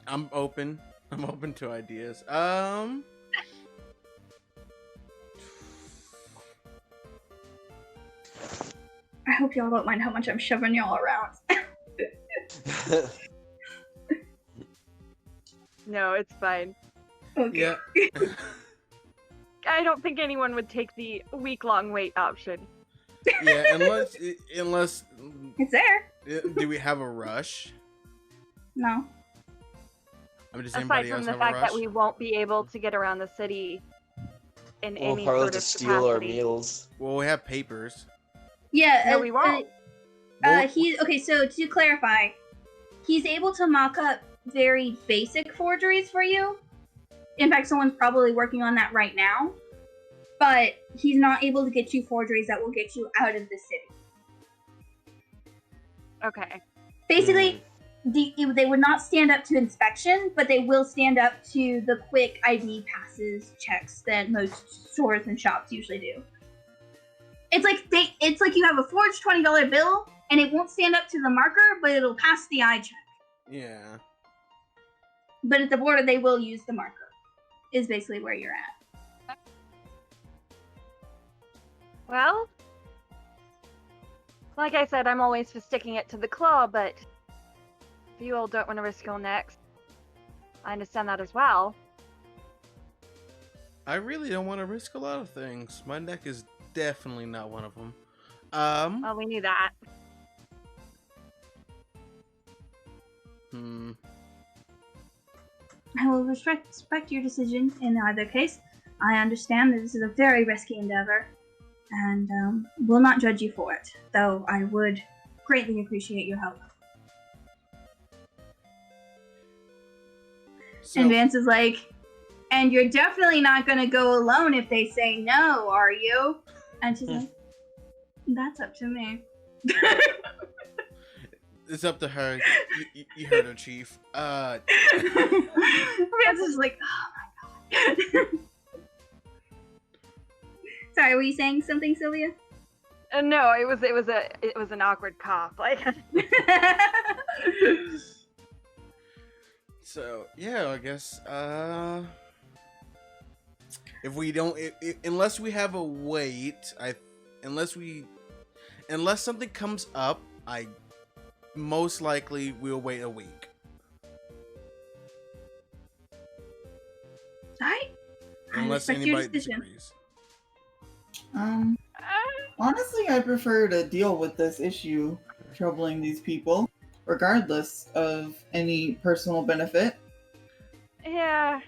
I'm open. I'm open to ideas. I hope y'all don't mind how much I'm shoving y'all around. No, it's fine. Okay. Yeah. I don't think anyone would take the week-long wait option. Yeah, unless It's there. do we have a rush? No. I mean, does Aside anybody from else the have a fact rush? that we won't be able to get around the city in We'll any probably sort have of to steal our capacity. meals. Well, we have papers. Yeah. No, we won't. Okay. So to clarify, he's able to mock up very basic forgeries for you. In fact, someone's probably working on that right now. But he's not able to get you forgeries that will get you out of the city. Okay. Basically, they would not stand up to inspection, but they will stand up to the quick ID passes checks that most stores and shops usually do. It's like you have a forged $20 bill, and it won't stand up to the marker, but it'll pass the eye check. Yeah. But at the border, they will use the marker. Is basically where you're at. Well, like I said, I'm always for sticking it to the claw, but if you all don't want to risk your necks, I understand that as well. I really don't want to risk a lot of things. My neck is definitely not one of them. Well, we knew that. I will respect your decision in either case. I understand that this is a very risky endeavor, and will not judge you for it, though I would greatly appreciate your help. So, And Vance is like, and you're definitely not going to go alone if they say no, are you? And she's like, that's up to me. it's up to her. You heard her, Chief. Vance is like, oh my god. Sorry, were you saying something, Sylvia? No, it was an awkward cough. Like, So yeah, I guess if we don't, unless we have a wait, unless something comes up, I most likely will wait a week. Alright. I Unless respect your anybody decision. disagrees. Honestly, I prefer to deal with this issue troubling these people, regardless of any personal benefit. yeah,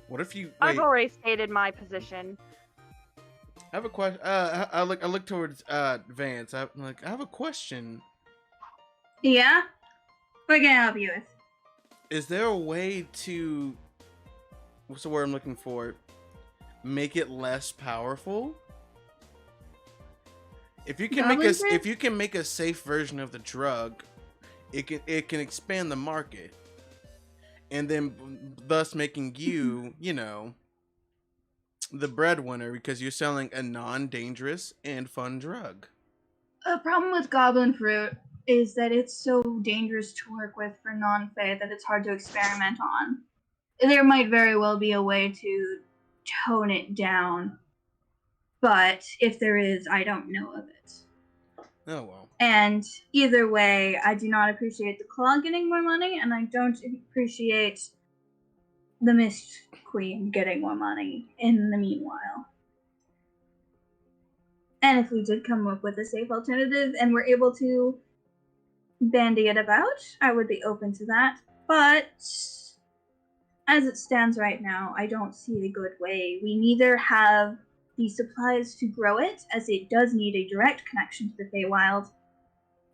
What if you I've wait? already stated my position. I have a question. I look towards Vance. I have a question. Yeah? What can I help you with? Is there a way to, what's the word I'm looking for? Make it less powerful? If you can Goblin Fruit? if you can make a safe version of the drug, it can expand the market, and then thus making you, the breadwinner because you're selling a non-dangerous and fun drug. The problem with Goblin Fruit is that it's so dangerous to work with for non-Fae that it's hard to experiment on. There might very well be a way to tone it down, but if there is, I don't know of it. Oh well. And either way, I do not appreciate the Claw getting more money, and I don't appreciate the Mist Queen getting more money in the meanwhile. And if we did come up with a safe alternative and we're able to bandy it about, I would be open to that. But as it stands right now, I don't see a good way. We neither have the supplies to grow it, as it does need a direct connection to the Feywild,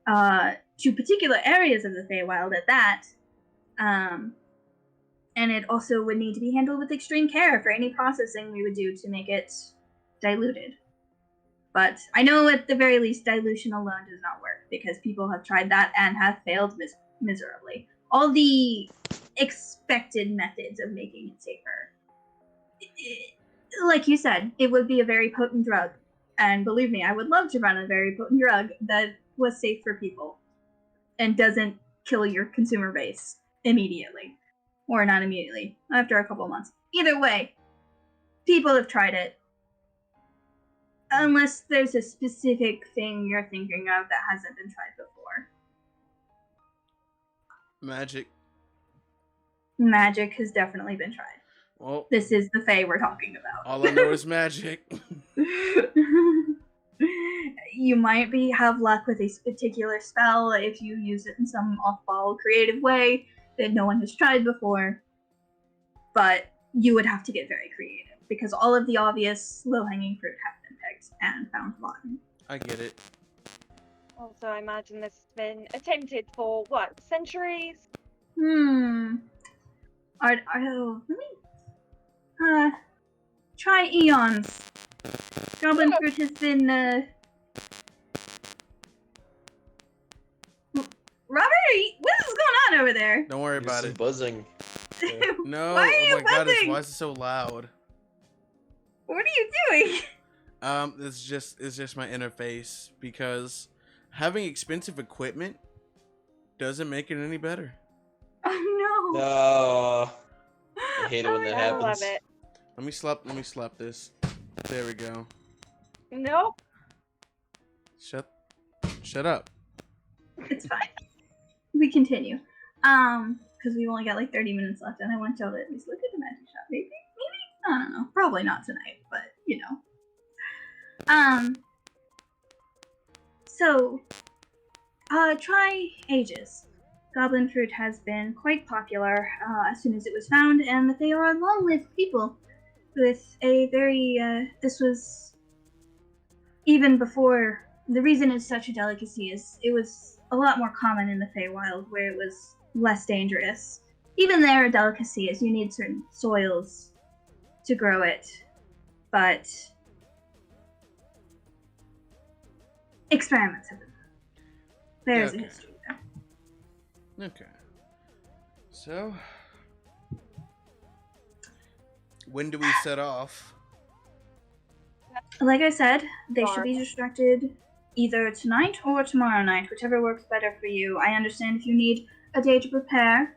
to particular areas of the Feywild at that. And it also would need to be handled with extreme care for any processing we would do to make it diluted. But I know at the very least dilution alone does not work, because people have tried that and have failed miserably. All the expected methods of making it safer. Like you said, it would be a very potent drug. And believe me, I would love to run a very potent drug that was safe for people and doesn't kill your consumer base immediately. Or not immediately, after a couple months. Either way, people have tried it. Unless there's a specific thing you're thinking of that hasn't been tried before. Magic. Magic has definitely been tried. Well, This is the Fae we're talking about. all I know is magic. You might have luck with a particular spell if you use it in some off-ball creative way that no one has tried before. But you would have to get very creative because all of the obvious low-hanging fruit have been picked and found rotten. I get it. Also, I imagine this has been attempted for, what, centuries? Let me try eons. Goblin Fruit has been Robert, what is going on over there? Don't worry There's about some it. buzzing. No, Why are you oh my god, buzzing? why is it so loud? What are you doing? It's just my interface because having expensive equipment doesn't make it any better. Oh no. No. I hate it when that I happens. love it. Let me slap this. There we go. Nope. Shut up. It's fine. We continue. Because we've only got like 30 minutes left and I want y'all to at least look at the magic shop. Maybe? I don't know. Probably not tonight, but you know. So try Ages. Goblin Fruit has been quite popular as soon as it was found, and they are long-lived people with a very, this was even before, the reason it's such a delicacy is it was a lot more common in the Feywild where it was less dangerous. Even there, a delicacy is you need certain soils to grow it, but experiments have been done. There's a Okay. history there. Okay. So, when do we set off? Like I said, they should be distracted either tonight or tomorrow night, whichever works better for you. I understand if you need a day to prepare.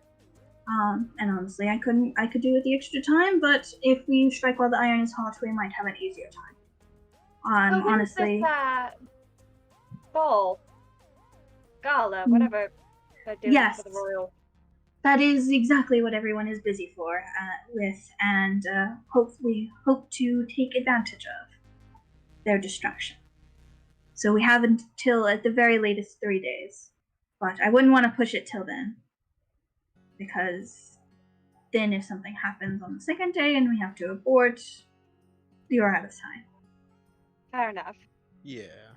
And honestly, I could do with the extra time, but if we strike while the iron is hot, we might have an easier time. Honestly. This, ball. Gala, whatever they're doing Yes. for the royal. That is exactly what everyone is busy for, and hopefully hope to take advantage of their distraction. So we have until at the very latest 3 days, but I wouldn't want to push it till then, because then if something happens on the second day and we have to abort, you're out of time. Fair enough. Yeah.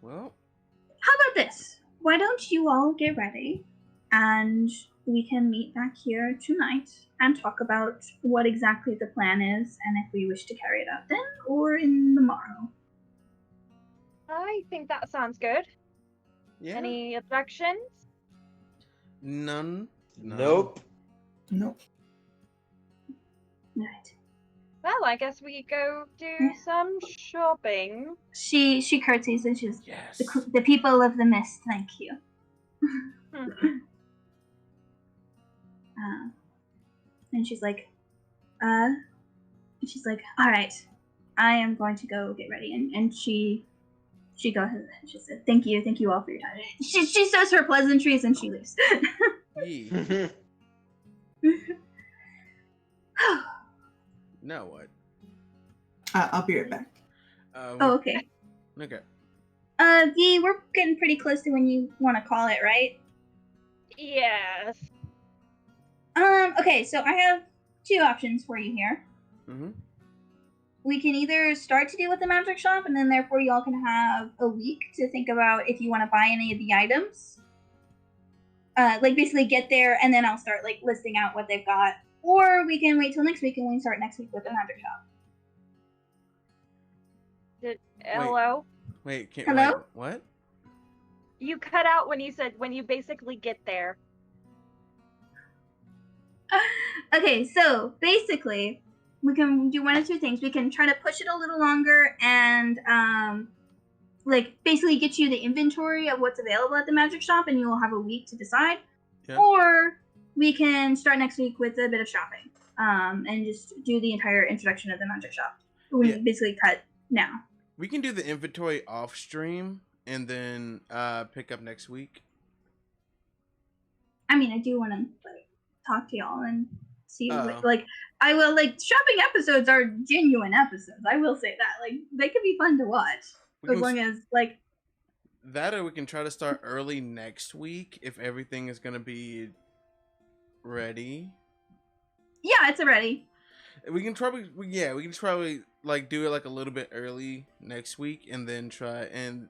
Well, How about this? Why don't you all get ready, and we can meet back here tonight and talk about what exactly the plan is, and if we wish to carry it out then or in the morrow. I think that sounds good. yeah. Any objections? None. Nope. Nope. Right. Well, I guess we go do some shopping. She curtsies and she's Yes. the people of the mist. Thank you. And she's like, all right, I am going to go get ready. And she goes and she said, thank you all for your time. She says her pleasantries and she leaves. Yee. Now what? I'll be right back. Oh, okay. Okay. Dee, we're getting pretty close to when you want to call it, right? Yes. Okay, so I have two options for you here. Mm-hmm. We can either start to deal with the magic shop, and then therefore y'all can have a week to think about if you want to buy any of the items. Like basically get there, and then I'll start like listing out what they've got. Or we can wait till next week, and we can start next week with the magic shop. Hello? Wait, Hello? Wait, what? You cut out when you said when you basically get there. Okay, so basically, we can do one of two things. We can try to push it a little longer and like basically get you the inventory of what's available at the magic shop, and you'll have a week to decide. Yeah. Or we can start next week with a bit of shopping, and just do the entire introduction of the magic shop. We basically cut now. We can do the inventory off stream and then pick up next week. I mean, I do want to like talk to y'all and see like I will like shopping episodes are genuine episodes. I will say that like they can be fun to watch as long as like that, or we can try to start early next week if everything is gonna be ready. Yeah, it's ready. We can probably like do it like a little bit early next week and then try and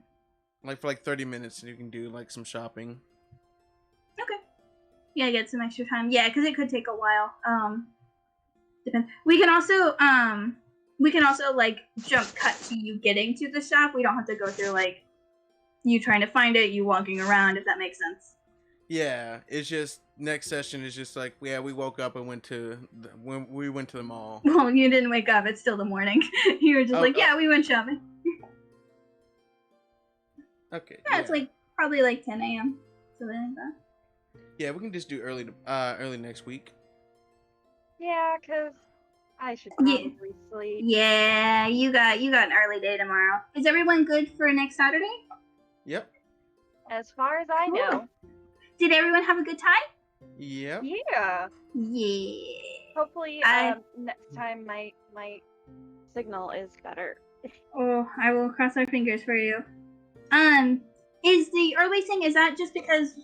like for like 30 minutes and you can do like some shopping. Okay. Yeah, get some extra time. Yeah, because it could take a while. Depends. We can also like jump cut to you getting to the shop. We don't have to go through like you trying to find it, you walking around, if that makes sense. Yeah, it's just next session is just like we woke up and went to the mall. Well, you didn't wake up. It's still the morning. You were just we went shopping. Okay. Yeah, it's like probably like 10 a.m. Something like that. Yeah, we can just do early next week. Yeah, because I should probably sleep. Yeah, you got an early day tomorrow. Is everyone good for next Saturday? Yep. As far as I know. Did everyone have a good time? Yep. Yeah. Yeah. Hopefully, next time my signal is better. Oh, I will cross our fingers for you. Is the early thing, is that just because